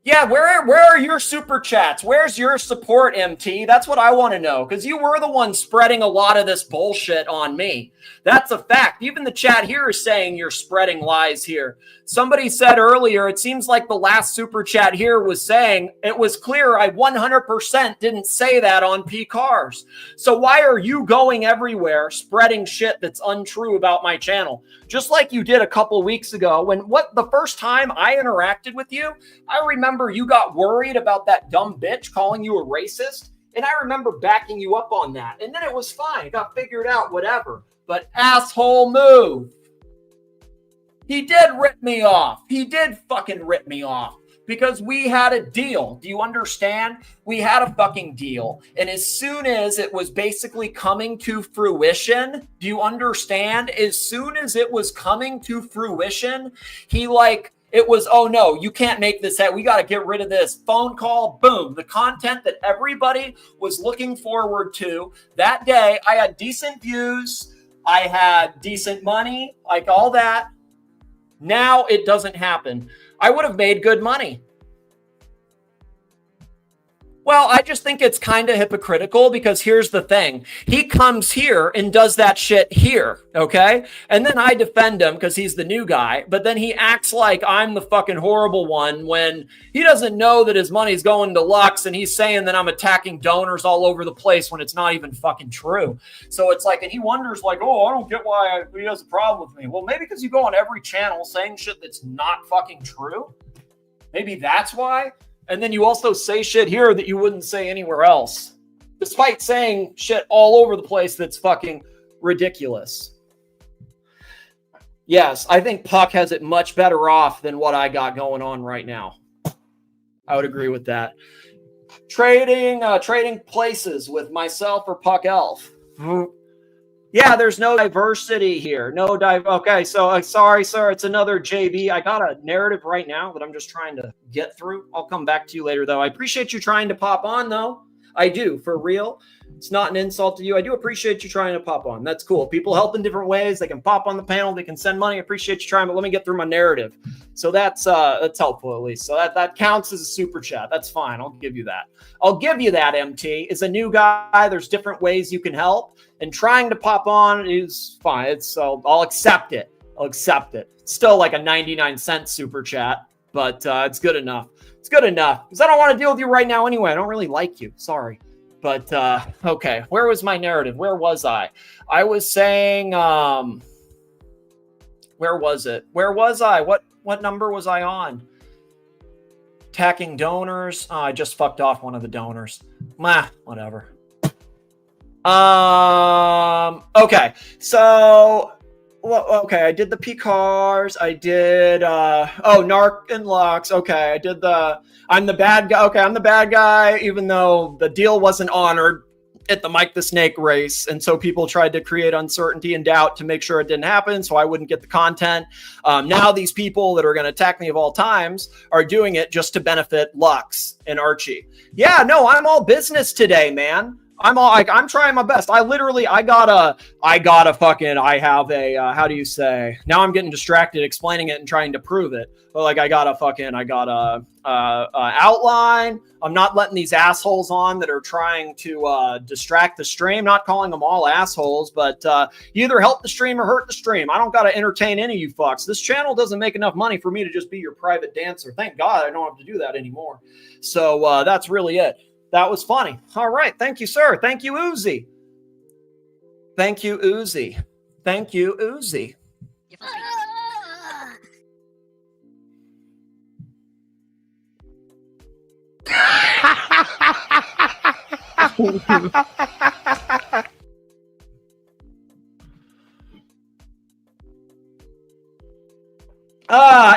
Speaker 2: are your super chats? Where's your support, MT? That's what I want to know, because you were the one spreading a lot of this bullshit on me. That's a fact. Even the chat here is saying you're spreading lies here. Somebody said earlier, it seems like the last super chat here was saying, it was clear I 100% didn't say that on P-Cars. So why are you going everywhere spreading shit that's untrue about my channel? Just like you did a couple weeks ago when the first time I interacted with you, I remember you got worried about that dumb bitch calling you a racist. And I remember backing you up on that. And then it was fine. It got figured out, whatever. But asshole move. He did rip me off. He did fucking rip me off because we had a deal. Do you understand? We had a fucking deal. And as soon as it was basically coming to fruition, do you understand? As soon as it was coming to fruition, it was, oh no, you can't make this happen. We got to get rid of this. Phone call, boom. The content that everybody was looking forward to. That day, I had decent views. I had decent money, like all that. Now it doesn't happen. I would have made good money. Well, I just think it's kind of hypocritical because here's the thing. He comes here and does that shit here, okay? And then I defend him because he's the new guy, but then he acts like I'm the fucking horrible one when he doesn't know that his money's going to Lux, and he's saying that I'm attacking donors all over the place when it's not even fucking true. So it's like, and he wonders like, oh, I don't get why he has a problem with me. Well, maybe because you go on every channel saying shit that's not fucking true. Maybe that's why. And then you also say shit here that you wouldn't say anywhere else, despite saying shit all over the place that's fucking ridiculous. Yes, I think Puck has it much better off than what I got going on right now. I would agree with that. Trading places with myself or Puck Elf. Yeah, there's no diversity here. Okay, so sorry, sir. It's another JB. I got a narrative right now that I'm just trying to get through. I'll come back to you later, though. I appreciate you trying to pop on, though. I do, for real. It's not an insult to you. I do appreciate you trying to pop on. That's cool. People help in different ways. They can pop on the panel. They can send money. I appreciate you trying, but let me get through my narrative. So that's helpful, at least. So that counts as a super chat. That's fine. I'll give you that. I'll give you that, MT. As a new guy, there's different ways you can help. And trying to pop on is fine. So I'll accept it. I'll accept it. It's still like a 99-cent super chat, but it's good enough. It's good enough because I don't want to deal with you right now anyway. I don't really like you. Sorry. But okay, where was my narrative? Where was I? I was saying, where was it? Where was I? What number was I on? Attacking donors. Oh, I just fucked off one of the donors. Whatever. Okay, so okay, I did the PCARs. I did Nark and Lux. Okay, I did I'm the bad guy. Okay, I'm the bad guy, even though the deal wasn't honored at the Mike the Snake race. And so people tried to create uncertainty and doubt to make sure it didn't happen so I wouldn't get the content. Now these people that are going to attack me of all times are doing it just to benefit Lux and Archie. Yeah, no, I'm all business today, man. I'm trying my best. I have a, how do you say? Now I'm getting distracted explaining it and trying to prove it. But like, I got a outline. I'm not letting these assholes on that are trying to distract the stream. Not calling them all assholes, but you either help the stream or hurt the stream. I don't got to entertain any of you fucks. This channel doesn't make enough money for me to just be your private dancer. Thank God I don't have to do that anymore. So that's really it. That was funny. All right. Thank you, sir. Thank you, Uzi. Thank you, Uzi. Thank you, Uzi.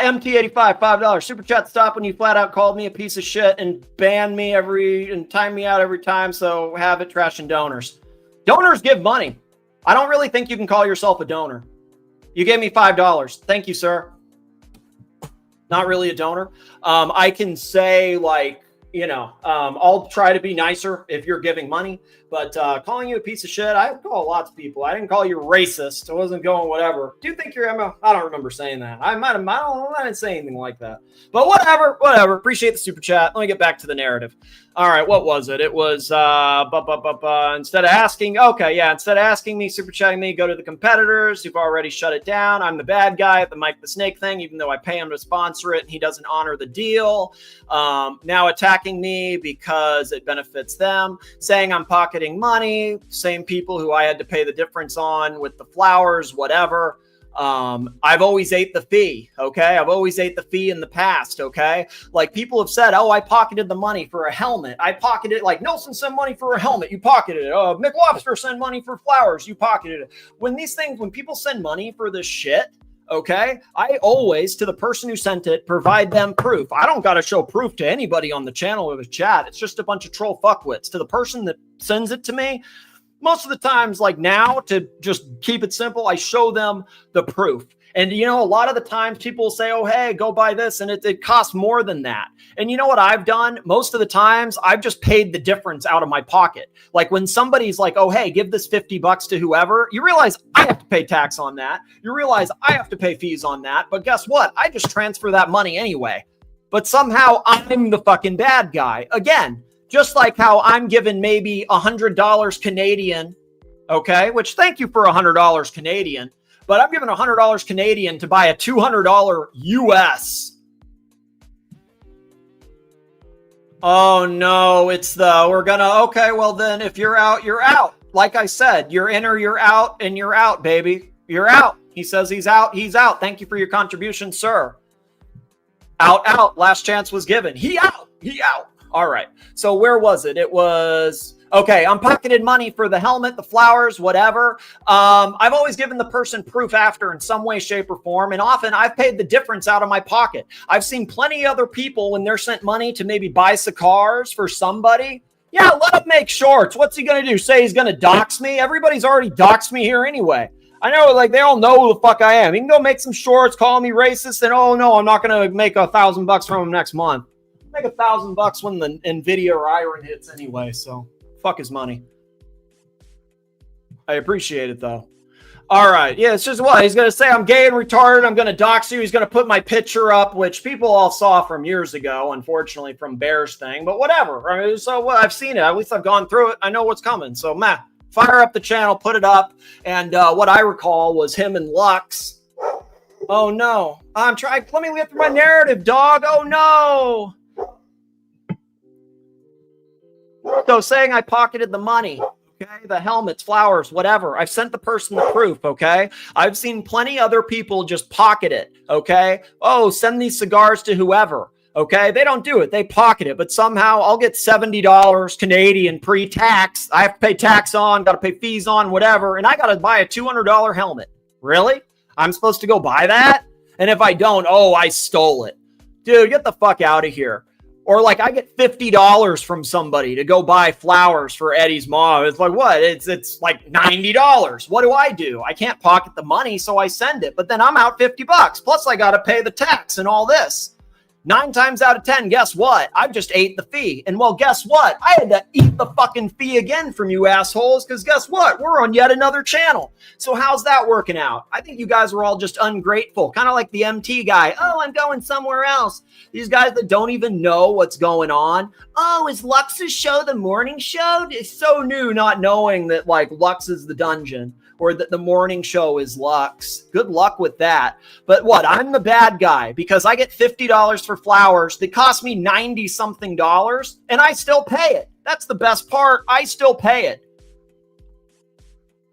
Speaker 2: MT85, $5 super chat. Stop when you flat out called me a piece of shit and banned me and time me out every time. So have it, trashing donors. Donors give money. I don't really think you can call yourself a donor. You gave me $5. Thank you, sir. Not really a donor. I can say like, I'll try to be nicer if you're giving money, but calling you a piece of shit, I call lots of people. I didn't call you racist. I wasn't going whatever. Do you think you're Emma? I don't remember saying that. I didn't say anything like that. But whatever. Appreciate the super chat. Let me get back to the narrative. All right, what was it? It was instead of asking me, super chatting me, go to the competitors who've already shut it down. I'm the bad guy at the Mike the Snake thing, even though I pay him to sponsor it and he doesn't honor the deal. Now attacking me because it benefits them, saying I'm pocketing money, same people who I had to pay the difference on with the flowers, whatever. I've always ate the fee. Okay. I've always ate the fee in the past. Okay. Like people have said, oh, I pocketed the money for a helmet. I pocketed like Nelson sent money for a helmet. You pocketed it. Mick Lobster sent money for flowers. You pocketed it. When people send money for this shit, okay, I always, to the person who sent it, provide them proof. I don't got to show proof to anybody on the channel or the chat. It's just a bunch of troll fuckwits. To the person that sends it to me, most of the times, like now, to just keep it simple, I show them the proof. And, a lot of the times people will say, oh, hey, go buy this. And it costs more than that. And you know what I've done? Most of the times I've just paid the difference out of my pocket. Like when somebody's like, oh, hey, give this $50 to whoever, you realize I have to pay tax on that. You realize I have to pay fees on that. But guess what? I just transfer that money anyway. But somehow I'm the fucking bad guy. Again, Just like how I'm given maybe $100 Canadian, okay, which thank you for $100 Canadian, but I'm giving $100 Canadian to buy a $200 US. Oh no, it's okay, well then if you're out, you're out. Like I said, you're in or you're out, and you're out, baby. You're out. He says he's out. He's out. Thank you for your contribution, sir. Out. Last chance was given. He out. All right. So where was it? It was, okay, unpocketed money for the helmet, the flowers, whatever. I've always given the person proof after in some way, shape, or form. And often I've paid the difference out of my pocket. I've seen plenty of other people when they're sent money to maybe buy cigars for somebody. Yeah, let him make shorts. What's he going to do? Say he's going to dox me? Everybody's already doxed me here anyway. I know, like, they all know who the fuck I am. He can go make some shorts, call me racist, and oh no, I'm not going to make $1,000 from him next month. Make $1,000 when the Nvidia or Iron hits anyway, so fuck his money. I appreciate it though. All right, yeah, it's just what he's gonna say. I'm gay and retarded. I'm gonna dox you. He's gonna put my picture up, which people all saw from years ago, unfortunately, from Bear's thing. But whatever. I mean, so I've seen it. At least I've gone through it. I know what's coming. So, fire up the channel, put it up, and what I recall was him and Lux. Oh no, I'm trying. Let me get through my narrative, dog. Oh no. So saying I pocketed the money, okay, the helmets, flowers, whatever. I've sent the person the proof, okay? I've seen plenty other people just pocket it, okay? Oh, send these cigars to whoever, okay? They don't do it. They pocket it, but somehow I'll get $70 Canadian pre-tax. I have to pay tax on, got to pay fees on, whatever, and I got to buy a $200 helmet. Really? I'm supposed to go buy that? And if I don't, oh, I stole it. Dude, get the fuck out of here. Or like I get $50 from somebody to go buy flowers for Eddie's mom. It's like, what? It's like $90. What do? I can't pocket the money, so I send it. But then I'm out $50. Plus I got to pay the tax and all this. 9 times out of 10, guess what? I just ate the fee. And well, guess what? I had to eat the fucking fee again from you assholes, because guess what? We're on yet another channel. So how's that working out? I think you guys are all just ungrateful. Kind of like the MT guy. Oh, I'm going somewhere else. These guys that don't even know what's going on. Oh, is Lux's show the morning show? It's so new not knowing that like Lux is the dungeon. Or that the morning show is Lux. Good luck with that. But what? I'm the bad guy because I get $50 for flowers that cost me $90-something, and I still pay it. That's the best part. I still pay it.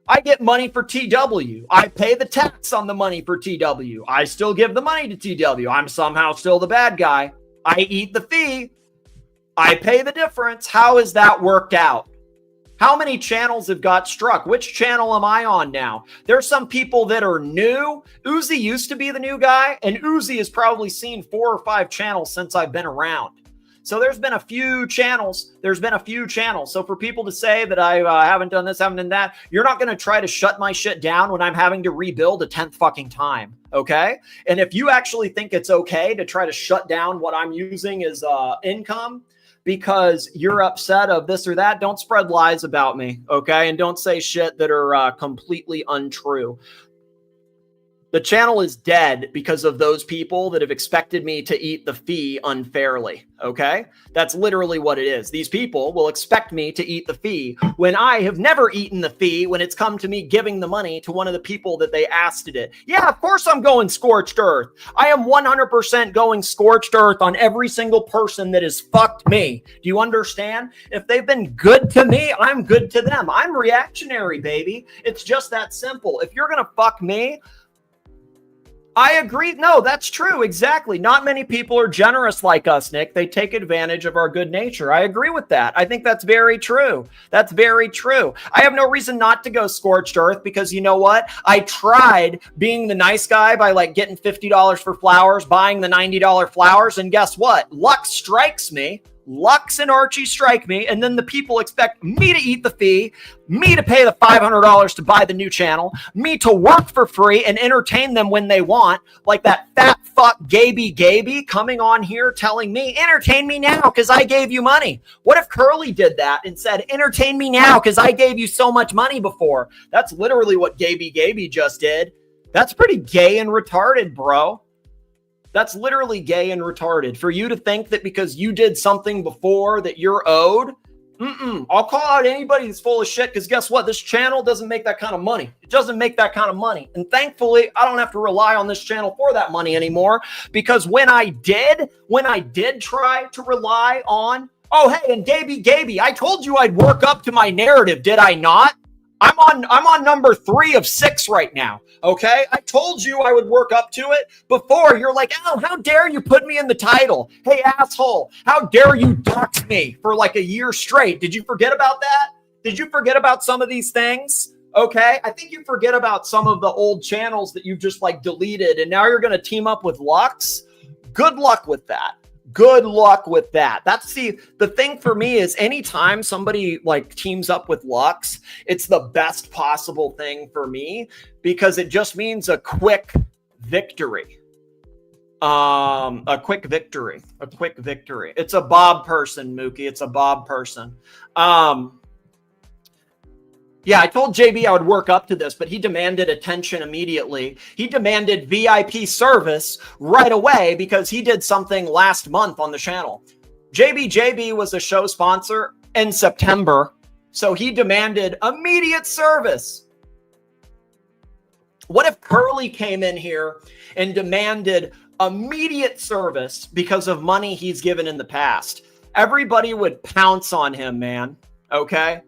Speaker 2: I get money for TW. I pay the tax on the money for TW. I still give the money to TW. I'm somehow still the bad guy. I eat the fee. I pay the difference. How has that worked out? How many channels have got struck? Which channel am I on now? There's some people that are new. Uzi used to be the new guy, and Uzi has probably seen 4 or 5 channels since I've been around. So there's been a few channels. So for people to say that I haven't done this, haven't done that, you're not going to try to shut my shit down when I'm having to rebuild a 10th fucking time. Okay? And if you actually think it's okay to try to shut down what I'm using as income, because you're upset of this or that, don't spread lies about me, okay? And don't say shit that are completely untrue. The channel is dead because of those people that have expected me to eat the fee unfairly, okay? That's literally what it is. These people will expect me to eat the fee when I have never eaten the fee when it's come to me giving the money to one of the people that they asked it. Yeah, of course I'm going scorched earth. I am 100% going scorched earth on every single person that has fucked me. Do you understand? If they've been good to me, I'm good to them. I'm reactionary, baby. It's just that simple. If you're going to fuck me, I agree. No, that's true. Exactly. Not many people are generous like us, Nick. They take advantage of our good nature. I agree with that. I think that's very true. That's very true. I have no reason not to go scorched earth because you know what? I tried being the nice guy by like getting $50 for flowers, buying the $90 flowers. And guess what? Luck strikes me. Lux and Archie strike me, and then the people expect me to eat the fee, me to pay the $500 to buy the new channel, me to work for free and entertain them when they want, like that fat fuck Jbjb coming on here telling me, entertain me now because I gave you money. What if Curly did that and said, entertain me now because I gave you so much money before? That's literally what Jbjb just did. That's pretty gay and retarded, bro. That's literally gay and retarded. For you to think that because you did something before that you're owed, I'll call out anybody that's full of shit, because guess what? This channel doesn't make that kind of money. It doesn't make that kind of money. And thankfully, I don't have to rely on this channel for that money anymore, because when I did try to rely on, oh, hey, and Jbjb, I told you I'd work up to my narrative, did I not? I'm on number 3 of 6 right now. Okay, I told you I would work up to it before. You're like, oh, how dare you put me in the title? Hey, asshole, how dare you dox me for like a year straight? Did you forget about that? Did you forget about some of these things? Okay, I think you forget about some of the old channels that you've just like deleted, and now you're going to team up with Lux. Good luck with that. Good luck with that. That's the thing for me is anytime somebody like teams up with Lux, it's the best possible thing for me, because it just means a quick victory. A quick victory. It's a Bob person, Mookie. It's a Bob person. Yeah, I told JB I would work up to this, but he demanded attention immediately. He demanded VIP service right away because he did something last month on the channel. Jbjb was a show sponsor in September, so he demanded immediate service. What if Curly came in here and demanded immediate service because of money he's given in the past? Everybody would pounce on him, man. Okay?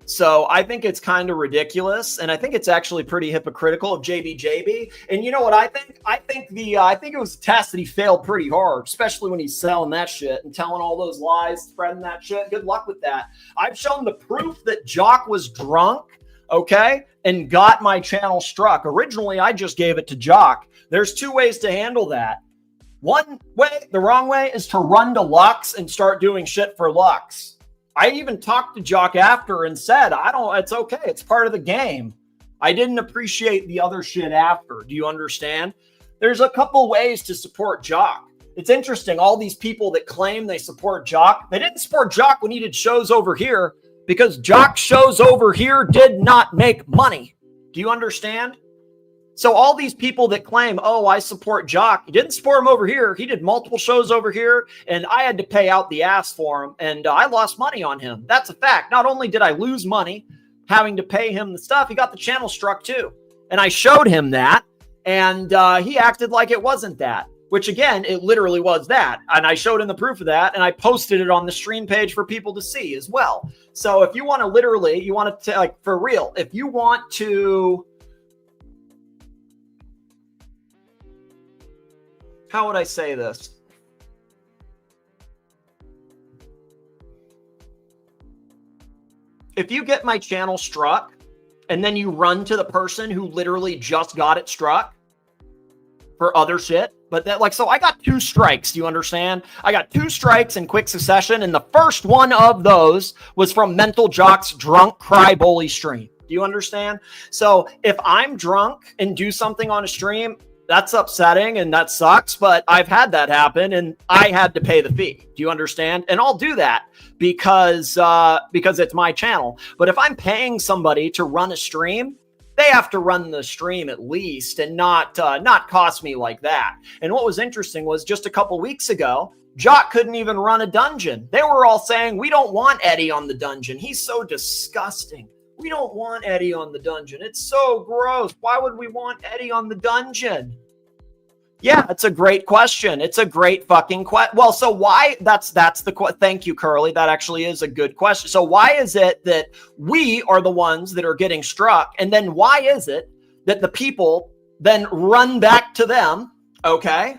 Speaker 2: So I think it's kind of ridiculous, and I think it's actually pretty hypocritical of Jbjb. And you know what I think? I think it was a test that he failed pretty hard, especially when he's selling that shit and telling all those lies, spreading that shit. Good luck with that. I've shown the proof that Jock was drunk, okay, and got my channel struck. Originally, I just gave it to Jock. There's 2 ways to handle that. One way, the wrong way, is to run to Lux and start doing shit for Lux. I even talked to Jock after and said, it's okay. It's part of the game. I didn't appreciate the other shit after. Do you understand? There's a couple ways to support Jock. It's interesting. All these people that claim they support Jock, they didn't support Jock when he did shows over here, because Jock's shows over here did not make money. Do you understand? So all these people that claim, oh, I support Jock, you didn't support him over here. He did multiple shows over here, and I had to pay out the ass for him, and I lost money on him. That's a fact. Not only did I lose money having to pay him the stuff, he got the channel struck too. And I showed him that, and he acted like it wasn't that, which again, it literally was that. And I showed him the proof of that, and I posted it on the stream page for people to see as well. So if you want to literally, you want to, like, for real, if you want to, how would I say this? If you get my channel struck and then you run to the person who literally just got it struck for other shit, but that, like, so I got 2 strikes. Do you understand? I got 2 strikes in quick succession, and the first one of those was from Mental Jock's drunk cry bully stream. Do you understand? So if I'm drunk and do something on a stream, that's upsetting and that sucks, but I've had that happen and I had to pay the fee. Do you understand? And I'll do that because it's my channel. But if I'm paying somebody to run a stream, they have to run the stream at least and not cost me like that. And what was interesting was just a couple weeks ago, Jock couldn't even run a dungeon. They were all saying, we don't want Eddie on the dungeon. He's so disgusting. We don't want Eddie on the dungeon. It's so gross. Why would we want Eddie on the dungeon? Yeah, it's a great question. It's a great fucking question. Well, so why? That's the thank you, Curly. That actually is a good question. So why is it that we are the ones that are getting struck, and then why is it that the people then run back to them, okay,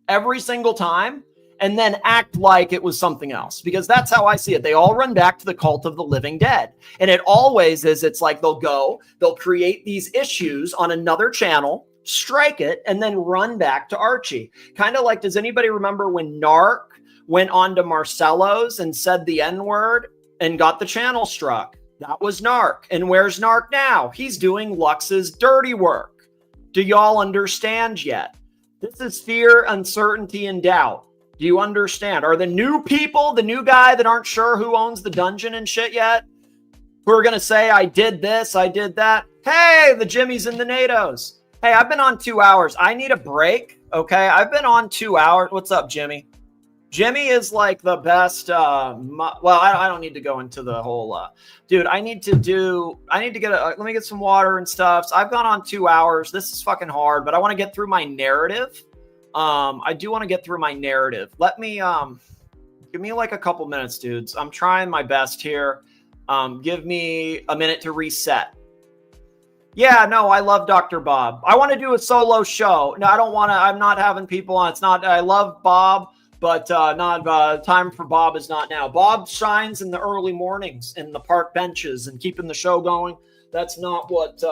Speaker 2: every single time, and then act like it was something else? Because that's how I see it. They all run back to the cult of the living dead. And it always is, it's like they'll create these issues on another channel, strike it, and then run back to Archie. Kind of like, does anybody remember when Nark went on to Marcello's and said the N-word and got the channel struck? That was Nark. And where's Nark now? He's doing Lux's dirty work. Do y'all understand yet? This is fear, uncertainty, and doubt. Do you understand? Are the new people, the new guy that aren't sure who owns the dungeon and shit yet, who are going to say, I did this, I did that? Hey, the Jimmies and the NATOs. Hey, I've been on 2 hours. I need a break. Okay, I've been on 2 hours. What's up, Jimmy? Jimmy is like the best. Well, I don't need to go into the whole. Dude, I need to get let me get some water and stuff. So I've gone on 2 hours. This is fucking hard, but I want to get through my narrative. I do want to get through my narrative. Let me give me like a couple minutes, dudes. I'm trying my best here. Give me a minute to reset. Yeah, no, I love Dr. Bob. I want to do a solo show. No, I don't want to. I'm not having people on. It's not. I love Bob, but not time for Bob is not now. Bob shines in the early mornings in the park benches and keeping the show going. That's not what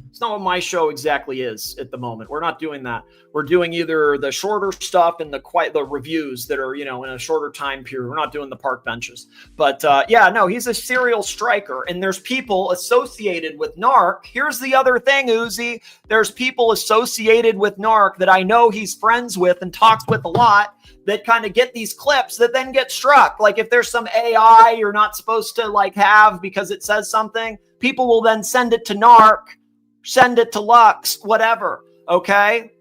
Speaker 2: it's not what my show exactly is at the moment. We're not doing that. We're doing either the shorter stuff and the reviews that are, in a shorter time period. We're not doing the park benches. But yeah, no, he's a serial striker, and there's people associated with Nark. Here's the other thing, Uzi. There's people associated with Nark that I know he's friends with and talks with a lot that kind of get these clips that then get struck. Like if there's some AI you're not supposed to have because it says something, people will then send it to Nark, send it to Lux, whatever. Okay?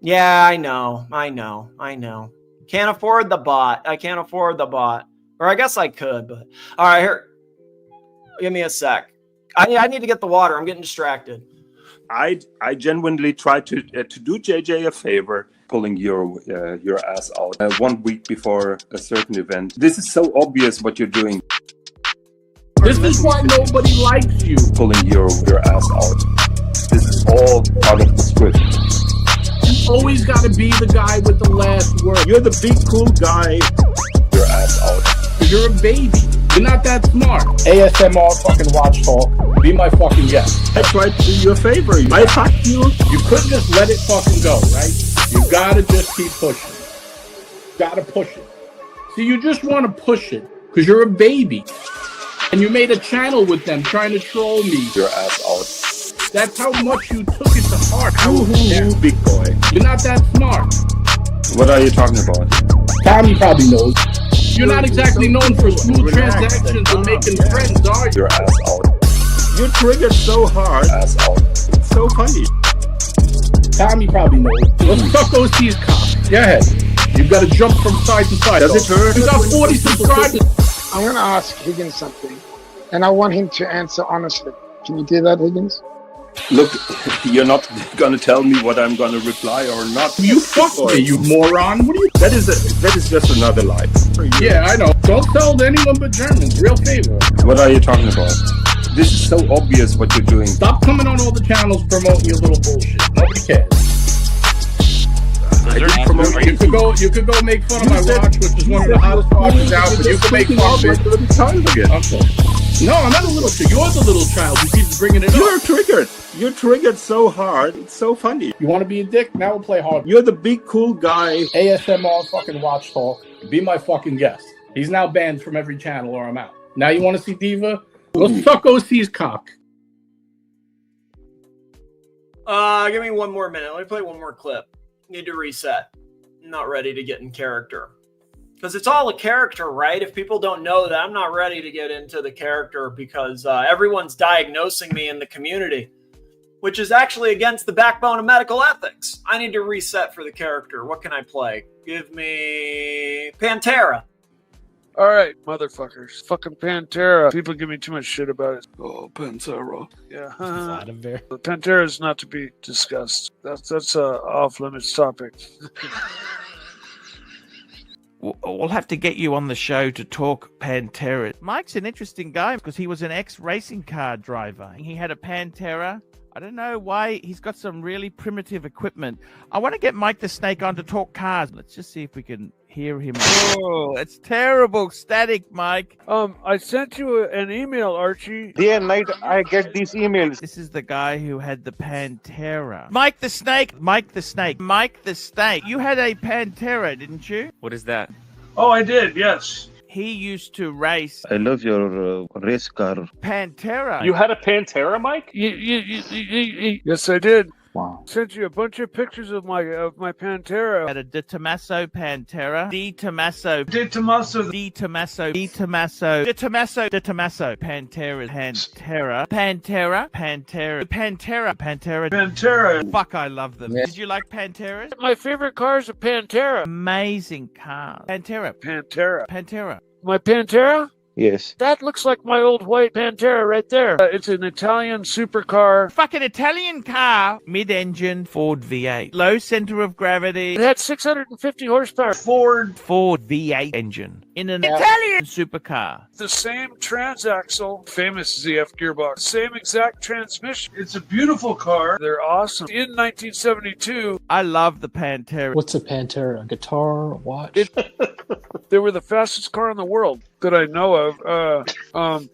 Speaker 2: Yeah, I know. Can't afford the bot. I can't afford the bot. Or I guess I could, but all right, here. Give me a sec. I need to get the water. I'm getting distracted.
Speaker 10: I genuinely tried to do JJ a favor, pulling your ass out 1 week before a certain event. This is so obvious what you're doing.
Speaker 11: This is why nobody likes you.
Speaker 10: Pulling your ass out. This is all part of the script.
Speaker 11: You always got to be the guy with the last word.
Speaker 10: You're the big cool guy. Your ass out.
Speaker 11: You're a baby. You're not that smart. ASMR fucking watch talk. Be my fucking guest.
Speaker 10: I tried to do you a favor. I fucked you.
Speaker 11: You couldn't just let it fucking go, right? You gotta just keep pushing. Gotta push it. See, you just want to push it because you're a baby. And you made a channel with them trying to troll me.
Speaker 10: Your ass out.
Speaker 11: That's how much you took it to heart.
Speaker 10: Big boy.
Speaker 11: You're not that smart.
Speaker 10: What are you talking about?
Speaker 11: Tommy probably knows. You're not exactly known for smooth transactions and making friends, are you?
Speaker 10: Your ass out. You're triggered so hard. Ass out. It's so funny.
Speaker 11: Tommy probably knows. Let's suck OC's cock. Go ahead. You've got to jump from side to side.
Speaker 10: Does it hurt?
Speaker 11: You got 40 subscribers.
Speaker 12: I want to ask Higgins something, and I want him to answer honestly. Can you do that, Higgins?
Speaker 10: Look, you're not gonna tell me what I'm gonna reply or not.
Speaker 11: You fuck me, you moron. What are you?
Speaker 10: That is just another lie.
Speaker 11: Yeah, I know. Don't tell to anyone but Germans. Real favor.
Speaker 10: What are you talking about? This is so obvious what you're doing.
Speaker 11: Stop coming on all the channels promoting your little bullshit. Nobody cares. You could go make fun of my watch, which is one of the hottest watches out, but you can make fun of it. Okay. No, I'm not a little child. You're the little child who keeps bringing it up.
Speaker 10: You're triggered. You're triggered so hard. It's so funny.
Speaker 11: You want to be a dick? Now we'll play hard.
Speaker 10: You're the big cool guy.
Speaker 11: ASMR fucking watch talk. Be my fucking guest. He's now banned from every channel or I'm out. Now you want to see Diva? Go suck OC's cock.
Speaker 2: Give me 1 more minute. Let me play one more clip. Need to reset. I'm not ready to get in character. Because it's all a character, right? If people don't know that, I'm not ready to get into the character because everyone's diagnosing me in the community, which is actually against the backbone of medical ethics. I need to reset for the character. What can I play? Give me Pantera.
Speaker 1: All right, motherfuckers. Fucking Pantera. People give me too much shit about it. Oh, Pantera. Yeah. Pantera is not to be discussed. That's a off-limits topic.
Speaker 3: We'll have to get you on the show to talk Pantera. Mike's an interesting guy because he was an ex-racing car driver. He had a Pantera. I don't know why he's got some really primitive equipment. I want to get Mike the Snake on to talk cars. Let's just see if we can hear him. Oh, it's terrible static, Mike.
Speaker 1: I sent you an email, Archie.
Speaker 4: Day and night I get these emails.
Speaker 3: This is the guy who had the Pantera. Mike the Snake. Mike the Snake. Mike the Snake. You had a Pantera, didn't you?
Speaker 13: What is that?
Speaker 1: Oh, I did, yes.
Speaker 3: He used to race.
Speaker 4: I love your race car.
Speaker 3: Pantera.
Speaker 5: You had a Pantera, Mike?
Speaker 1: Yes, I did.
Speaker 6: Wow.
Speaker 1: Sent you a bunch of pictures of my Pantera.
Speaker 3: Had a De Tomaso Pantera. De Tomaso.
Speaker 1: De Tomaso.
Speaker 3: De Tomaso. De Tomaso. De Tomaso. De Tomaso. Pantera. Pantera. Pantera. Pantera. Pantera. Pantera.
Speaker 1: Pantera.
Speaker 3: Fuck, I love them.
Speaker 6: Yeah.
Speaker 3: Did you like Panteras?
Speaker 1: My favorite car is a Pantera.
Speaker 3: Amazing car. Pantera.
Speaker 1: Pantera.
Speaker 3: Pantera.
Speaker 1: My Pantera?
Speaker 4: Yes.
Speaker 1: That looks like my old white Pantera right there. It's an Italian supercar.
Speaker 3: Fucking Italian car. Mid-engine Ford V8. Low center of gravity.
Speaker 1: It had 650 horsepower. Ford.
Speaker 3: Ford V8 engine. In an Italian supercar.
Speaker 1: The same transaxle, famous ZF gearbox, same exact transmission. It's a beautiful car. They're awesome. In 1972,
Speaker 3: I love the Pantera.
Speaker 6: What's a Pantera? A guitar? A watch?
Speaker 1: they were the fastest car in the world that I know of.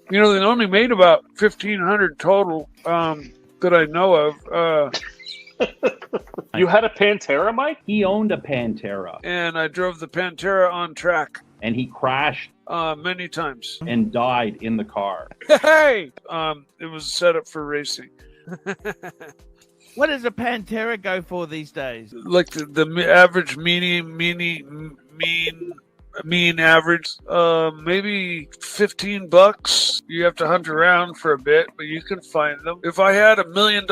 Speaker 1: They only made about 1,500 total that I know of.
Speaker 5: You had a Pantera, Mike?
Speaker 7: He owned a Pantera.
Speaker 1: And I drove the Pantera on track.
Speaker 7: And he crashed
Speaker 1: many times.
Speaker 7: and died in the car.
Speaker 1: Hey! It was set up for racing.
Speaker 3: What does a Pantera go for these days?
Speaker 1: Like the average mean average, maybe $15. You have to hunt around for a bit, but you can find them. If I had $1 million,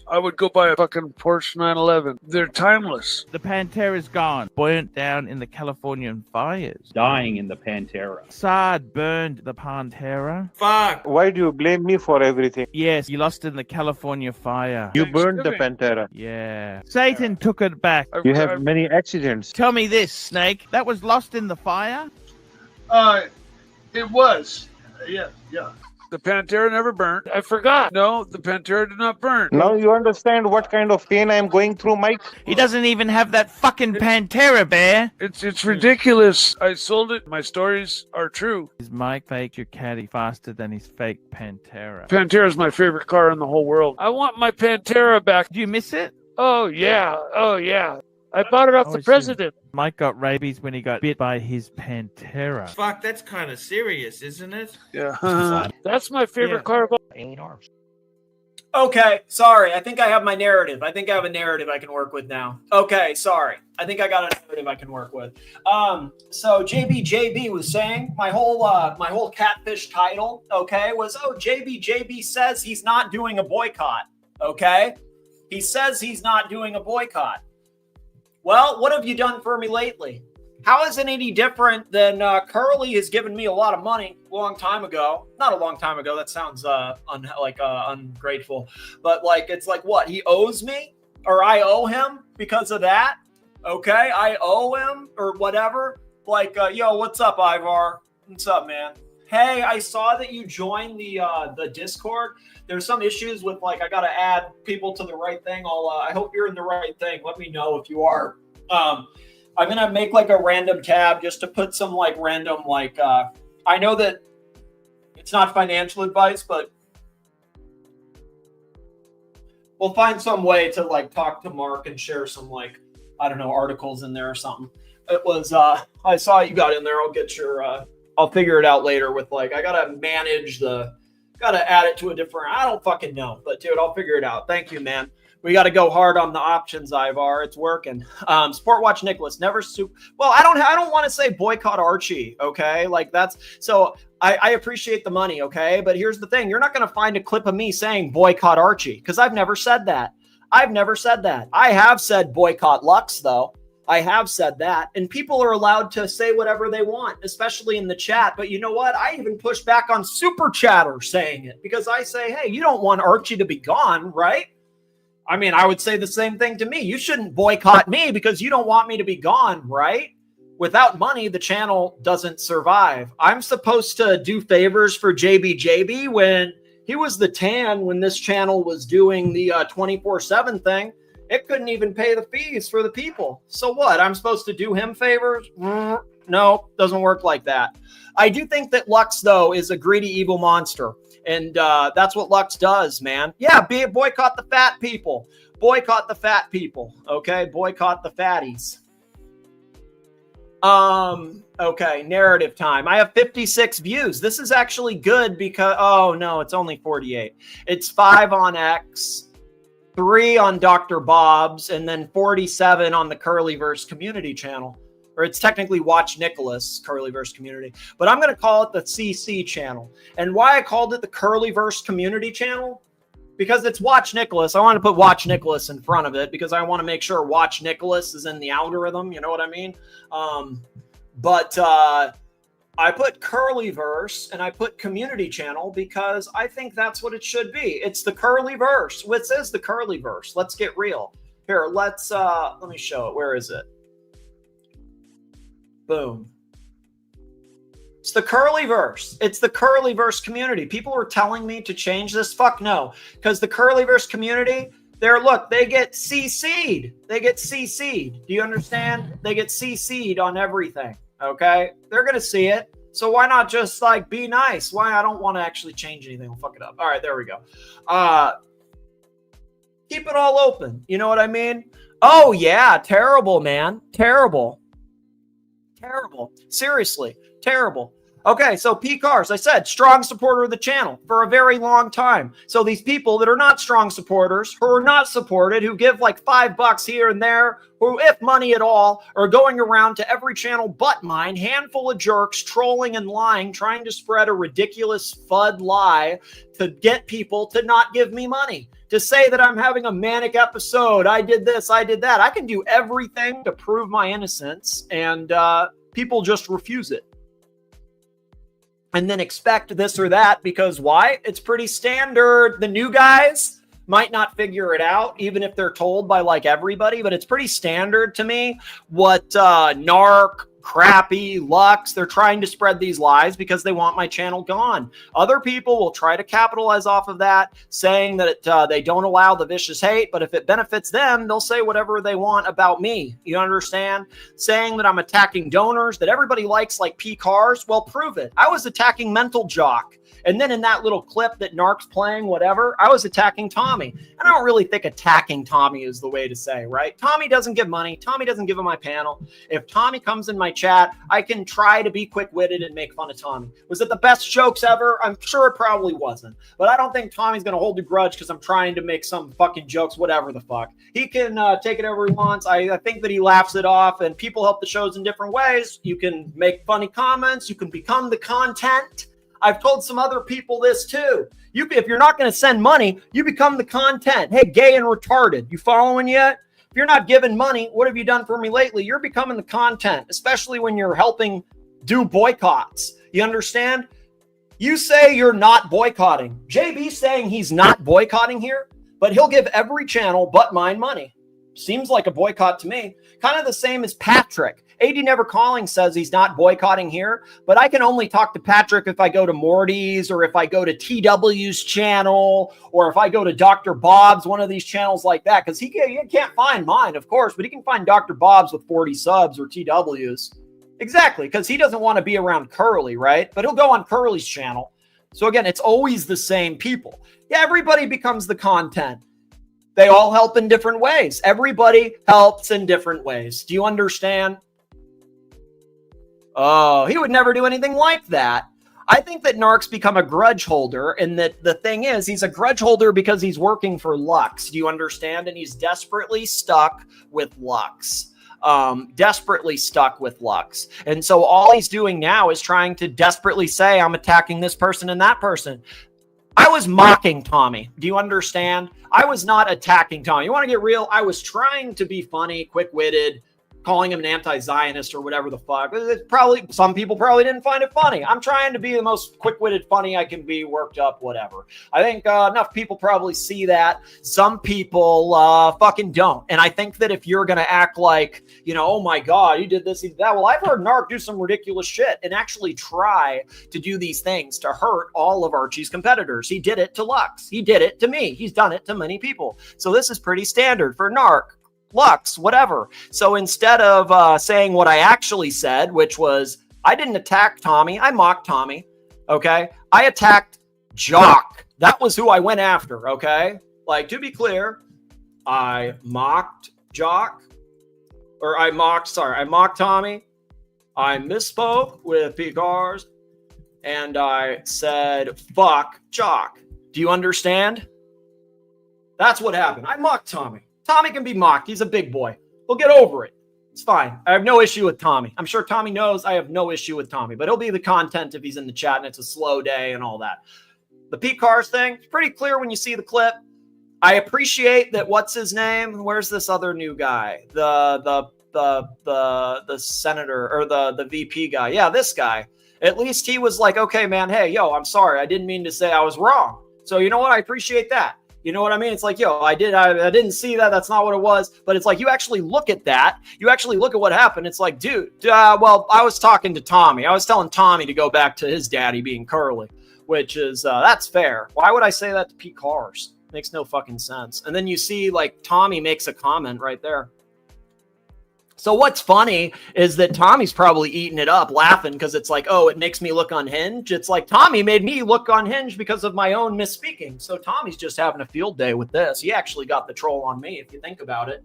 Speaker 1: I would go buy a fucking Porsche 911. They're timeless.
Speaker 3: The Pantera's gone. Burnt down in the Californian fires.
Speaker 7: Dying in the Pantera.
Speaker 3: Assad burned the Pantera.
Speaker 1: Fuck.
Speaker 4: Why do you blame me for everything?
Speaker 3: Yes, you lost in the California fire.
Speaker 4: You burned the Pantera.
Speaker 3: Yeah. Satan took it back.
Speaker 4: You have many accidents.
Speaker 3: Tell me this, Snake. That was lost in the fire?
Speaker 1: It was. Yeah. The Pantera never burned. I forgot. No, the Pantera did not burn.
Speaker 4: Now you understand what kind of pain I am going through, Mike?
Speaker 3: He doesn't even have that fucking Pantera, Bear.
Speaker 1: It's ridiculous. I sold it. My stories are true.
Speaker 3: Is Mike fake your caddy faster than his fake Pantera?
Speaker 1: Pantera is my favorite car in the whole world. I want my Pantera back.
Speaker 3: Do you miss it?
Speaker 1: Oh, yeah. I bought it off the president.
Speaker 3: Mike got rabies when he got bit by his Pantera.
Speaker 13: Fuck, that's kind of serious, isn't it?
Speaker 1: Yeah. That's my favorite car of all.
Speaker 13: 8 arms.
Speaker 2: Okay, sorry. I think I have my narrative. I think I have a narrative I can work with now. Okay, sorry. I think I got a narrative I can work with. So Jbjb was saying my whole catfish title, okay, was Jbjb says he's not doing a boycott. Okay? He says he's not doing a boycott. Well, what have you done for me lately? How is it any different than Curly has given me a lot of money a long time ago? Not a long time ago. That sounds ungrateful. But it's like what? He owes me? Or I owe him because of that? Okay, I owe him or whatever. Yo, what's up, Ivar? What's up, man? Hey, I saw that you joined the Discord. There's some issues with I gotta add people to the right thing. I hope you're in the right thing. Let me know if you are. I'm gonna make a random tab just to put some random I know that it's not financial advice, but we'll find some way to talk to Mark and share some articles in there or something. It was I saw you got in there. I'll get your I'll figure it out later with I gotta manage gotta add it to a different, I don't fucking know, but dude, I'll figure it out. Thank you, man. We got to go hard on the options, Ivar. It's working. Sport Watch Nicholas, never well, I don't want to say boycott Archie. Okay. I appreciate the money. Okay. But here's the thing. You're not going to find a clip of me saying boycott Archie because I've never said that. I have said boycott Lux though. I have said that, and people are allowed to say whatever they want, especially in the chat. But you know what? I even push back on Super Chatter saying it because I say, hey, you don't want Archie to be gone, right? I mean, I would say the same thing to me. You shouldn't boycott me because you don't want me to be gone, right? Without money, the channel doesn't survive. I'm supposed to do favors for Jbjb when he was the tan when this channel was doing the 24/7 thing. It couldn't even pay the fees for the people. So what? I'm supposed to do him favors? No, doesn't work like that. I do think that Lux, though, is a greedy, evil monster. And that's what Lux does, man. Yeah, boycott the fat people. Boycott the fat people. Okay, boycott the fatties. Okay, narrative time. I have 56 views. This is actually good because, oh, no, it's only 48. It's 5 on X. 3 on Dr. Bob's, and then 47 on the Curlyverse community channel. Or it's technically Watch Nicholas Curlyverse community, but I'm going to call it the CC channel. And why I called it the Curlyverse community channel? Because it's Watch Nicholas. I want to put Watch Nicholas in front of it because I want to make sure Watch Nicholas is in the algorithm. You know what I mean? I put Curlyverse and I put community channel because I think that's what it should be. It's the Curlyverse. What says the Curlyverse? Let's get real. Here, let me show it. Where is it? Boom. It's the Curlyverse. It's the Curlyverse community. People were telling me to change this. Fuck no. Because the Curlyverse community, they get CC'd. They get CC'd. Do you understand? They get CC'd on everything. Okay? They're going to see it. So why not just be nice? Why? I don't want to actually change anything. I'll fuck it up. All right, there we go. Keep it all open. You know what I mean? Oh, yeah. Terrible, man. Terrible. Terrible. Seriously. Terrible. Okay, so P Cars, I said, strong supporter of the channel for a very long time. So these people that are not strong supporters, who are not supported, who give $5 here and there, who, if money at all, are going around to every channel but mine, handful of jerks, trolling and lying, trying to spread a ridiculous FUD lie to get people to not give me money. To say that I'm having a manic episode, I did this, I did that. I can do everything to prove my innocence, and people just refuse it. And then expect this or that because why? It's pretty standard. The new guys might not figure it out, even if they're told by everybody, but it's pretty standard to me what Nark, Crappy, Lux, they're trying to spread these lies because they want my channel gone. Other people will try to capitalize off of that, saying that they don't allow the vicious hate, but if it benefits them, they'll say whatever they want about me. You understand? Saying that I'm attacking donors, that everybody likes P Cars, well, prove it. I was attacking Mental Jock. And then in that little clip that Nark's playing, whatever, I was attacking Tommy. And I don't really think attacking Tommy is the way to say, right? Tommy doesn't give money. Tommy doesn't give him my panel. If Tommy comes in my chat, I can try to be quick-witted and make fun of Tommy. Was it the best jokes ever? I'm sure it probably wasn't. But I don't think Tommy's going to hold a grudge because I'm trying to make some fucking jokes, whatever the fuck. He can take it however he wants. I think that he laughs it off, and people help the shows in different ways. You can make funny comments. You can become the content. I've told some other people this too. If you're not going to send money, you become the content. Hey, gay and retarded. You following yet? If you're not giving money, what have you done for me lately? You're becoming the content, especially when you're helping do boycotts. You understand? You say you're not boycotting. JB's saying he's not boycotting here, but he'll give every channel but mine money. Seems like a boycott to me. Kind of the same as Patrick. AD Never Calling says he's not boycotting here, but I can only talk to Patrick if I go to Morty's or if I go to TW's channel or if I go to Dr. Bob's, one of these channels like that, because he can't find mine, of course, but he can find Dr. Bob's with 40 subs or TW's. Exactly, because he doesn't want to be around Curly, right? But he'll go on Curly's channel. So again, it's always the same people. Yeah, everybody becomes the content. They all help in different ways. Everybody helps in different ways. Do you understand? Oh, he would never do anything like that. I think that Nark's become a grudge holder, and that the thing is, he's a grudge holder because he's working for Lux. Do you understand? And he's desperately stuck with Lux. Desperately stuck with Lux. And so all he's doing now is trying to desperately say, I'm attacking this person and that person. I was mocking Tommy. Do you understand? I was not attacking Tommy. You want to get real? I was trying to be funny, quick-witted, calling him an anti-Zionist or whatever the fuck. Some people probably didn't find it funny. I'm trying to be the most quick-witted, funny I can be, worked up, whatever. I think enough people probably see that. Some people fucking don't. And I think that if you're going to act like, oh my God, you did this, you did that. Well, I've heard Nark do some ridiculous shit and actually try to do these things to hurt all of Archie's competitors. He did it to Lux. He did it to me. He's done it to many people. So this is pretty standard for Nark, Lux, whatever. So instead of saying what I actually said, which was, I didn't attack Tommy, I mocked Tommy, okay? I attacked Jock. That was who I went after, okay? To be clear, I mocked Jock, or I mocked Tommy. I misspoke with P Cars, and I said, fuck Jock. Do you understand? That's what happened. I mocked Tommy. Tommy can be mocked. He's a big boy. We'll get over it. It's fine. I have no issue with Tommy. I'm sure Tommy knows I have no issue with Tommy, but it'll be the content if he's in the chat and it's a slow day and all that. The Pete Cars thing, it's pretty clear when you see the clip. I appreciate that. What's his name? Where's this other new guy? The senator or the VP guy. Yeah, this guy. At least he was like, okay, man, hey, yo, I'm sorry. I didn't mean to say I was wrong. So you know what? I appreciate that. You know what I mean? It's like, yo, I didn't see that. That's not what it was. But it's like, you actually look at that. You actually look at what happened. It's like, dude, well, I was talking to Tommy. I was telling Tommy to go back to his daddy being Curly, which is, that's fair. Why would I say that to Pete Cars? Makes no fucking sense. And then you see, like, Tommy makes a comment right there. So what's funny is that Tommy's probably eating it up, laughing because it's like, oh, it makes me look unhinged. It's like Tommy made me look unhinged because of my own misspeaking. So Tommy's just having a field day with this. He actually got the troll on me, if you think about it.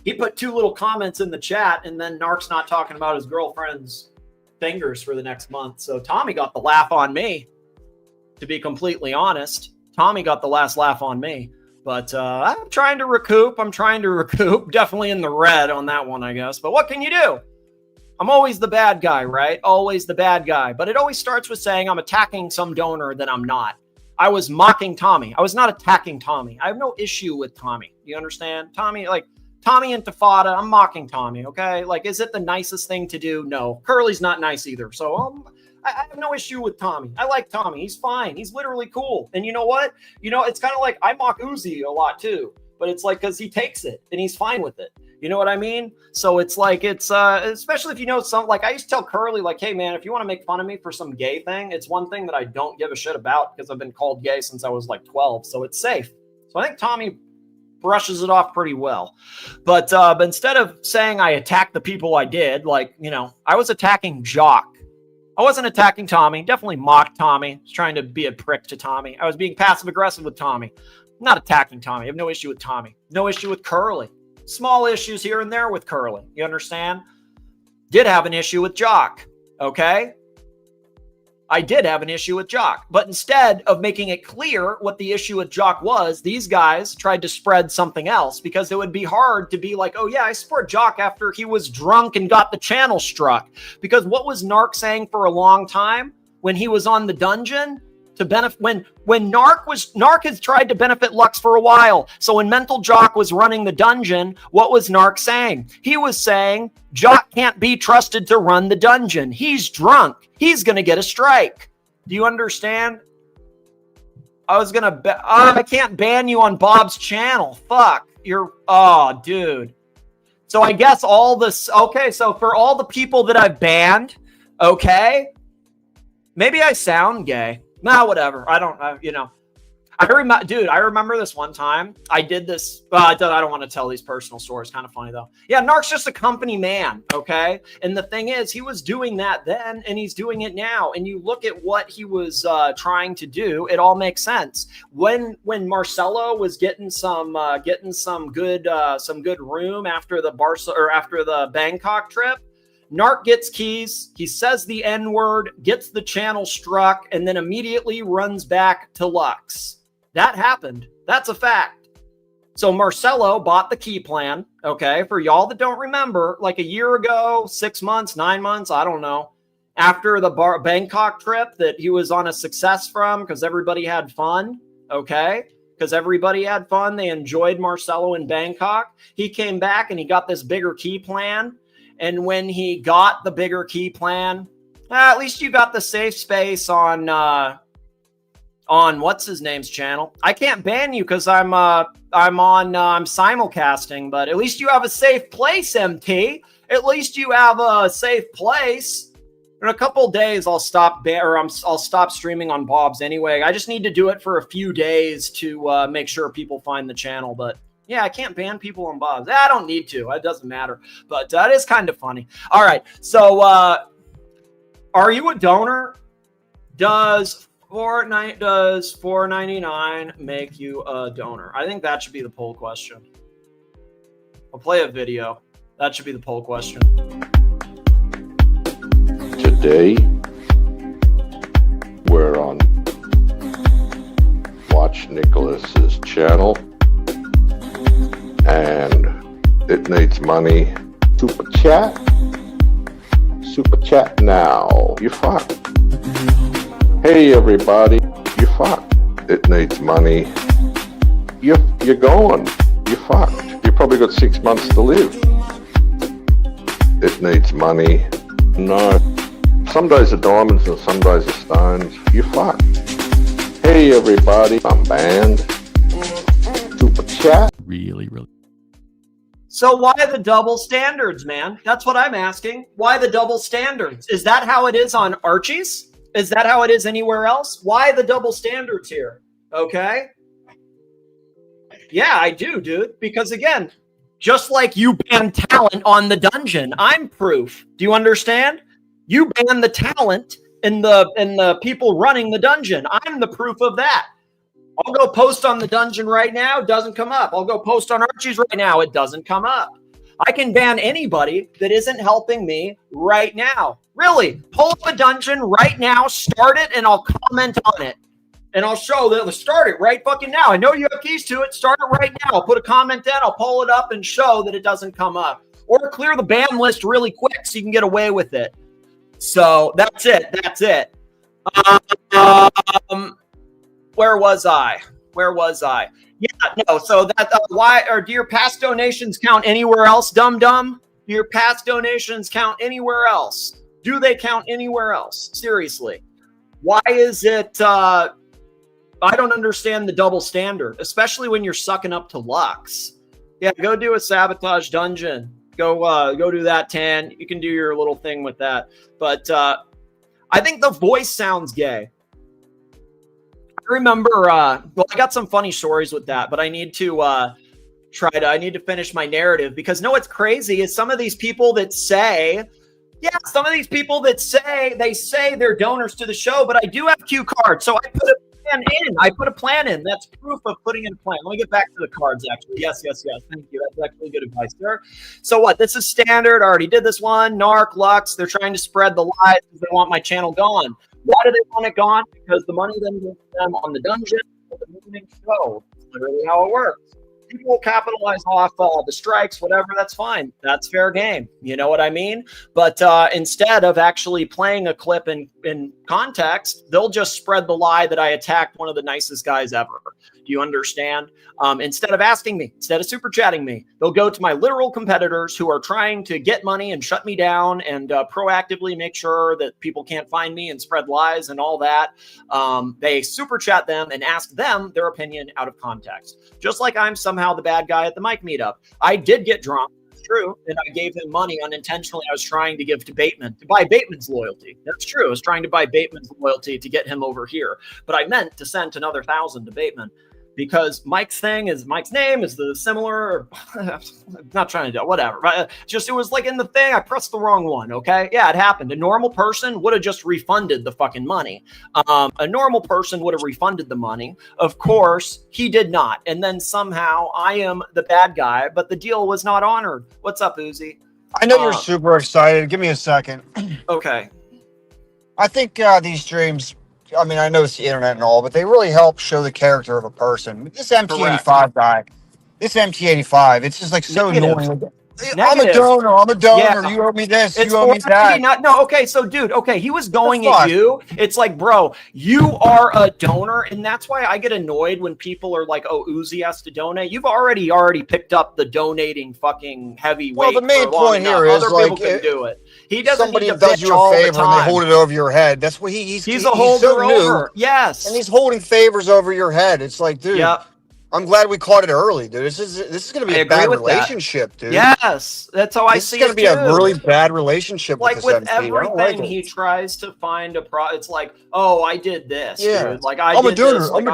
Speaker 2: He put 2 little comments in the chat, and then Nark's not talking about his girlfriend's fingers for the next month. So Tommy got the laugh on me, to be completely honest. Tommy got the last laugh on me. But I'm trying to recoup. Definitely in the red on that one, I guess. But what can you do? I'm always the bad guy, right? Always the bad guy. But it always starts with saying I'm attacking some donor that I'm not. I was mocking Tommy. I was not attacking Tommy. I have no issue with Tommy. You understand? Tommy Intifada, I'm mocking Tommy, okay? Like, is it the nicest thing to do? No. Curly's not nice either. So I have no issue with Tommy. I like Tommy. He's fine. He's literally cool. And you know what? You know, it's kind of like I mock Uzi a lot too, but it's like because he takes it and he's fine with it. You know what I mean? So it's like especially if you know something. Like I used to tell Curly, like, hey man, if you want to make fun of me for some gay thing, it's one thing that I don't give a shit about because I've been called gay since I was like 12, so it's safe. So I think Tommy brushes it off pretty well. But instead of saying I attacked the people I did, like, you know, I was attacking Jock. I wasn't attacking Tommy. Definitely mocked Tommy. I was trying to be a prick to Tommy. I was being passive-aggressive with Tommy. I'm not attacking Tommy. I have no issue with Tommy. No issue with Curly. Small issues here and there with Curly. You understand? Did have an issue with Jock. Okay? I did have an issue with Jock. But instead of making it clear what the issue with Jock was, these guys tried to spread something else because it would be hard to be like, oh yeah, I support Jock after he was drunk and got the channel struck. Because what was Nark saying for a long time when he was on the dungeon? To benefit when Nark has tried to benefit Lux for a while. So when Mental Jock was running the dungeon, what was Nark saying? He was saying Jock can't be trusted to run the dungeon. He's drunk. He's gonna get a strike. Do you understand? I can't ban you on Bob's channel. Fuck. Dude. So I guess all this. Okay, so for all the people that I've banned, okay, maybe I sound gay. Nah, whatever. I don't, I remember this one time. I did this. I don't want to tell these personal stories. Kind of funny, though. Yeah, Nark's just a company man, okay? And the thing is, he was doing that then, and he's doing it now. And you look at what he was trying to do, it all makes sense. When Marcelo was getting some good room after the Bangkok trip, Nark gets keys, he says the N-word, gets the channel struck, and then immediately runs back to Lux. That happened. That's a fact. So Marcelo bought the key plan, okay? For y'all that don't remember, like a year ago, 6 months, 9 months, I don't know, after the Bangkok trip that he was on a success from because everybody had fun, okay? Because everybody had fun. They enjoyed Marcelo in Bangkok. He came back and he got this bigger key plan. And when he got the bigger key plan, at least you got the safe space on what's his name's channel. I can't ban you because I'm simulcasting, but at least you have a safe place, MT. At least you have a safe place. In a couple days, I'll stop streaming on Bob's anyway. I just need to do it for a few days to make sure people find the channel, but. Yeah, I can't ban people on Bob's. I don't need to. It doesn't matter. But that is kind of funny. All right. So, are you a donor? Does $4.99 make you a donor? I think that should be the poll question. I'll play a video. That should be the poll question.
Speaker 14: Today, we're on Watch Nicholas's channel. and it needs money. Super chat. Super chat now. You're fucked. Hey everybody, you're fucked. It needs money. You're gone. You're fucked. You probably got 6 months to live. It needs money. No. Some days are diamonds and some days are stones. You're fucked. Hey everybody, I'm banned. Super chat.
Speaker 15: Really.
Speaker 2: So why the double standards, man? That's what I'm asking. Why the double standards? Is that how it is on Archie's? Is that how it is anywhere else? Why the double standards here? Okay. Yeah, I do, dude. Because again, just like you ban talent on the dungeon, I'm proof. Do you understand? You ban the talent in the people running the dungeon. I'm the proof of that. I'll go post on the dungeon right now. It doesn't come up. I'll go post on Archie's right now. It doesn't come up. I can ban anybody that isn't helping me right now. Really, pull up a dungeon right now, start it, and I'll comment on it. And I'll show that. Start it right fucking now. I know you have keys to it. Start it right now. I'll put a comment in. I'll pull it up and show that it doesn't come up. Or clear the ban list really quick so you can get away with it. So that's it. That's it. Where was I? Yeah, no. So that why or do your past donations count anywhere else? Dum. Do your past donations count anywhere else? Do they count anywhere else? Seriously, why is it? I don't understand the double standard, especially when you're sucking up to Lux. Yeah, go do a sabotage dungeon. Go do that, Tan. You can do your little thing with that. But I think the voice sounds gay. I remember, I got some funny stories with that, but I need to I need to finish my narrative because what's crazy is some of these people that say, they say they're donors to the show, but I do have cue cards. So I put a plan in. That's proof of putting in a plan. Let me get back to the cards, actually. Yes. Thank you. That's actually good advice there. So what? This is standard. I already did this one. Nark, Lux, they're trying to spread the lies because they want my channel gone. Why do they want it gone? Because the money then goes to them on the dungeon or the moving show. That's literally how it works. People will capitalize off the strikes, whatever, that's fine. That's fair game. You know what I mean? But instead of actually playing a clip in context, they'll just spread the lie that I attacked one of the nicest guys ever. Do you understand? Instead of asking me, instead of super chatting me, they'll go to my literal competitors who are trying to get money and shut me down and proactively make sure that people can't find me and spread lies and all that. They super chat them and ask them their opinion out of context. Just like I'm somehow the bad guy at the mic meetup. I did get drunk. True. And I gave him money unintentionally. I was trying to give to Bateman to buy Bateman's loyalty. That's true. I was trying to buy Bateman's loyalty to get him over here. But I meant to send another 1,000 to Bateman. Because Mike's name is the similar, I'm not trying to do whatever, but it was like in the thing, I pressed the wrong one. Okay. Yeah, it happened. A normal person would have just refunded the fucking money. A normal person would have refunded the money. Of course, he did not. And then somehow I am the bad guy, but the deal was not honored. What's up, Uzi?
Speaker 9: I know you're super excited. Give me a second.
Speaker 2: Okay.
Speaker 9: I think these streams, I mean, I know it's the internet and all, but they really help show the character of a person. This MT85 guy, it's just like so annoying. I'm a donor. Yeah. You owe me this. You owe me that.
Speaker 2: Okay. So, dude, he was going at you. It's like, bro, you are a donor. And that's why I get annoyed when people are like, oh, Uzi has to donate. You've already picked up the donating fucking heavyweight.
Speaker 9: Well, the main point here is
Speaker 2: other people can do it. He doesn't
Speaker 9: somebody
Speaker 2: need to
Speaker 9: does you a favor and they hold it over your head. That's what he's
Speaker 2: a holder
Speaker 9: so
Speaker 2: over.
Speaker 9: New,
Speaker 2: yes.
Speaker 9: And he's holding favors over your head. It's like, dude. Yep. I'm glad we caught it early, dude. This is going to be a bad relationship, dude.
Speaker 2: Yes, that's how I see it.
Speaker 9: It's going to be a really bad relationship.
Speaker 2: Like with everything, he tries to find a It's like, oh, I did this. Yeah, dude. Like I'm a donor. I'm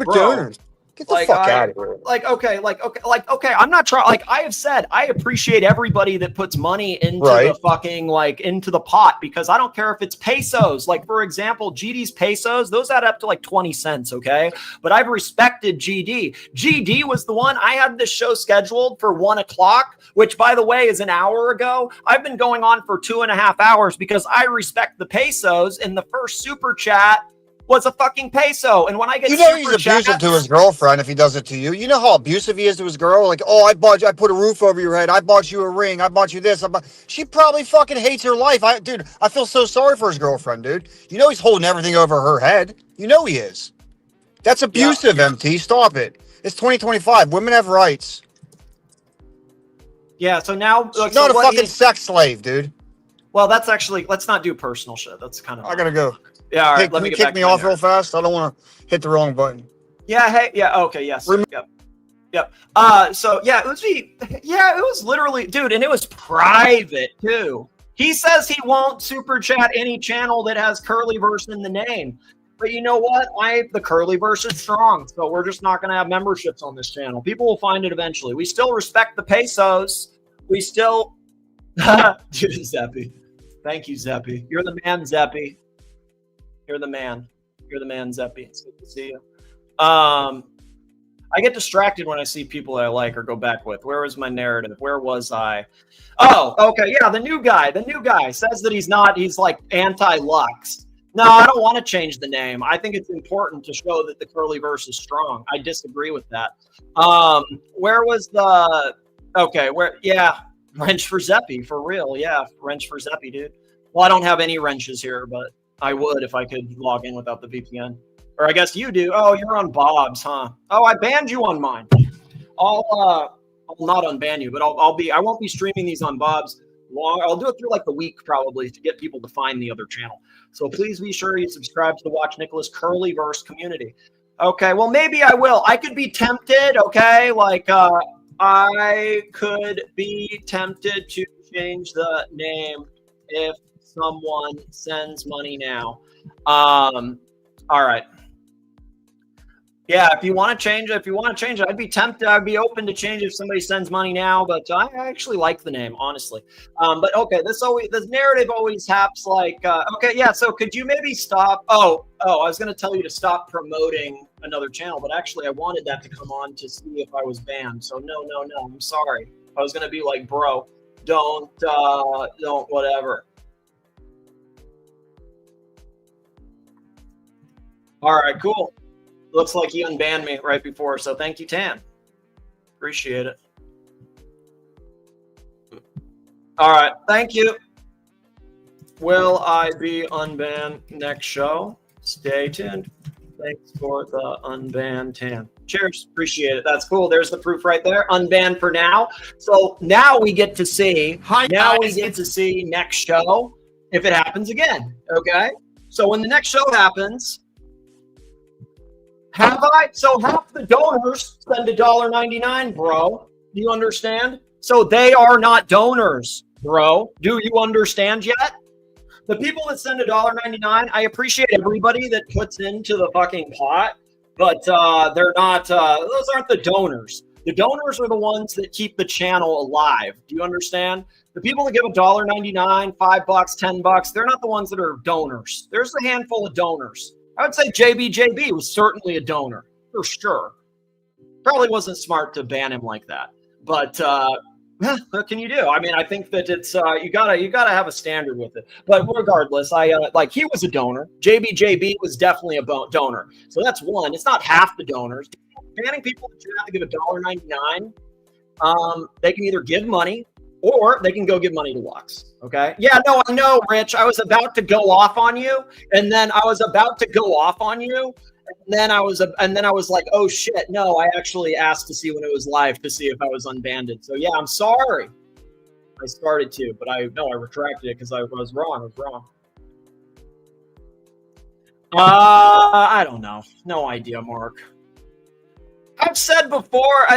Speaker 2: a donor. Get the fuck out of here. Okay. I'm not trying. Like I have said, I appreciate everybody that puts money into the fucking into the pot because I don't care if it's pesos. Like for example, GD's pesos, those add up to like 20 cents. Okay, but I've respected GD. GD was the one I had this show scheduled for 1 o'clock, which by the way is an hour ago. I've been going on for 2.5 hours because I respect the pesos. In the first super chat, was a fucking peso. And when I get
Speaker 9: You know he's
Speaker 2: super
Speaker 9: abusive
Speaker 2: chats,
Speaker 9: to his girlfriend if he does it to you. You know how abusive he is to his girl? Like, oh, I put a roof over your head. I bought you a ring. I bought you this. She probably fucking hates her life. Dude, I feel so sorry for his girlfriend, dude. You know he's holding everything over her head. You know he is. That's abusive, MT. Stop it. It's 2025. Women have rights.
Speaker 2: Yeah, so now...
Speaker 9: She's not a fucking sex slave, dude.
Speaker 2: Well, that's actually... Let's not do personal shit. That's kind of...
Speaker 9: I gotta go.
Speaker 2: Yeah, all right,
Speaker 9: hey,
Speaker 2: let me
Speaker 9: can
Speaker 2: get
Speaker 9: you
Speaker 2: back
Speaker 9: kick me
Speaker 2: to
Speaker 9: off
Speaker 2: my
Speaker 9: real fast? I don't want to hit the wrong button.
Speaker 2: Yeah, hey, yeah, okay, yes. Yep. Yep. So, yeah, it was literally... Dude, and it was private, too. He says he won't super chat any channel that has Curlyverse in the name. But you know what? The Curlyverse is strong, so we're just not going to have memberships on this channel. People will find it eventually. We still respect the pesos. We still... Dude, Zeppy. Thank you, Zeppy. You're the man, Zeppy. You're the man. You're the man, Zeppy. It's good to see you. I get distracted when I see people that I like or go back with. Where was my narrative? Where was I? Oh, okay. Yeah, the new guy. The new guy says that he's like anti-Lux. No, I don't want to change the name. I think it's important to show that the Curlyverse is strong. I disagree with that. Where was the... Okay, yeah, wrench for Zeppy, for real. Yeah, wrench for Zeppy, dude. Well, I don't have any wrenches here, but I would if I could log in without the VPN. Or I guess you do. Oh, you're on Bob's, huh? Oh, I banned you on mine. I'll not unban you, but I won't be streaming these on Bob's long. I'll do it through like the week probably to get people to find the other channel. So please be sure you subscribe to the Watch Nicholas Curlyverse community. Okay, well, maybe I will. I could be tempted, okay? Like, I could be tempted to change the name if someone sends money now. All right. Yeah, if you want to change it, I'd be tempted. I'd be open to change if somebody sends money now, but I actually like the name, honestly. But okay, this narrative always happens like, okay, yeah, so could you maybe stop? Oh, I was going to tell you to stop promoting another channel, but actually I wanted that to come on to see if I was banned. So no, I'm sorry. I was going to be like, bro, don't, whatever. All right, cool. Looks like he unbanned me right before, so thank you, Tan. Appreciate it. All right, thank you. Will I be unbanned next show? Stay tuned. Thanks for the unbanned Tan. Cheers, appreciate it. That's cool. There's the proof right there. Unbanned for now. So now we get to see. We get to see next show if it happens again. Okay. So when the next show happens. Have I? So half the donors send $1.99, bro. Do you understand? So they are not donors, bro. Do you understand yet? The people that send $1.99, I appreciate everybody that puts into the fucking pot, but they're not, those aren't the donors. The donors are the ones that keep the channel alive. Do you understand? The people that give $1.99, $5, $10, they're not the ones that are donors. There's a handful of donors. I would say Jbjb was certainly a donor, for sure. Probably wasn't smart to ban him like that. But what can you do? I mean, I think that it's you gotta have a standard with it. But regardless, like he was a donor. Jbjb was definitely a donor. So that's one. It's not half the donors. Banning people that you have to give $1.99. They can either give money or they can go give money to Lux. Okay. Yeah, no, I know, Rich. I was about to go off on you, and then I was like, oh shit, no, I actually asked to see when it was live to see if I was unbanned. So yeah, I'm sorry. I started to, but I retracted it because I was wrong. I was wrong. I don't know. No idea, Mark. I've said before,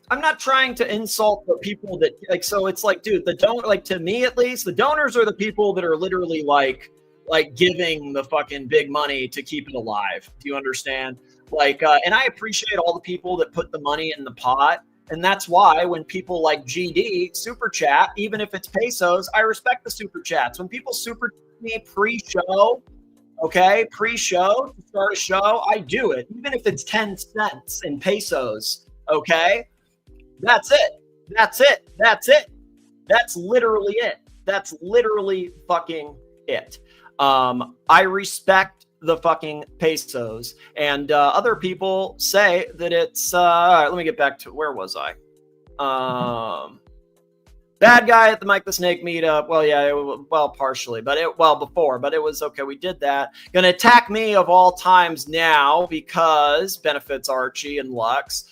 Speaker 2: I'm not trying to insult the people that like. So it's like, dude, to me at least, the donors are the people that are literally like giving the fucking big money to keep it alive. Do you understand? Like, and I appreciate all the people that put the money in the pot, and that's why when people like GD super chat, even if it's pesos, I respect the super chats. When people super me pre-show, okay, pre-show to start a show, I do it, even if it's 10 cents in pesos. Okay. That's it. That's literally it. That's literally fucking it. I respect the fucking pesos. And other people say that it's all right, let me get back to where was I? Bad guy at the Mike the Snake meetup. Well, yeah, well, partially, but before, but it was okay. We did that. Gonna attack me of all times now because benefits Archie and Lux.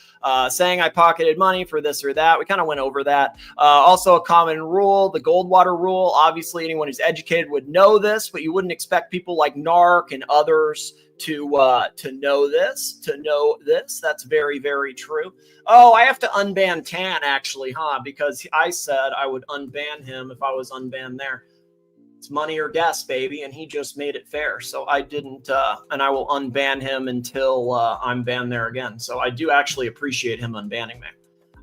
Speaker 2: Saying I pocketed money for this or that. We kind of went over that. Also, a common rule, the Goldwater rule. Obviously, anyone who's educated would know this, but you wouldn't expect people like Nark and others to know this. That's very, very true. Oh, I have to unban Tan actually, huh? Because I said I would unban him if I was unbanned there. It's money or gas, baby, and he just made it fair. So I didn't, and I will unban him until I'm banned there again. So I do actually appreciate him unbanning me.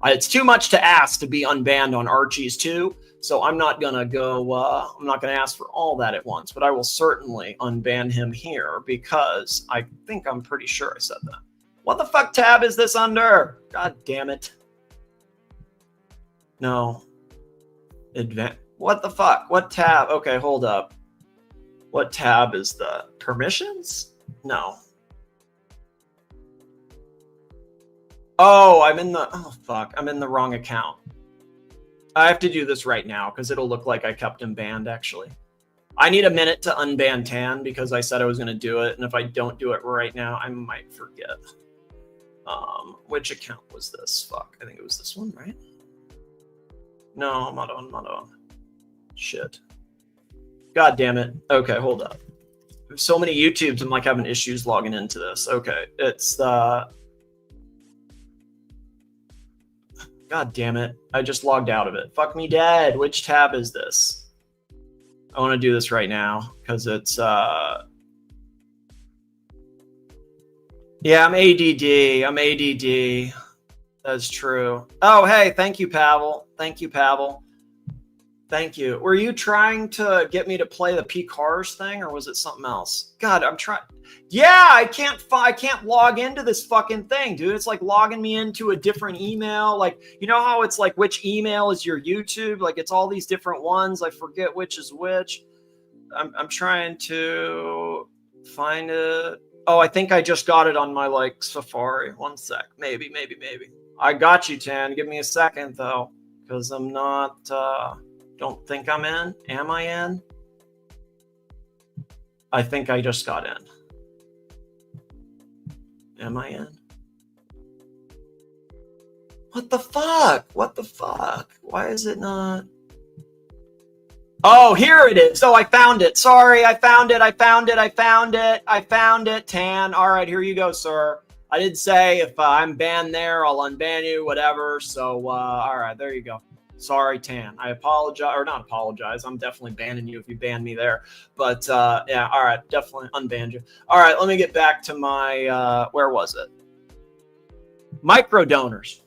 Speaker 2: It's too much to ask to be unbanned on Archie's too. So I'm not gonna go. I'm not gonna ask for all that at once, but I will certainly unban him here because I think I'm pretty sure I said that. What the fuck tab is this under? God damn it! No. What the fuck? What tab? Okay, hold up. What tab is the permissions? No. Oh, I'm in the wrong account. I have to do this right now because it'll look like I kept him banned actually. I need a minute to unban Tan because I said I was going to do it. And if I don't do it right now, I might forget. Which account was this? Fuck, I think it was this one, right? No, I'm not on. Shit. God damn it. Okay, hold up. There's so many YouTubes, I'm like having issues logging into this. Okay, it's the... God damn it. I just logged out of it. Fuck me dead. Which tab is this? I want to do this right now because it's... Yeah, I'm ADD. That's true. Oh, hey, thank you, Pavel. Thank you. Were you trying to get me to play the P-Cars thing, or was it something else? God, I'm trying. Yeah, I can't log into this fucking thing, dude. It's like logging me into a different email. Like, you know how it's like which email is your YouTube? Like, it's all these different ones. I forget which is which. I'm trying to find it. Oh, I think I just got it on my like Safari. One sec. Maybe. I got you, Tan. Give me a second though, because I'm not. Don't think I'm in. Am I in? I think I just got in. Am I in? What the fuck? Why is it not? Oh, here it is. Oh, I found it. Sorry, I found it. Tan. All right, here you go, sir. I did say if I'm banned there, I'll unban you, whatever. So, all right, there you go. Sorry, Tan. I apologize, or not apologize. I'm definitely banning you if you ban me there. But yeah, all right, definitely unbanned you. All right, let me get back to my, where was it? Micro donors.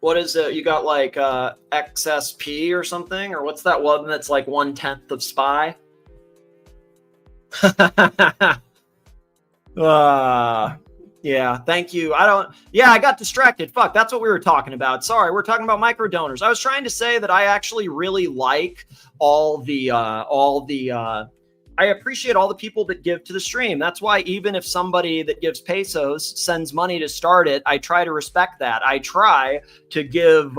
Speaker 2: What is it? You got like XSP or something? Or what's that one that's like 1/10 of SPY? Yeah, thank you. I got distracted. Fuck, that's what we were talking about. Sorry, we're talking about micro donors. I was trying to say that I actually really like I appreciate all the people that give to the stream. That's why even if somebody that gives pesos sends money to start it, I try to respect that. I try to give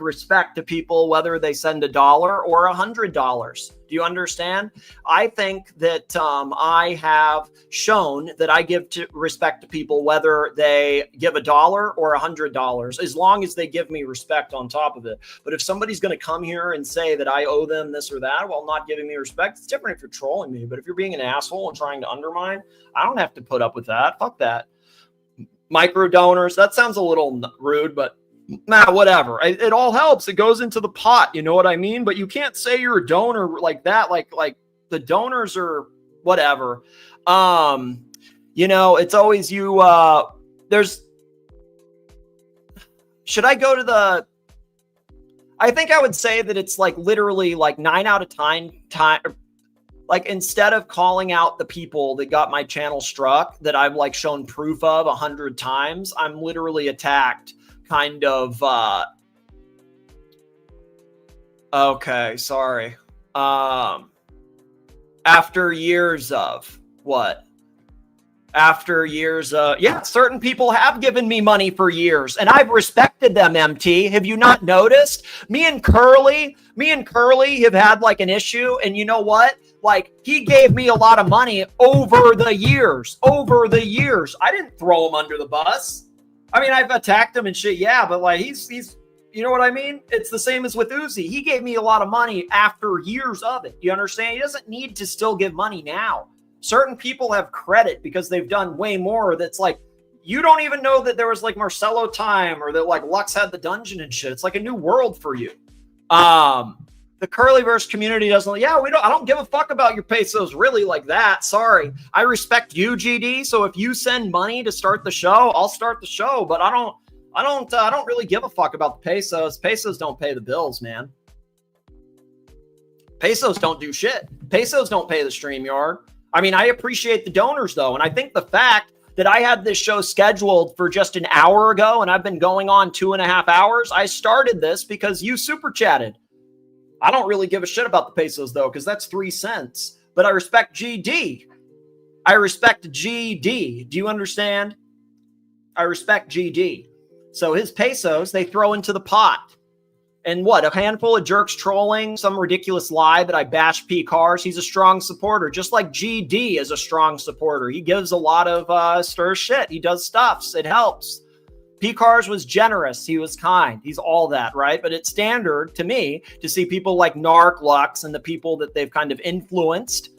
Speaker 2: respect to people, whether they send $1 or $100. Do you understand? I think that I have shown that I give respect to people, whether they give $1 or $100, as long as they give me respect on top of it. But if somebody's going to come here and say that I owe them this or that while not giving me respect, it's different if you're trolling me. But if you're being an asshole and trying to undermine, I don't have to put up with that. Fuck that. Micro donors, that sounds a little rude, but nah, whatever. It all helps. It goes into the pot. You know what I mean? But you can't say you're a donor like that. Like the donors are whatever. You know, it's always you. Should I go to the? I think I would say that it's like literally like 9 out of 10 time. Like instead of calling out the people that got my channel struck that I've like shown proof of 100 times, I'm literally attacked. Kind of okay, sorry. After years of what? After years of, yeah, certain people have given me money for years and I've respected them, MT. Have you not noticed? Me and Curly have had like an issue, and you know what? Like, he gave me a lot of money over the years. I didn't throw him under the bus. I mean, I've attacked him and shit, yeah, but like he's you know what I mean? It's the same as with Uzi. He gave me a lot of money after years of it. You understand? He doesn't need to still give money now. Certain people have credit because they've done way more. That's like, you don't even know that there was like Marcelo time or that like Lux had the dungeon and shit. It's like a new world for you. The Curlyverse community doesn't, I don't give a fuck about your pesos really like that. Sorry. I respect you, GD. So if you send money to start the show, I'll start the show, but I don't really give a fuck about the pesos. Pesos don't pay the bills, man. Pesos don't do shit. Pesos don't pay the StreamYard. I mean, I appreciate the donors, though. And I think the fact that I had this show scheduled for just an hour ago and I've been going on 2.5 hours, I started this because you super chatted. I don't really give a shit about the pesos, though, because that's 3 cents. But I respect GD. I respect GD. Do you understand? I respect GD. So his pesos, they throw into the pot. And what, a handful of jerks trolling some ridiculous lie that I bash P Cars. He's a strong supporter, just like GD is a strong supporter. He gives a lot of stir shit. He does stuffs. It helps. P Cars was generous. He was kind. He's all that, right? But it's standard to me to see people like Nark, Lux, and the people that they've kind of influenced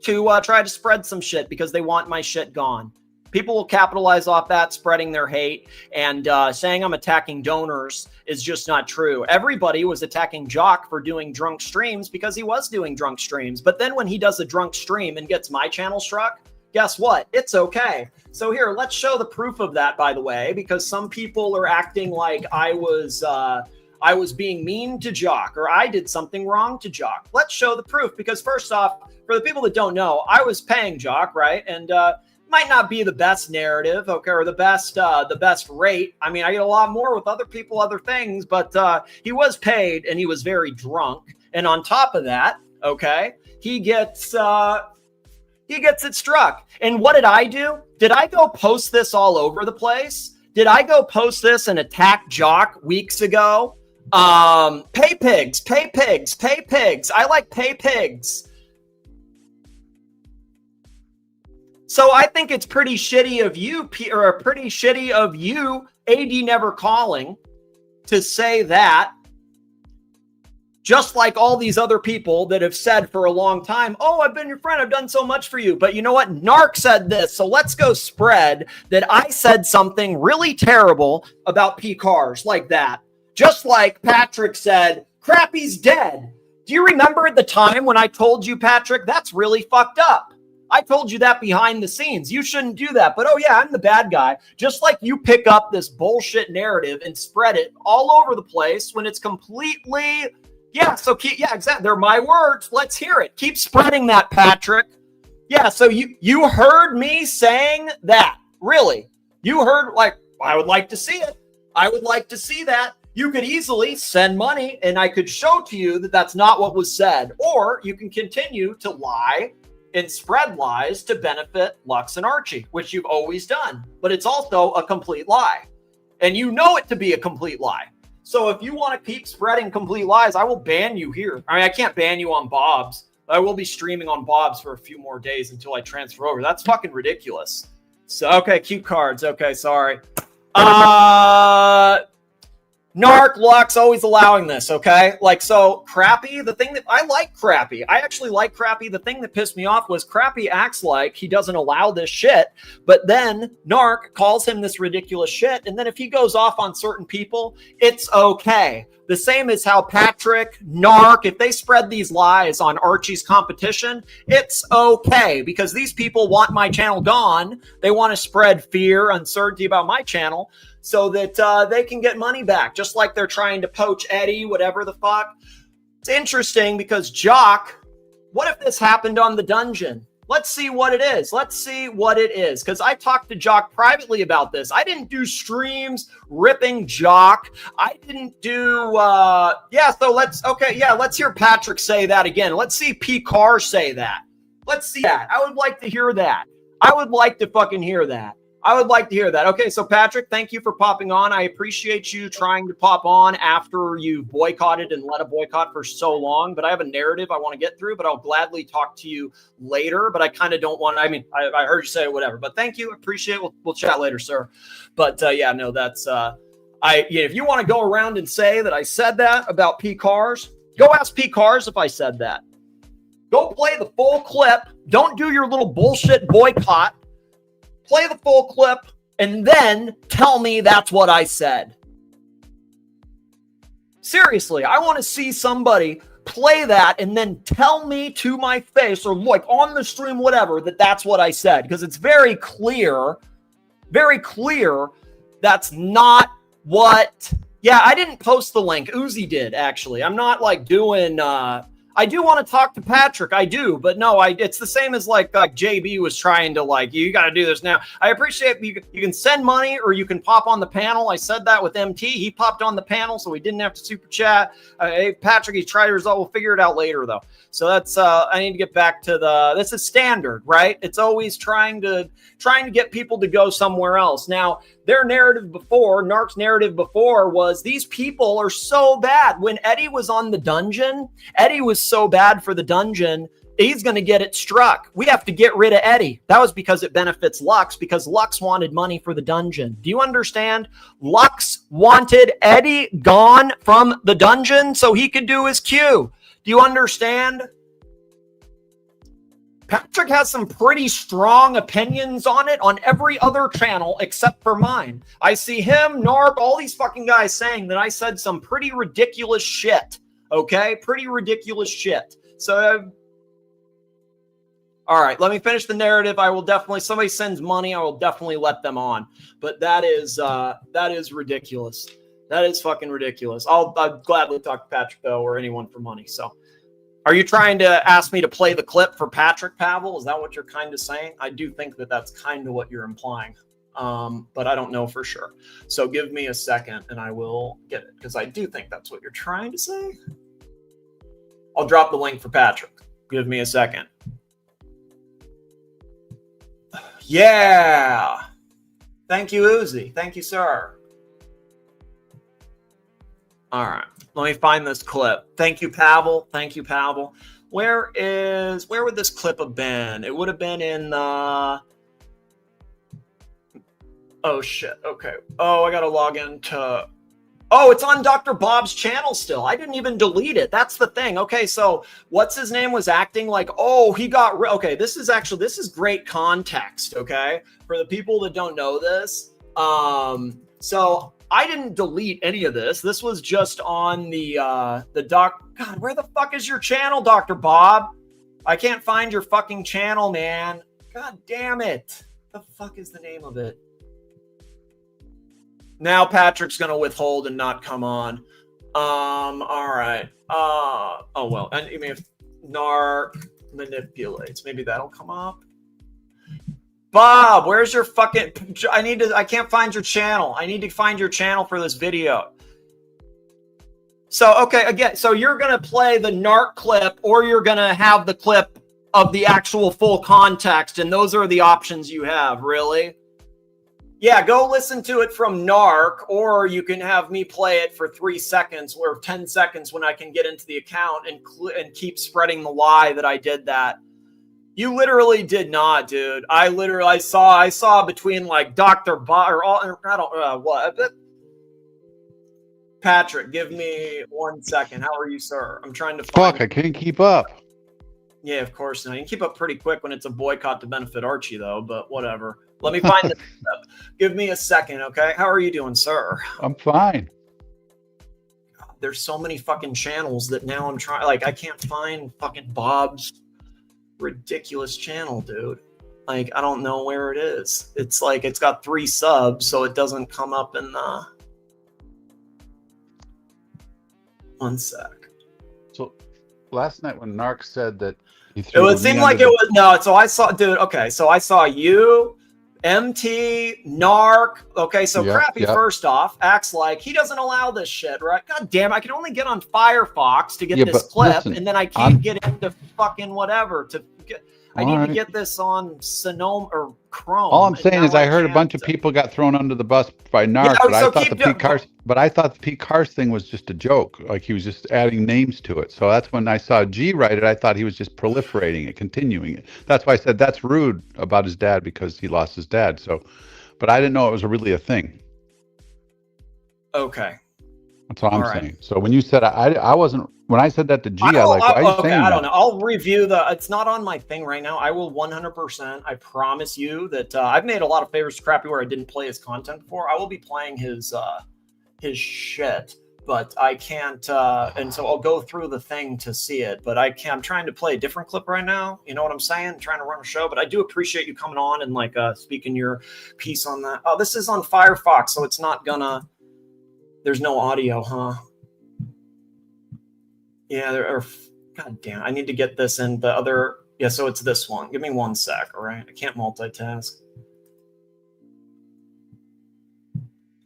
Speaker 2: to try to spread some shit because they want my shit gone. People will capitalize off that, spreading their hate, and saying I'm attacking donors is just not true. Everybody was attacking Jock for doing drunk streams because he was doing drunk streams. But then when he does a drunk stream and gets my channel struck, guess what? It's okay. So here, let's show the proof of that, by the way, because some people are acting like I was being mean to Jock or I did something wrong to Jock. Let's show the proof, because first off, for the people that don't know, I was paying Jock, right? And might not be the best narrative, okay, or the best rate. I mean, I get a lot more with other people, other things, but he was paid and he was very drunk. And on top of that, okay, he gets it struck. And what did I do? Did I go post this all over the place? Did I go post this and attack Jock weeks ago? Pay pigs. I like pay pigs. So I think it's pretty shitty of you, AD Never Calling, to say that, just like all these other people that have said for a long time, oh, I've been your friend, I've done so much for you. But you know what? Nark said this, so let's go spread that I said something really terrible about P Cars like that. Just like Patrick said, Crappy's dead. Do you remember at the time when I told you, Patrick, that's really fucked up? I told you that behind the scenes. You shouldn't do that. But, oh, yeah, I'm the bad guy. Just like you pick up this bullshit narrative and spread it all over the place when it's completely, exactly. They're my words. Let's hear it. Keep spreading that, Patrick. Yeah, so you heard me saying that. Really? You heard, like, I would like to see it. I would like to see that. You could easily send money, and I could show to you that that's not what was said. Or you can continue to lie and spread lies to benefit Lux and Archie, which you've always done. But it's also a complete lie. And you know it to be a complete lie. So if you want to keep spreading complete lies, I will ban you here. I mean, I can't ban you on Bob's. I will be streaming on Bob's for a few more days until I transfer over. That's fucking ridiculous. So, okay, cute cards. Okay, sorry. Nark, Lux, always allowing this, okay? Like, so, Crappy, the thing that, I like Crappy. I actually like Crappy. The thing that pissed me off was Crappy acts like he doesn't allow this shit, but then Nark calls him this ridiculous shit, and then if he goes off on certain people, it's okay. The same as how Patrick, Nark, if they spread these lies on Archie's competition, it's okay, because these people want my channel gone. They want to spread fear, uncertainty about my channel, so that they can get money back, just like they're trying to poach Eddie, whatever the fuck. It's interesting because Jock, what if this happened on the dungeon? Let's see what it is. Because I talked to Jock privately about this. I didn't do streams ripping Jock. I didn't do, let's hear Patrick say that again. Let's see P. Carr say that. Let's see that. I would like to hear that. I would like to fucking hear that. I would like to hear that. Okay, so Patrick, thank you for popping on. I appreciate you trying to pop on after you boycotted and led a boycott for so long. But I have a narrative I want to get through, but I'll gladly talk to you later. But I kind of don't want to, I mean, I heard you say whatever. But thank you. Appreciate it. We'll chat later, sir. But yeah, no, that's, if you want to go around and say that I said that about P Cars, go ask P Cars if I said that. Go play the full clip. Don't do your little bullshit boycott. Play the full clip and then tell me that's what I said. Seriously, I want to see somebody play that and then tell me to my face or like on the stream, whatever, that that's what I said. Because it's very clear that's not what. Yeah, I didn't post the link. Uzi did, actually. I'm not like doing. I do want to talk to Patrick. I do, but no, it's the same as like JB was trying to like, you got to do this now. I appreciate you can send money or you can pop on the panel. I said that with MT. He popped on the panel, so we didn't have to super chat. Hey, Patrick, he tried to result. We'll figure it out later though. So that's, I need to get back to this is standard, right? It's always trying to get people to go somewhere else. Now, their narrative before, Nark's narrative before was these people are so bad. When Eddie was on the dungeon, Eddie was so bad for the dungeon, he's going to get it struck. We have to get rid of Eddie. That was because it benefits Lux, because Lux wanted money for the dungeon. Do you understand? Lux wanted Eddie gone from the dungeon so he could do his queue. Do you understand? Patrick has some pretty strong opinions on it on every other channel except for mine. I see him, Nark, all these fucking guys saying that I said some pretty ridiculous shit. Okay? Pretty ridiculous shit. So, all right, let me finish the narrative. I will definitely, somebody sends money, I will definitely let them on. But that is ridiculous. That is fucking ridiculous. I'll gladly talk to Patrick, though, or anyone for money. So, are you trying to ask me to play the clip for Patrick, Pavel? Is that what you're kind of saying? I do think that that's kind of what you're implying, but I don't know for sure. So give me a second and I will get it, because I do think that's what you're trying to say. I'll drop the link for Patrick. Give me a second. Yeah. Thank you, Uzi. Thank you, sir. All right. Let me find this clip. Thank you, Pavel. Thank you, Pavel. Where would this clip have been? It would have been in the... Oh, shit. Okay. Oh, I got to log into... Oh, it's on Dr. Bob's channel still. I didn't even delete it. That's the thing. Okay, so what's his name was acting like, oh, he got... Okay, this is great context, okay? For the people that don't know this. So... I didn't delete any of this. This was just on the doc. God, where the fuck is your channel, Dr. Bob? I can't find your fucking channel, man. God damn it. The fuck is the name of it? Now Patrick's going to withhold and not come on. All right. Oh, well. And I mean, if Nark manipulates, maybe that'll come up. Bob, where's your fucking... I can't find your channel. I need to find your channel for this video. So, okay, again, so you're going to play the Nark clip or you're going to have the clip of the actual full context, and those are the options you have, really? Yeah, go listen to it from Nark, or you can have me play it for 3 seconds or 10 seconds when I can get into the account and keep spreading the lie that I did that. You literally did not, dude. I saw between like Dr. Bob or all, I don't what. Patrick, give me 1 second. How are you, sir? I'm trying to find...
Speaker 15: Fuck, I can't keep up.
Speaker 2: Yeah, of course. Now you can keep up pretty quick when it's a boycott to benefit Archie, though. But whatever. Let me find this. Give me a second, okay? How are you doing, sir?
Speaker 15: I'm fine.
Speaker 2: God, there's so many fucking channels that now I'm trying. Like, I can't find fucking Bob's ridiculous channel, dude. Like, I don't know where it is. It's like it's got 3 subs, so it doesn't come up in the... 1 sec.
Speaker 15: So last night when Nark said that he threw...
Speaker 2: It seemed like it was... No, so I saw... Dude, okay, so I saw you, MT, Nark. Okay, so Crappy, first off, acts like he doesn't allow this shit, right? God damn, I can only get on Firefox to get this clip, and then I can't get into fucking whatever to get... I need to get this on Sonoma or Chrome.
Speaker 15: All I'm saying is I heard a bunch of people got thrown under the bus by Nark, but I thought the Pete Cars thing was just a joke. Like he was just adding names to it. So that's when I saw G write it, I thought he was just proliferating it, continuing it. That's why I said that's rude about his dad because he lost his dad. So, but I didn't know it was really a thing.
Speaker 2: Okay.
Speaker 15: That's all I'm saying. So when you said I wasn't, when I said that to G, I was like, why are you saying that?
Speaker 2: I don't know. I'll review it's not on my thing right now. I will 100%. I promise you that I've made a lot of favors to Crappy where I didn't play his content before. I will be playing his shit, but I can't. And so I'll go through the thing to see it, but I can't. I'm trying to play a different clip right now. You know what I'm saying? I'm trying to run a show, but I do appreciate you coming on and like speaking your piece on that. Oh, this is on Firefox, so it's not gonna. There's no audio, huh? Yeah, there are. God damn, I need to get this in the other. Yeah, so it's this one. Give me 1 sec, all right? I can't multitask.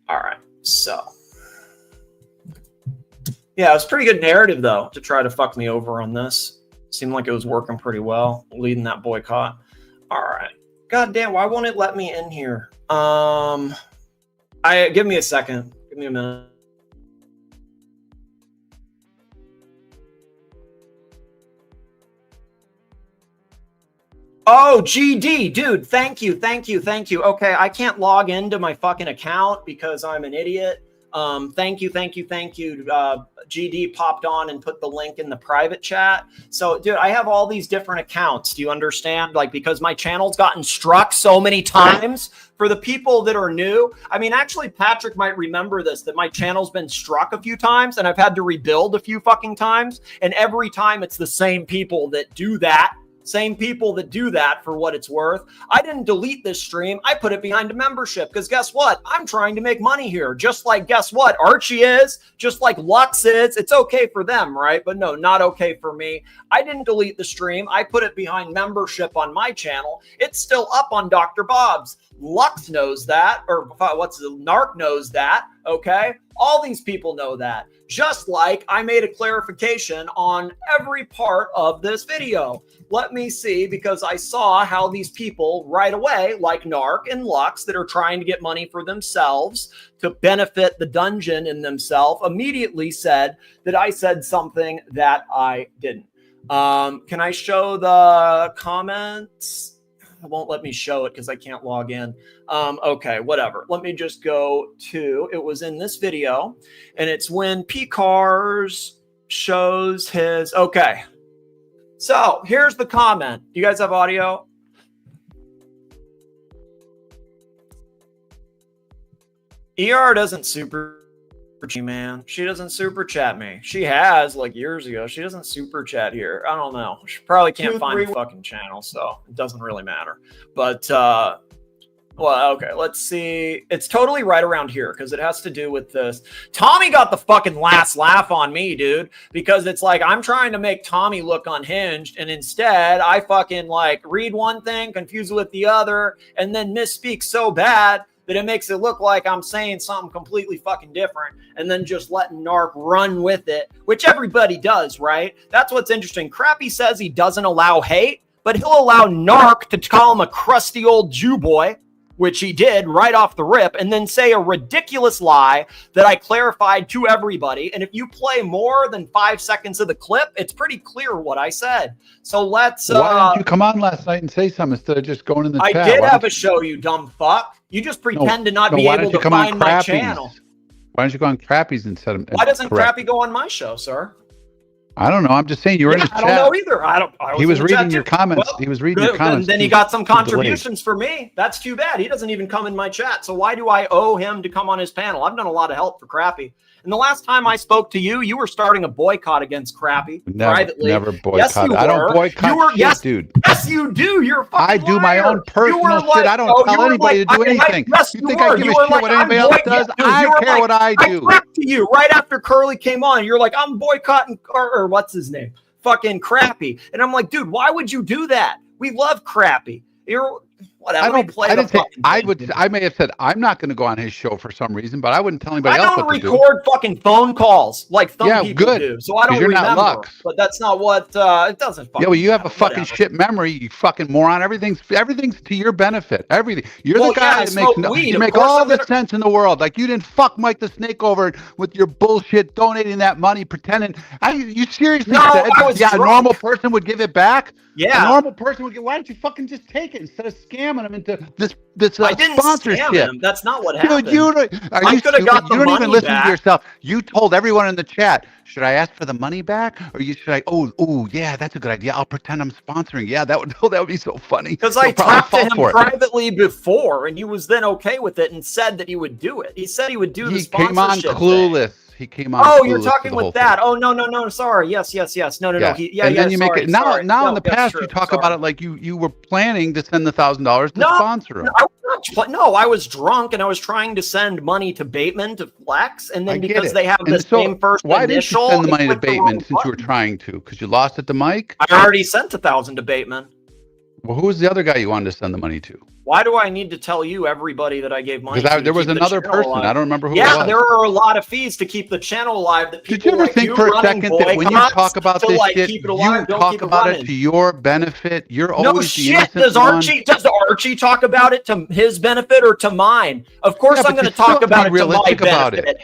Speaker 2: All right, so. Yeah, it was pretty good narrative, though, to try to fuck me over on this. Seemed like it was working pretty well, leading that boycott. All right. God damn, why won't it let me in here? Give me a second. Give me a minute. Oh, GD, dude, thank you. Okay, I can't log into my fucking account because I'm an idiot. Thank you. GD popped on and put the link in the private chat. So, dude, I have all these different accounts. Do you understand? Like, because my channel's gotten struck so many times. For the people that are new, I mean, actually, Patrick might remember this, that my channel's been struck a few times and I've had to rebuild a few fucking times. And every time it's the same people that do that. Same people that do that for what it's worth. I didn't delete this stream. I put it behind a membership because guess what? I'm trying to make money here. Just like, guess what? Archie is, just like Lux is. It's okay for them, right? But no, not okay for me. I didn't delete the stream. I put it behind membership on my channel. It's still up on Dr. Bob's. Lux knows that, or Nark knows that, okay? All these people know that. Just like I made a clarification on every part of this video. Let me see, because I saw how these people right away, like Nark and Lux, that are trying to get money for themselves to benefit the dungeon and themselves, immediately said that I said something that I didn't. Can I show the comments? It won't let me show it because I can't log in. Okay, whatever. Let me just go to, it was in this video, and it's when P-Cars shows his, okay. So here's the comment. Do you guys have audio? ER doesn't super chat, man. She doesn't super chat me. She has like years ago. She doesn't super chat here. I don't know. She probably can't find the fucking channel, so it doesn't really matter. But well, okay, let's see. It's totally right around here because it has to do with this. Tommy got the fucking last laugh on me, dude, because it's like I'm trying to make Tommy look unhinged, and instead I fucking like read one thing, confuse it with the other, and then misspeak so bad that it makes it look like I'm saying something completely fucking different and then just letting Nark run with it, which everybody does, right? That's what's interesting. Crappy says he doesn't allow hate, but he'll allow Nark to call him a crusty old Jew boy, which he did right off the rip, and then say a ridiculous lie that I clarified to everybody. And if you play more than 5 seconds of the clip, it's pretty clear what I said. So let's...
Speaker 15: Why didn't you come on last night and say something instead of just going in the chat?
Speaker 2: I did have a show, you dumb fuck. You just pretend to not be able to find my channel.
Speaker 15: Why don't you go on Crappy's instead of...
Speaker 2: Why doesn't Crappy go on my show, sir?
Speaker 15: I don't know. I'm just saying you were in his chat.
Speaker 2: I don't know either.
Speaker 15: He was reading your comments. He was reading your comments.
Speaker 2: Then he got some contributions for me. That's too bad. He doesn't even come in my chat. So why do I owe him to come on his panel? I've done a lot of help for Crappy. And the last time I spoke to you, you were starting a boycott against Crappy privately.
Speaker 15: Never boycott.
Speaker 2: Yes, you were.
Speaker 15: I don't boycott shit, dude.
Speaker 2: Yes, you do. You're a fucking
Speaker 15: I do my own personal shit. I don't tell anybody to do anything. You think I give a shit what anybody else does? I care what I do.
Speaker 2: I to you right after Curly came on. You're like, I'm boycotting, or what's his name? Fucking Crappy. And I'm like, dude, why would you do that? We love Crappy. Whatever.
Speaker 15: I didn't say I may have said I'm not going to go on his show for some reason, but I wouldn't tell anybody else what to do.
Speaker 2: I don't record fucking phone calls like some people do, so I don't
Speaker 15: you're
Speaker 2: remember.
Speaker 15: Not Lux.
Speaker 2: But that's not what it doesn't.
Speaker 15: Yeah, well, you have a fucking shit memory, you fucking moron. Everything's to your benefit. Everything. You're the guy that makes you make all the sense in the world. Like you didn't fuck Mike the Snake over with your bullshit, donating that money, pretending. You seriously said a normal person would give it back?
Speaker 2: Yeah,
Speaker 15: a normal person would get. Why don't you fucking just take it instead of scamming them into this
Speaker 2: I didn't
Speaker 15: sponsorship?
Speaker 2: Scam him. That's not what happened.
Speaker 15: Dude,
Speaker 2: I could have got the money back.
Speaker 15: You don't even listen to yourself. You told everyone in the chat, should I ask for the money back, or should I? Oh, yeah, that's a good idea. I'll pretend I'm sponsoring. Yeah, that would be so funny.
Speaker 2: Because I talked to him privately before, and he was then okay with it and said that he would do it. He said he would do the sponsorship.
Speaker 15: He came on clueless. He came on.
Speaker 2: Oh, you're talking with that. Oh, no. Sorry. Yes. No.
Speaker 15: And then you make it now. Now in the past, you talk about it like you were planning to send the $1,000 to sponsor him.
Speaker 2: I was drunk and I was trying to send money to Bateman to flex, and then because they have the same first
Speaker 15: why
Speaker 2: initial,
Speaker 15: didn't you send the money to Bateman since you were trying to? Because you lost it to Mike.
Speaker 2: I already sent $1,000 to Bateman.
Speaker 15: Well, who was the other guy you wanted to send the money to?
Speaker 2: Why do I need to tell you everybody that I gave money to?
Speaker 15: Because there was another person.
Speaker 2: Alive?
Speaker 15: I don't remember who it was.
Speaker 2: Yeah, there are a lot of fees to keep the channel alive. That people
Speaker 15: Did you ever think for a second that when you talk about this shit, you talk about it to your benefit? You're always the innocent one.
Speaker 2: Does Archie talk about it to his benefit or to mine? Of course I'm going to talk about it to my benefit.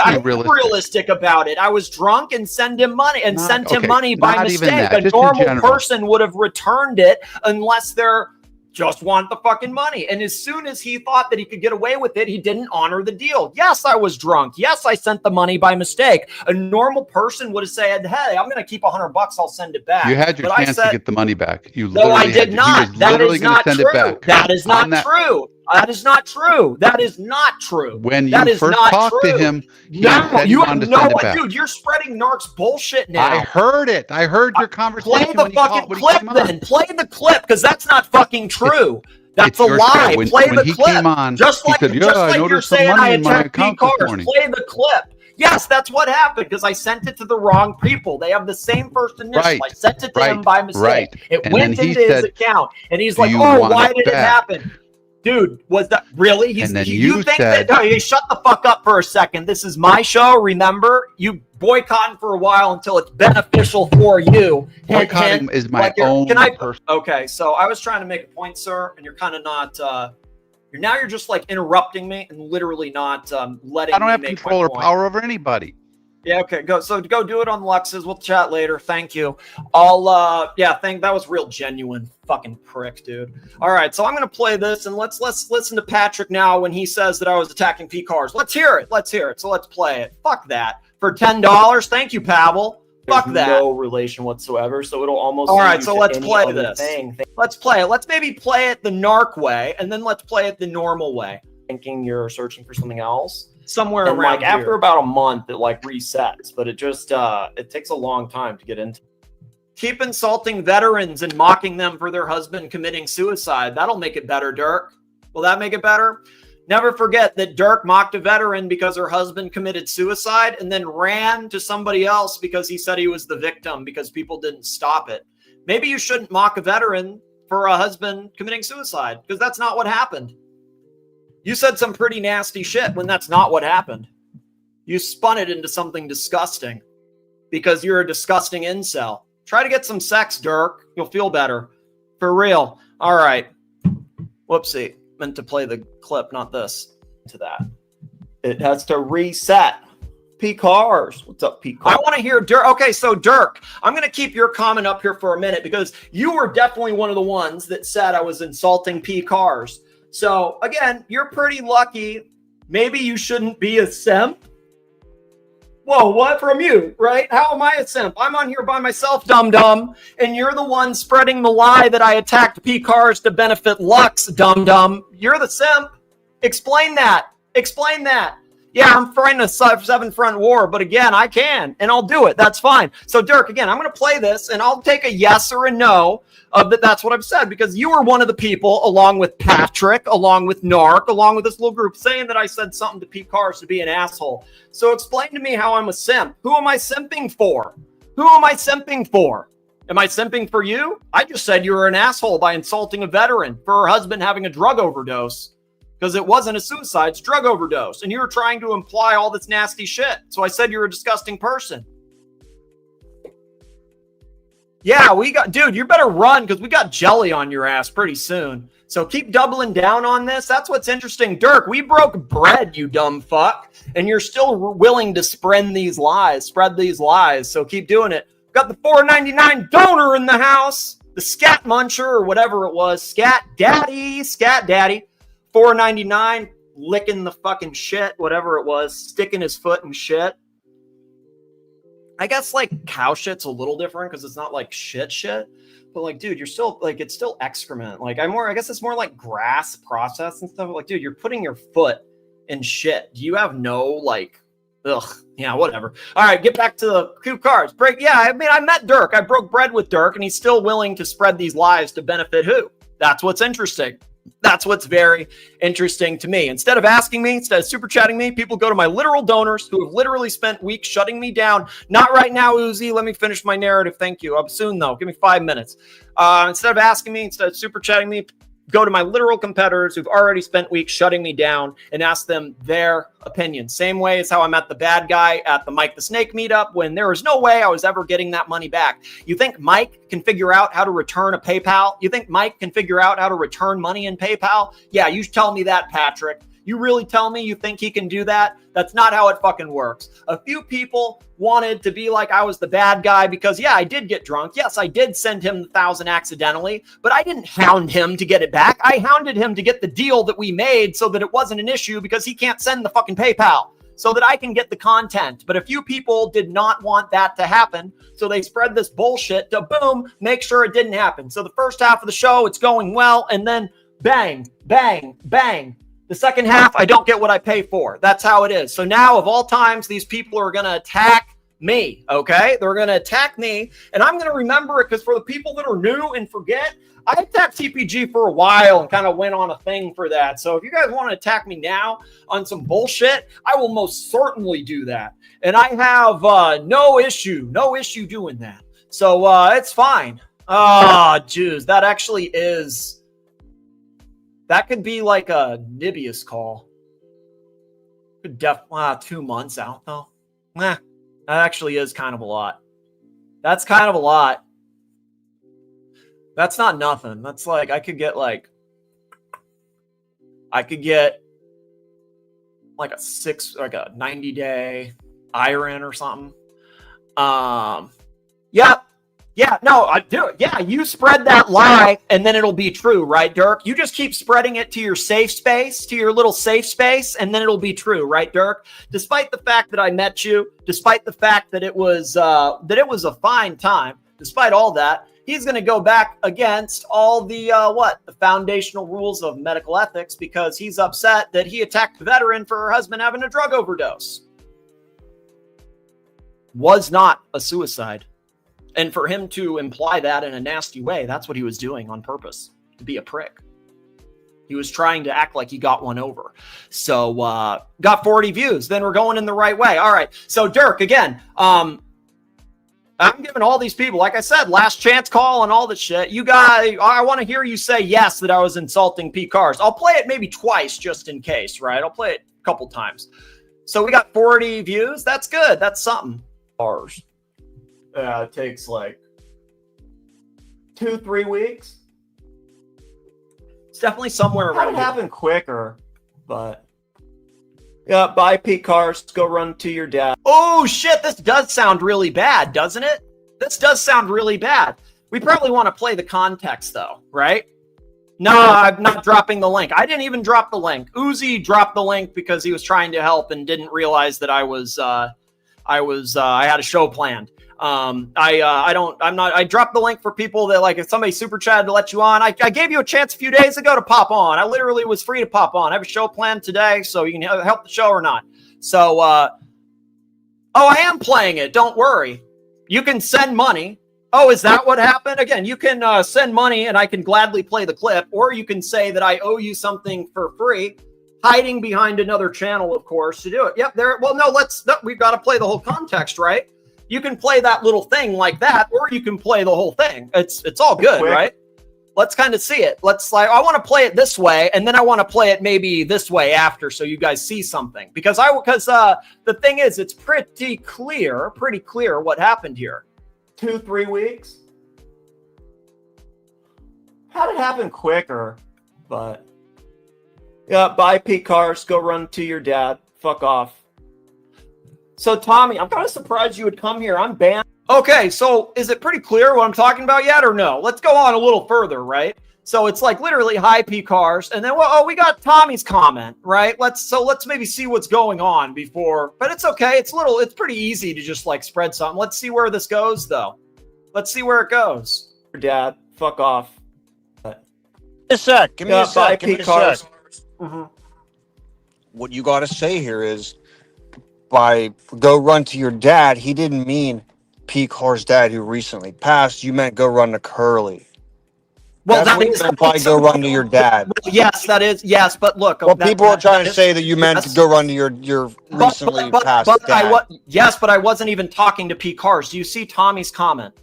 Speaker 2: I'm realistic about it. I was drunk and sent him money by mistake. A normal person would have returned it unless they're just want the fucking money. And as soon as he thought that he could get away with it, he didn't honor the deal. Yes, I was drunk. Yes, I sent the money by mistake. A normal person would have said, hey, I'm going to keep $100. I'll send it back.
Speaker 15: You had your chance to get the money back.
Speaker 2: No, I did not. That is not true. That is not true. That is not true. That is not true.
Speaker 15: When you first talked to him,
Speaker 2: you have no idea. Dude, you're spreading Nark's bullshit now.
Speaker 15: I heard it. I heard your conversation.
Speaker 2: Play the fucking clip then. Play the clip, because that's not fucking true. That's a lie. Play the clip. Just like you're saying I attacked P-Cars. Play the clip. Yes, that's what happened, because I sent it to the wrong people. They have the same first initial. I sent it to him by mistake. It went into his account, and he's like, oh, why did it happen? Dude, was that really? You think that? No, you shut the fuck up for a second. This is my show. Remember, you boycotting for a while until it's beneficial for you.
Speaker 15: Boycotting is my own.
Speaker 2: Okay, so I was trying to make a point, sir, and you're kind of not. You're just like interrupting me and literally not letting.
Speaker 15: I don't have control or power over anybody.
Speaker 2: Yeah, okay, go do it on Lux's. We'll chat later. Thank you. That was real genuine. Fucking prick, dude. All right, so I'm gonna play this and let's listen to Patrick now when he says that I was attacking P-Cars. Let's hear it. So let's play it. Fuck that. For $10. Thank you, Pavel. Fuck that.
Speaker 8: No relation whatsoever, so it'll almost.
Speaker 2: All right, so let's play this. Let's play it. Let's maybe play it the Nark way, and then let's play it the normal way.
Speaker 8: Thinking you're searching for something else.
Speaker 2: Somewhere
Speaker 8: and
Speaker 2: around
Speaker 8: after about a month it resets, but it just it takes a long time to get into.
Speaker 2: Keep insulting veterans and mocking them for their husband committing suicide. That'll make it better, Dirk. Will that make it better? Never forget that Dirk mocked a veteran because her husband committed suicide and then ran to somebody else because he said he was the victim because people didn't stop it. Maybe you shouldn't mock a veteran for a husband committing suicide, because that's not what happened. You said some pretty nasty shit when that's not what happened. You spun it into something disgusting because you're a disgusting incel. Try to get some sex, Dirk. You'll feel better. For real. All right. Whoopsie. Meant to play the clip, not this. To that. It has to reset. P-Cars. What's up, P-Cars? I want to hear Dirk. Okay, so Dirk, I'm going to keep your comment up here for a minute because you were definitely one of the ones that said I was insulting P-Cars. So, again, you're pretty lucky. Maybe you shouldn't be a simp. Whoa, what? From you, right? How am I a simp? I'm on here by myself, dum-dum. And you're the one spreading the lie that I attacked P-Cars to benefit Lux, dum-dum. You're the simp. Explain that. Explain that. Yeah, I'm fighting a 7-front war, but again, I can, and I'll do it. That's fine. So, Dirk, again, I'm going to play this, and I'll take a yes or a no. That's what I've said, because you were one of the people, along with Patrick, along with Nark, along with this little group, saying that I said something to P-Cars to be an asshole. So explain to me how I'm a simp. Who am I simping for? Who am I simping for? Am I simping for you? I just said you were an asshole by insulting a veteran for her husband having a drug overdose. Because it wasn't a suicide, it's drug overdose. And you were trying to imply all this nasty shit. So I said you're a disgusting person. Yeah, dude, you better run because we got jelly on your ass pretty soon. So keep doubling down on this. That's what's interesting. Dirk, we broke bread, you dumb fuck. And you're still willing to spread these lies. So keep doing it. Got the $4.99 donor in the house. The scat muncher or whatever it was. Scat daddy. $4.99, licking the fucking shit, whatever it was, sticking his foot in shit. I guess like cow shit's a little different because it's not like shit, but like, dude, you're still like, it's still excrement. Like I guess it's more like grass processed and stuff. Like, dude, you're putting your foot in shit. Do you have no like, ugh, yeah, whatever. All right, get back to the cue cards. I met Dirk. I broke bread with Dirk, and he's still willing to spread these lies to benefit who? That's what's interesting. That's what's very interesting to me. Instead of super chatting me, people go to my literal donors who have literally spent weeks shutting me down. Not right now, Uzi. Let me finish my narrative. Thank you. Up soon, though. Give me 5 minutes. Instead of super chatting me, go to my literal competitors who've already spent weeks shutting me down and ask them their opinion. Same way as how I met the bad guy at the Mike the Snake meetup when there was no way I was ever getting that money back. You think Mike can figure out how to return a PayPal? You think Mike can figure out how to return money in PayPal? Yeah, you tell me that, Patrick. You really tell me you think he can do that? That's not how it fucking works. A few people wanted to be like I was the bad guy because, yeah, I did get drunk. Yes, I did send him the 1,000 accidentally, but I didn't hound him to get it back. I hounded him to get the deal that we made so that it wasn't an issue because he can't send the fucking PayPal so that I can get the content. But a few people did not want that to happen, so they spread this bullshit to, boom, make sure it didn't happen. So the first half of the show, it's going well, and then bang, bang, bang. The second half, I don't get what I pay for. That's how it is. So now, of all times, these people are going to attack me, okay? They're going to attack me, and I'm going to remember it because for the people that are new and forget, I attacked TPG for a while and kind of went on a thing for that. So if you guys want to attack me now on some bullshit, I will most certainly do that. And I have no issue doing that. So it's fine. Jeez, that actually is... That could be like a Nibius call. Could 2 months out though. That actually is kind of a lot. That's kind of a lot. That's not nothing. That's like I could get like a 90-day IRIN or something. Yep. Yeah, no, I do it. Yeah, you spread that lie and then it'll be true, right, Dirk? You just keep spreading it to your safe space, to your little safe space, and then it'll be true, right, Dirk? Despite the fact that I met you, despite the fact that it was a fine time, despite all that, he's going to go back against all the the foundational rules of medical ethics because he's upset that he attacked the veteran for her husband having a drug overdose. Was not a suicide. And for him to imply that in a nasty way, that's what he was doing on purpose, to be a prick. He was trying to act like he got one over. So got 40 views. Then we're going in the right way. All right. So Dirk, again, I'm giving all these people, like I said, last chance call and all this shit. You guys, I want to hear you say yes that I was insulting P. Cars. I'll play it maybe twice just in case, right? I'll play it a couple times. So we got 40 views. That's good. That's something. Ours. It takes like 2-3 weeks. It's definitely somewhere around. It happened quicker, but yeah, buy P Cars, go run to your dad. Oh shit, this does sound really bad, doesn't it? This does sound really bad. We probably want to play the context though, right? No, I'm not dropping the link. I didn't even drop the link. Uzi dropped the link because he was trying to help and didn't realize that I had a show planned. I dropped the link for people that like, if somebody super chatted to let you on, I gave you a chance a few days ago to pop on. I literally was free to pop on. I have a show planned today, so you can help the show or not. So, I am playing it. Don't worry. You can send money. Oh, is that what happened? Again, you can send money and I can gladly play the clip, or you can say that I owe you something for free, hiding behind another channel, of course, to do it. Yep, there. Well, no, we've got to play the whole context, right? You can play that little thing like that, or you can play the whole thing. It's all good, right? Let's kind of see it. Let's I want to play it this way, and then I want to play it maybe this way after, so you guys see something. Because the thing is, it's pretty clear what happened here.
Speaker 8: 2-3 weeks. Had it happen quicker, but yeah. Buy Pete Cars. Go run to your dad. Fuck off. So Tommy, I'm kind of surprised you would come here. I'm banned.
Speaker 2: Okay, so is it pretty clear what I'm talking about yet or no? Let's go on a little further, right? So it's like literally hi P Cars, and then we got Tommy's comment, right? Let's maybe see what's going on before, but it's okay. It's pretty easy to just like spread something. Let's see where this goes though. Let's see where it goes.
Speaker 8: Your dad, fuck off.
Speaker 9: A sec. Give me a sec. Give me a sec.
Speaker 8: Mm-hmm.
Speaker 9: What you got to say here is, by go run to your dad, he didn't mean P. Car's dad who recently passed. You meant go run to Curly.
Speaker 2: Well,
Speaker 9: that's what you meant by go run to your dad.
Speaker 2: Yes, that is. Yes, but look.
Speaker 9: Well, people are trying to say that you meant to go run to your recently passed dad.
Speaker 2: Yes, but I wasn't even talking to P. Cars. Do you see Tommy's comment?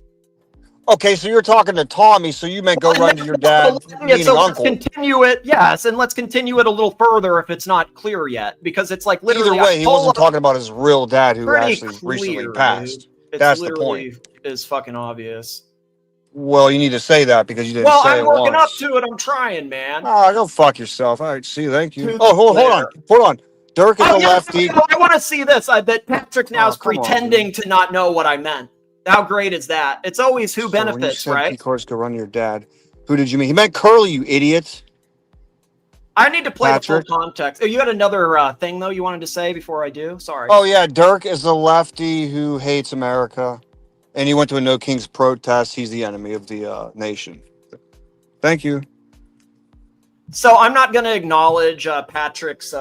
Speaker 9: Okay, so you're talking to Tommy, so you meant go run to your dad, meaning
Speaker 2: so
Speaker 9: uncle.
Speaker 2: Let's continue it, yes, and let's continue it a little further if it's not clear yet, because it's like literally.
Speaker 9: Either way, he wasn't talking about his real dad who actually recently passed. That's the point.
Speaker 2: It's fucking obvious.
Speaker 9: Well, you need to say that because you didn't say it
Speaker 2: Well, I'm working
Speaker 9: once.
Speaker 2: up to it. I'm trying, man.
Speaker 9: Oh, go fuck yourself. All right, see you. Thank you. Oh, hold on. Dirk is a lefty.
Speaker 2: I want to see this. I bet Patrick now is pretending to not know what I meant. How great is that? It's always who benefits, right?
Speaker 9: Of course, go run to your dad. Who did you mean? He meant Curly, you idiot.
Speaker 2: I need to play the full context. Oh, you had another thing, though, you wanted to say before I do? Sorry.
Speaker 9: Oh, yeah. Dirk is a lefty who hates America. And he went to a No Kings protest. He's the enemy of the nation. Thank you.
Speaker 2: So I'm not going to acknowledge Patrick's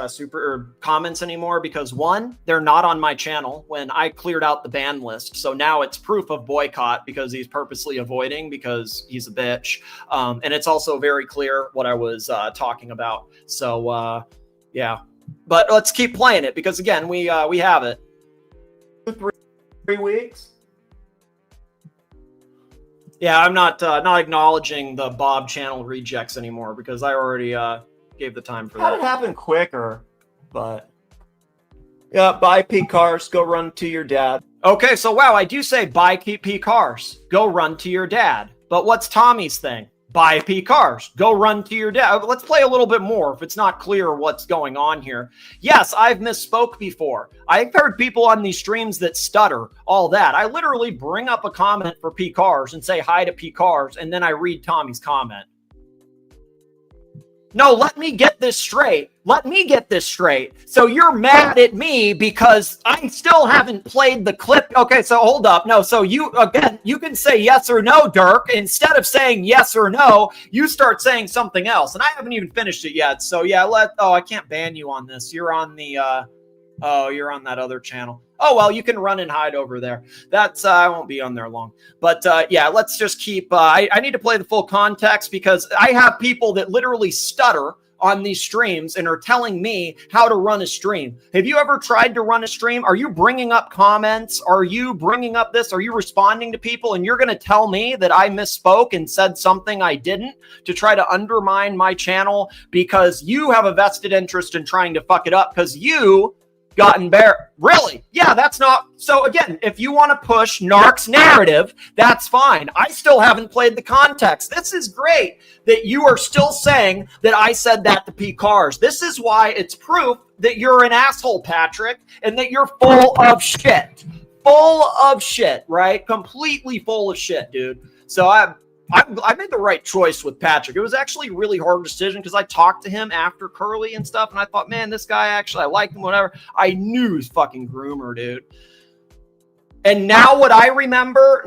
Speaker 2: comments anymore because, one, they're not on my channel when I cleared out the ban list. So now it's proof of boycott because he's purposely avoiding because he's a bitch. And it's also very clear what I was talking about. So, yeah. But let's keep playing it because, again, we have it.
Speaker 8: 3 weeks.
Speaker 2: Yeah, I'm not acknowledging the Bob channel rejects anymore because I already gave the time for that.
Speaker 8: Had it happen quicker, but yeah, buy P Cars, go run to your dad.
Speaker 2: Okay, so wow, I do say buy P Cars, go run to your dad. But what's Tommy's thing? Buy P Cars, go run to your dad. Let's play a little bit more if it's not clear what's going on here. Yes, I've misspoke before. I've heard people on these streams that stutter, all that. I literally bring up a comment for P Cars and say hi to P Cars, and then I read Tommy's comment. No, let me get this straight. So you're mad at me because I still haven't played the clip. Okay, so hold up. No, so you can say yes or no, Dirk. Instead of saying yes or no, you start saying something else. And I haven't even finished it yet. So yeah, I can't ban you on this. You're on the you're on that other channel. Oh, well, you can run and hide over there. That's, I won't be on there long. But yeah, let's just keep, I need to play the full context because I have people that literally stutter on these streams and are telling me how to run a stream. Have you ever tried to run a stream? Are you bringing up comments? Are you bringing up this? Are you responding to people? And you're going to tell me that I misspoke and said something I didn't to try to undermine my channel because you have a vested interest in trying to fuck it up because you got embarrassed. Really? Yeah, that's not. So again, if you want to push Nark's narrative, that's fine. I still haven't played the context. This is great that you are still saying that I said that to P Cars. This is why it's proof that you're an asshole, Patrick, and that you're full of shit. Full of shit, right? Completely full of shit, dude. So I made the right choice with Patrick. It was actually a really hard decision because I talked to him after Curly and stuff, and I thought, man, this guy actually, I like him, whatever. I knew he's fucking groomer, dude. And now what I remember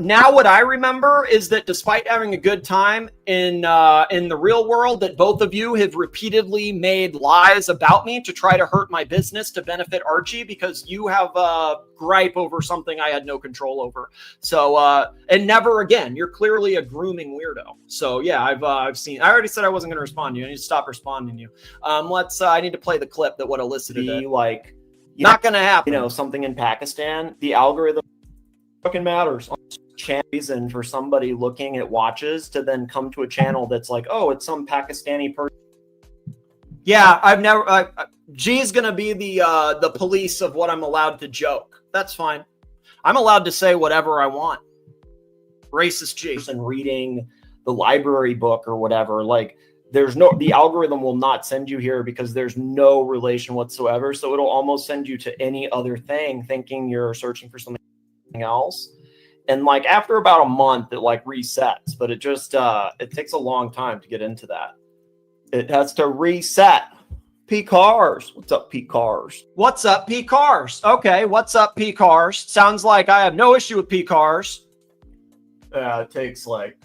Speaker 2: is that despite having a good time in the real world, that both of you have repeatedly made lies about me to try to hurt my business to benefit Archie because you have a gripe over something I had no control over. So and never again. You're clearly a grooming weirdo. So yeah, I've seen. I already said I wasn't going to respond to you. I need to stop responding to you. I need to play the clip that would have elicited it.
Speaker 8: Like,
Speaker 2: not going to happen.
Speaker 8: You know, something in Pakistan, the algorithm.
Speaker 2: fucking matters. Reason for somebody looking at watches to then come to a channel that's like, oh, it's some Pakistani person. Yeah, I've never. G's gonna be the police of what I'm allowed to joke. That's fine. I'm allowed to say whatever I want. Racist G and reading the library book or whatever. Like, the algorithm will not send you here because there's no relation whatsoever. So it'll almost send you to any other thing, thinking you're searching for something else. And like after about a month, it like resets, but it just it takes a long time to get into that. It has to reset. P Cars. What's up, P Cars? What's up, P Cars? Okay, what's up, P Cars? Sounds like I have no issue with P Cars. It takes like.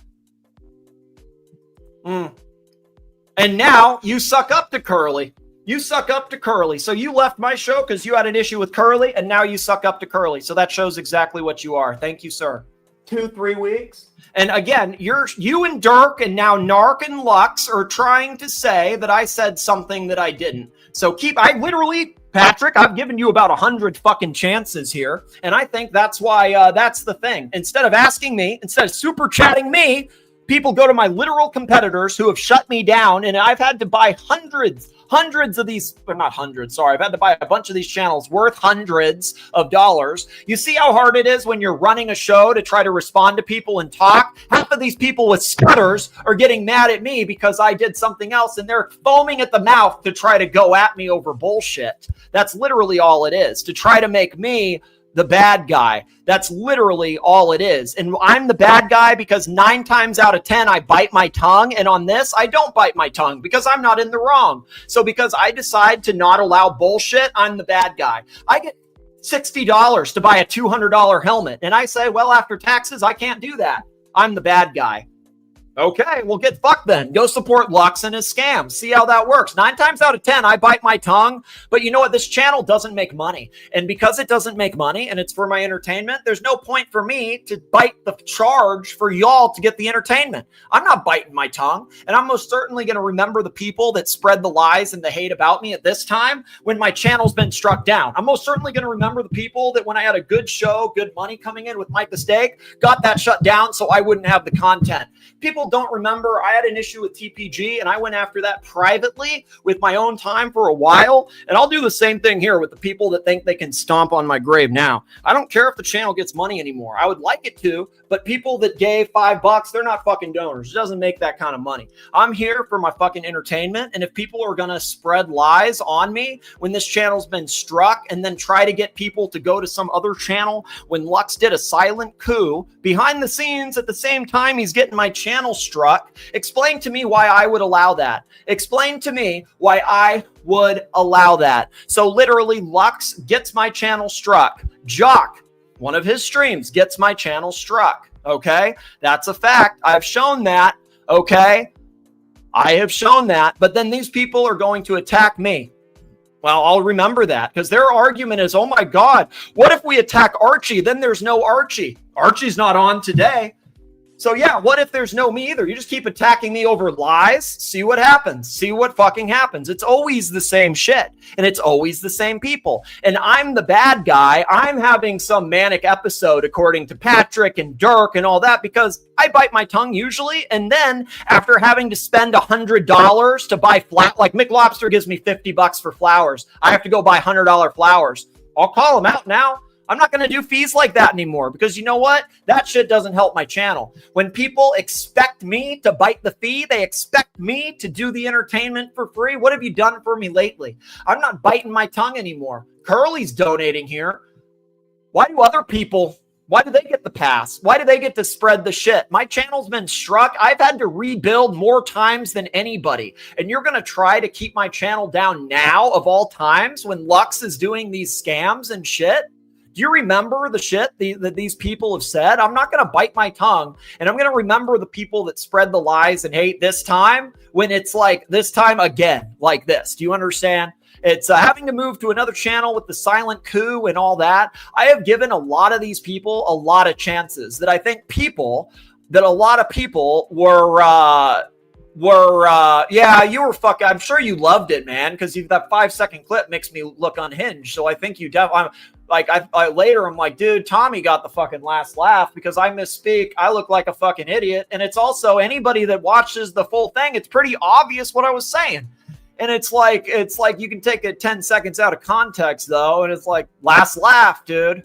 Speaker 2: And now you suck up to Curly. You suck up to Curly. So you left my show because you had an issue with Curly, and now you suck up to Curly. So that shows exactly what you are. Thank you, sir. 2-3 weeks. And again, you and Dirk and now Nark and Lux are trying to say that I said something that I didn't. So Patrick, I've given you about 100 fucking chances here. And I think that's why that's the thing. Instead of super chatting me, people go to my literal competitors who have shut me down, and I've had to buy hundreds of these, or not hundreds, sorry. I've had to buy a bunch of these channels worth hundreds of dollars. You see how hard it is when you're running a show to try to respond to people and talk? Half of these people with stutters are getting mad at me because I did something else, and they're foaming at the mouth to try to go at me over bullshit. That's literally all it is, to try to make me the bad guy. That's literally all it is. And I'm the bad guy because 9 times out of 10, I bite my tongue. And on this, I don't bite my tongue because I'm not in the wrong. So because I decide to not allow bullshit, I'm the bad guy. I get $60 to buy a $200 helmet. And I say, well, after taxes, I can't do that. I'm the bad guy. Okay, well, get fucked then. Go support Lux and his scams. See how that works. 9 times out of 10, I bite my tongue. But you know what? This channel doesn't make money. And because it doesn't make money and it's for my entertainment, there's no point for me to bite the charge for y'all to get the entertainment. I'm not biting my tongue. And I'm most certainly going to remember the people that spread the lies and the hate about me at this time when my channel's been struck down. I'm most certainly going to remember the people that when I had a good show, good money coming in with Mike the Steak, got that shut down so I wouldn't have the content. People don't remember I had an issue with TPG and I went after that privately with my own time for a while. And I'll do the same thing here with the people that think they can stomp on my grave now. I don't care if the channel gets money anymore. I would like it to, but people that gave $5, they're not fucking donors. It doesn't make that kind of money. I'm here for my fucking entertainment. And if people are going to spread lies on me when this channel's been struck and then try to get people to go to some other channel when Lux did a silent coup behind the scenes at the same time he's getting my channel struck, explain to me why I would allow that. Explain to me why I would allow that. So literally Lux gets my channel struck. Jock, one of his streams, gets my channel struck. Okay, that's a fact. I've shown that. Okay, I have shown that. But then these people are going to attack me. Well, I'll remember that because their argument is, oh my God, what if we attack Archie? Then there's no Archie. Archie's not on today. So yeah, what if there's no me either? You just keep attacking me over lies. See what happens. See what fucking happens. It's always the same shit. And it's always the same people. And I'm the bad guy. I'm having some manic episode according to Patrick and Dirk and all that because I bite my tongue usually. And then after having to spend $100 to buy like Mick Lobster gives me $50 for flowers. I have to go buy $100 flowers. I'll call him out now. I'm not going to do fees like that anymore because you know what? That shit doesn't help my channel. When people expect me to bite the fee, they expect me to do the entertainment for free. What have you done for me lately? I'm not biting my tongue anymore. Curly's donating here. Why do other people, why do they get the pass? Why do they get to spread the shit? My channel's been struck. I've had to rebuild more times than anybody. And you're going to try to keep my channel down now of all times when Lux is doing these scams and shit? Do you remember the shit that these people have said? I'm not going to bite my tongue, and I'm going to remember the people that spread the lies and hate this time when it's like this time again, like this. Do you understand? It's having to move to another channel with the silent coup and all that. I have given a lot of these people a lot of chances that I think a lot of people were, yeah, you were fucking, I'm sure you loved it, man, because that 5-second clip makes me look unhinged. So I think you definitely, Like I later, I'm like, dude, Tommy got the fucking last laugh because I misspeak. I look like a fucking idiot. And it's also anybody that watches the full thing, it's pretty obvious what I was saying. And it's like you can take it 10 seconds out of context though. And it's like, last laugh, dude.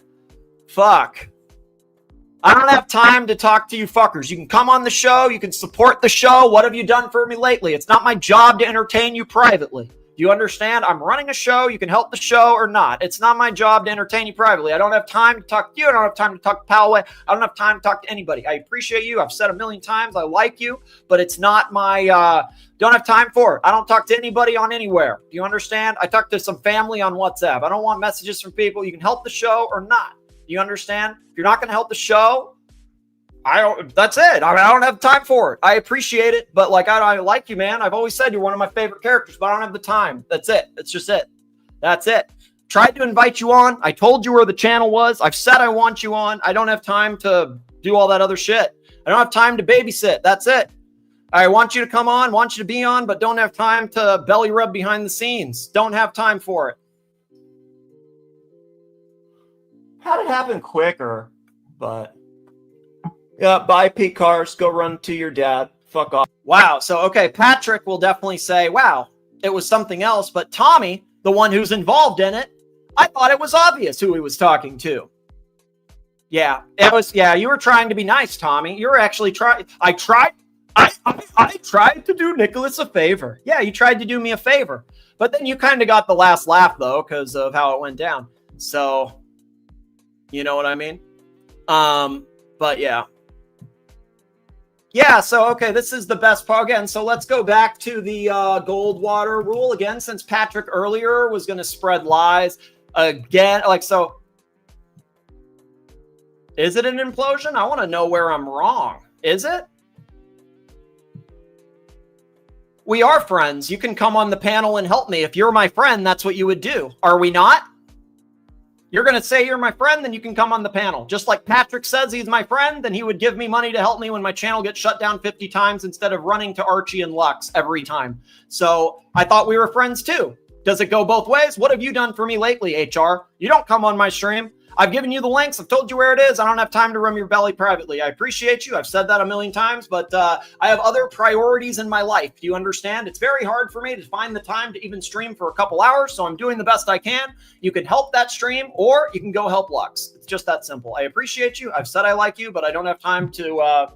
Speaker 2: Fuck. I don't have time to talk to you fuckers. You can come on the show. You can support the show. What have you done for me lately? It's not my job to entertain you privately. Do you understand? I'm running a show. You can help the show or not. It's not my job to entertain you privately. I don't have time to talk to you. I don't have time to talk to Palway. I don't have time to talk to anybody. I appreciate you. I've said a million times I like you, but it's not my, don't have time for it. I don't talk to anybody on anywhere. Do you understand? I talk to some family on WhatsApp. I don't want messages from people. You can help the show or not. Do you understand? If you're not going to help the show, that's it. I don't have time for it. I appreciate it, but like I like you, man. I've always said you're one of my favorite characters, but I don't have the time. That's it. That's just it. That's it. Tried to invite you on. I told you where the channel was. I've said I want you on. I don't have time to do all that other shit. I don't have time to babysit. That's it. I want you to come on, want you to be on, but don't have time to belly rub behind the scenes. Don't have time for it. Had it happen quicker, but yeah, buy P cars, go run to your dad. Fuck off. Wow. So, okay, Patrick will definitely say, wow, it was something else. But Tommy, the one who's involved in it, I thought it was obvious who he was talking to. Yeah, it was. Yeah, you were trying to be nice, Tommy. You were actually trying. I tried to do Nicholas a favor. Yeah, you tried to do me a favor. But then you kind of got the last laugh, though, because of how it went down. So, you know what I mean? But yeah. Yeah, so, okay, this is the best part again. So let's go back to the Goldwater rule again, since Patrick earlier was going to spread lies again. Like, so, is it an implosion? I want to know where I'm wrong. Is it? We are friends. You can come on the panel and help me. If you're my friend, that's what you would do. Are we not? You're going to say you're my friend, then you can come on the panel. Just like Patrick says he's my friend, then he would give me money to help me when my channel gets shut down 50 times instead of running to Archie and Lux every time. So I thought we were friends too. Does it go both ways? What have you done for me lately, HR? You don't come on my stream. I've given you the links. I've told you where it is. I don't have time to rub your belly privately. I appreciate you. I've said that a million times, but I have other priorities in my life. Do you understand? It's very hard for me to find the time to even stream for a couple hours, so I'm doing the best I can. You can help that stream, or you can go help Lux. It's just that simple. I appreciate you. I've said I like you, but I don't have time to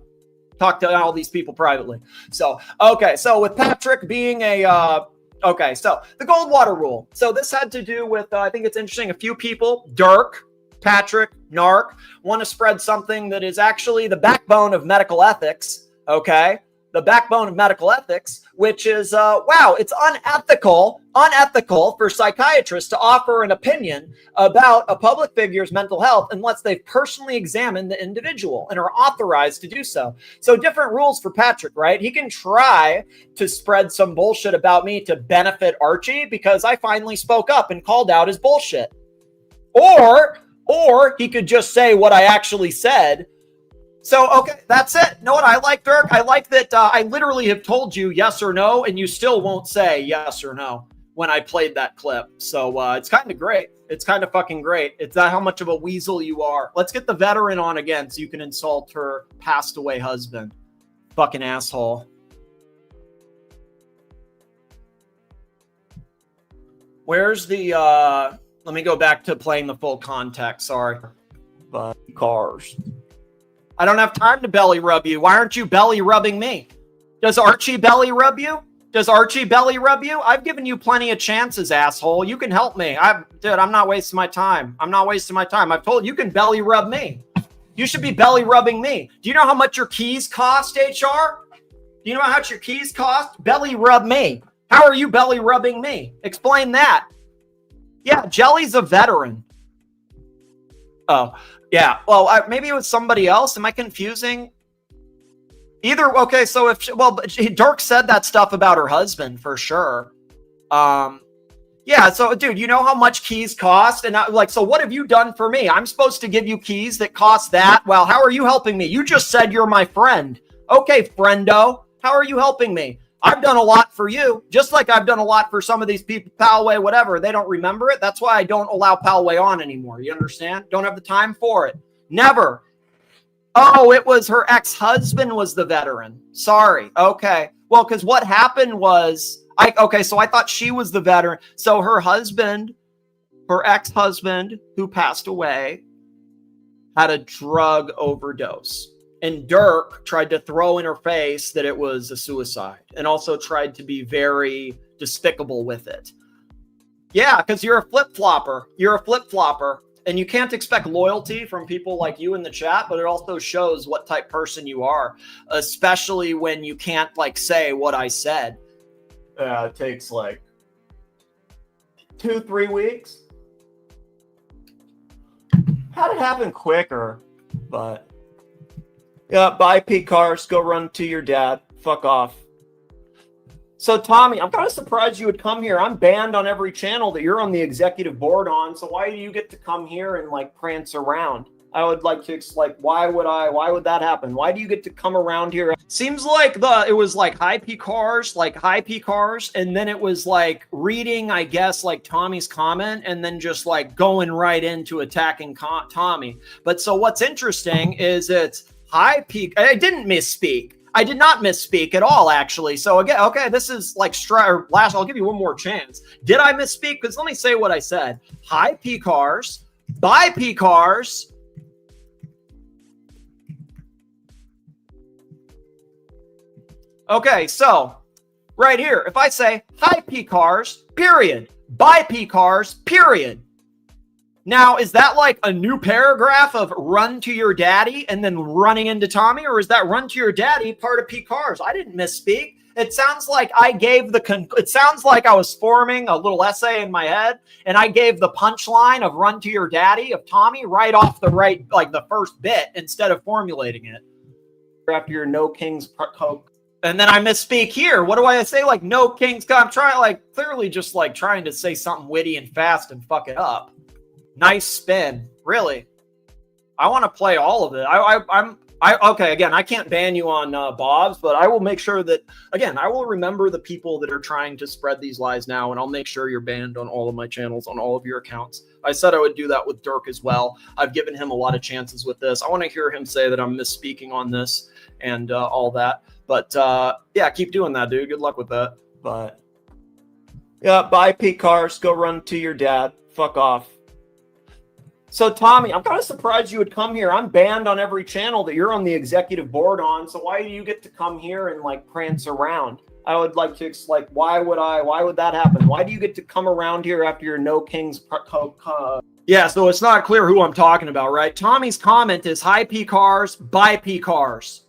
Speaker 2: talk to all these people privately. So, okay. So with Patrick being a... okay, so the Goldwater rule. So this had to do with, I think it's interesting, a few people, Dirk, Patrick, Nark, want to spread something that is actually the backbone of medical ethics, okay? The backbone of medical ethics, which is, wow, it's unethical for psychiatrists to offer an opinion about a public figure's mental health unless they've personally examined the individual and are authorized to do so. So different rules for Patrick, right? He can try to spread some bullshit about me to benefit Archie because I finally spoke up and called out his bullshit. Or he could just say what I actually said. So, okay, that's it. Know what I like, Dirk? I like that I literally have told you yes or no, and you still won't say yes or no when I played that clip. So it's kind of great. It's kind of fucking great. It's not how much of a weasel you are. Let's get the veteran on again so you can insult her passed away husband. Fucking asshole. Where's the... let me go back to playing the full context. Sorry. But cars. I don't have time to belly rub you. Why aren't you belly rubbing me? Does Archie belly rub you? Does Archie belly rub you? I've given you plenty of chances, asshole. You can help me. Dude, I'm not wasting my time. I'm not wasting my time. I've told you can belly rub me. You should be belly rubbing me. Do you know how much your keys cost, HR? Do you know how much your keys cost? Belly rub me. How are you belly rubbing me? Explain that. Yeah, Jelly's a veteran. Oh, yeah. Well, maybe it was somebody else. Am I confusing? Either, okay, so Dirk said that stuff about her husband for sure. Yeah, so dude, you know how much keys cost? And so what have you done for me? I'm supposed to give you keys that cost that? Well, how are you helping me? You just said you're my friend. Okay, friendo, how are you helping me? I've done a lot for you, just like I've done a lot for some of these people, Palway, whatever. They don't remember it. That's why I don't allow Palway on anymore. You understand? Don't have the time for it. Never. Oh, it was her ex-husband was the veteran. Sorry. Okay. Well, because what happened was, so I thought she was the veteran. So her husband, her ex-husband who passed away, had a drug overdose. And Dirk tried to throw in her face that it was a suicide and also tried to be very despicable with it. Yeah, because you're a flip-flopper. You're a flip-flopper. And you can't expect loyalty from people like you in the chat, but it also shows what type person you are, especially when you can't like say what I said. It takes like 2-3 weeks. Had it happen quicker, but yeah, buy P cars, go run to your dad. Fuck off. So Tommy, I'm kind of surprised you would come here. I'm banned on every channel that you're on the executive board on. So why do you get to come here and like prance around? I would like to like, why would that happen? Why do you get to come around here? Seems like it was like high P cars, and then it was like reading, I guess, like Tommy's comment, and then just like going right into attacking Tommy. But so what's interesting is it's high P. I didn't misspeak. I did not misspeak at all, actually. So again, okay, this is like I'll give you one more chance. Did I misspeak? Because let me say what I said. High P cars, buy P cars. Okay, so right here, if I say high P cars, period, buy P cars, period. Now, is that like a new paragraph of run to your daddy and then running into Tommy? Or is that run to your daddy part of P cars? I didn't misspeak. It sounds like I gave it sounds like I was forming a little essay in my head and I gave the punchline of run to your daddy of Tommy right off the first bit instead of formulating it. After your no kings coke. And then I misspeak here. What do I say? Like no kings. I'm trying clearly just like trying to say something witty and fast and fuck it up. Nice spin. Really? I want to play all of it. Okay, again, I can't ban you on Bob's, but I will make sure that, again, I will remember the people that are trying to spread these lies now, and I'll make sure you're banned on all of my channels, on all of your accounts. I said I would do that with Dirk as well. I've given him a lot of chances with this. I want to hear him say that I'm misspeaking on this and all that. But, yeah, keep doing that, dude. Good luck with that. But, yeah, buy P cars. Go run to your dad. Fuck off. So, Tommy, I'm kind of surprised you would come here. I'm banned on every channel that you're on the executive board on. So why do you get to come here and like prance around? I would like to like, why would that happen? Why do you get to come around here after your no kings? Yeah, so it's not clear who I'm talking about, right? Tommy's comment is high P cars, buy P cars.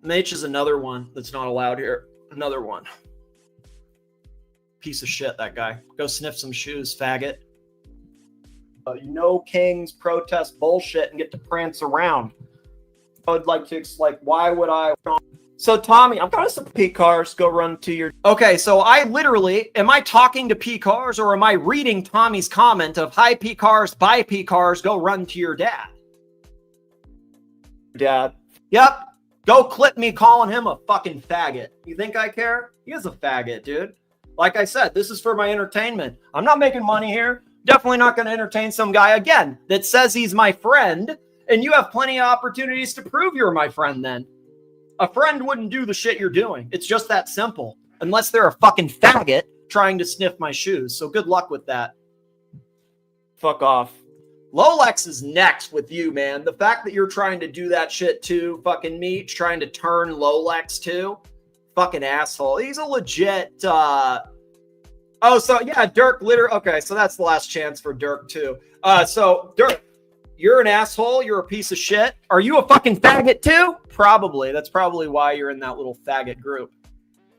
Speaker 2: Mitch is another one that's not allowed here. Another one. Piece of shit, that guy. Go sniff some shoes, faggot. No kings protest bullshit and get to prance around. I would like to like, why would I? So Tommy, I'm kind of some P cars. Go run to your. Okay, so I literally am I talking to P cars or am I reading Tommy's comment of high P cars, buy P cars, go run to your dad? Dad. Yep. Go clip me calling him a fucking faggot. You think I care? He is a faggot, dude. Like I said, this is for my entertainment. I'm not making money here. Definitely not going to entertain some guy, again, that says he's my friend, and you have plenty of opportunities to prove you're my friend then. A friend wouldn't do the shit you're doing. It's just that simple. Unless they're a fucking faggot trying to sniff my shoes. So good luck with that. Fuck off. Lolex is next with you, man. The fact that you're trying to do that shit too, fucking Meech, trying to turn Lolex too. Fucking asshole. He's a legit oh, so yeah, Dirk okay, so that's the last chance for Dirk too. So Dirk, you're an asshole, you're a piece of shit. Are you a fucking faggot too? Probably. That's probably why you're in that little faggot group.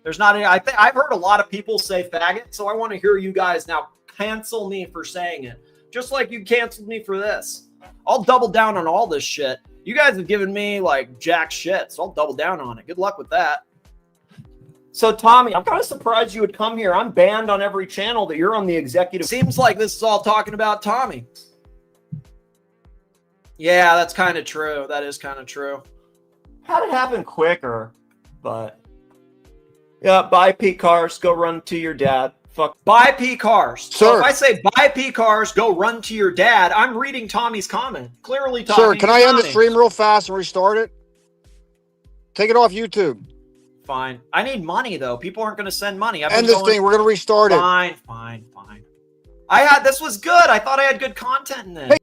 Speaker 2: There's not any I've heard a lot of people say faggot, so I want to hear you guys now cancel me for saying it. Just like you canceled me for this. I'll double down on all this shit. You guys have given me like jack shit, so I'll double down on it. Good luck with that. So, Tommy, I'm kind of surprised you would come here. I'm banned on every channel that you're on the executive. Seems like this is all talking about Tommy. Yeah, that's kind of true. That is kind of true.
Speaker 8: Had it happen quicker, but yeah, buy P cars, go run to your dad. Fuck.
Speaker 2: Buy P cars.
Speaker 9: Sir.
Speaker 2: So if I say buy P cars, go run to your dad, I'm reading Tommy's comment. Clearly, Tommy.
Speaker 9: Sir, can I end the stream real fast and restart it? Take it off YouTube.
Speaker 2: Fine. I need money though. People aren't going to send money.
Speaker 9: End this thing. We're going to restart it.
Speaker 2: Fine. I had this was good. I thought I had good content in this.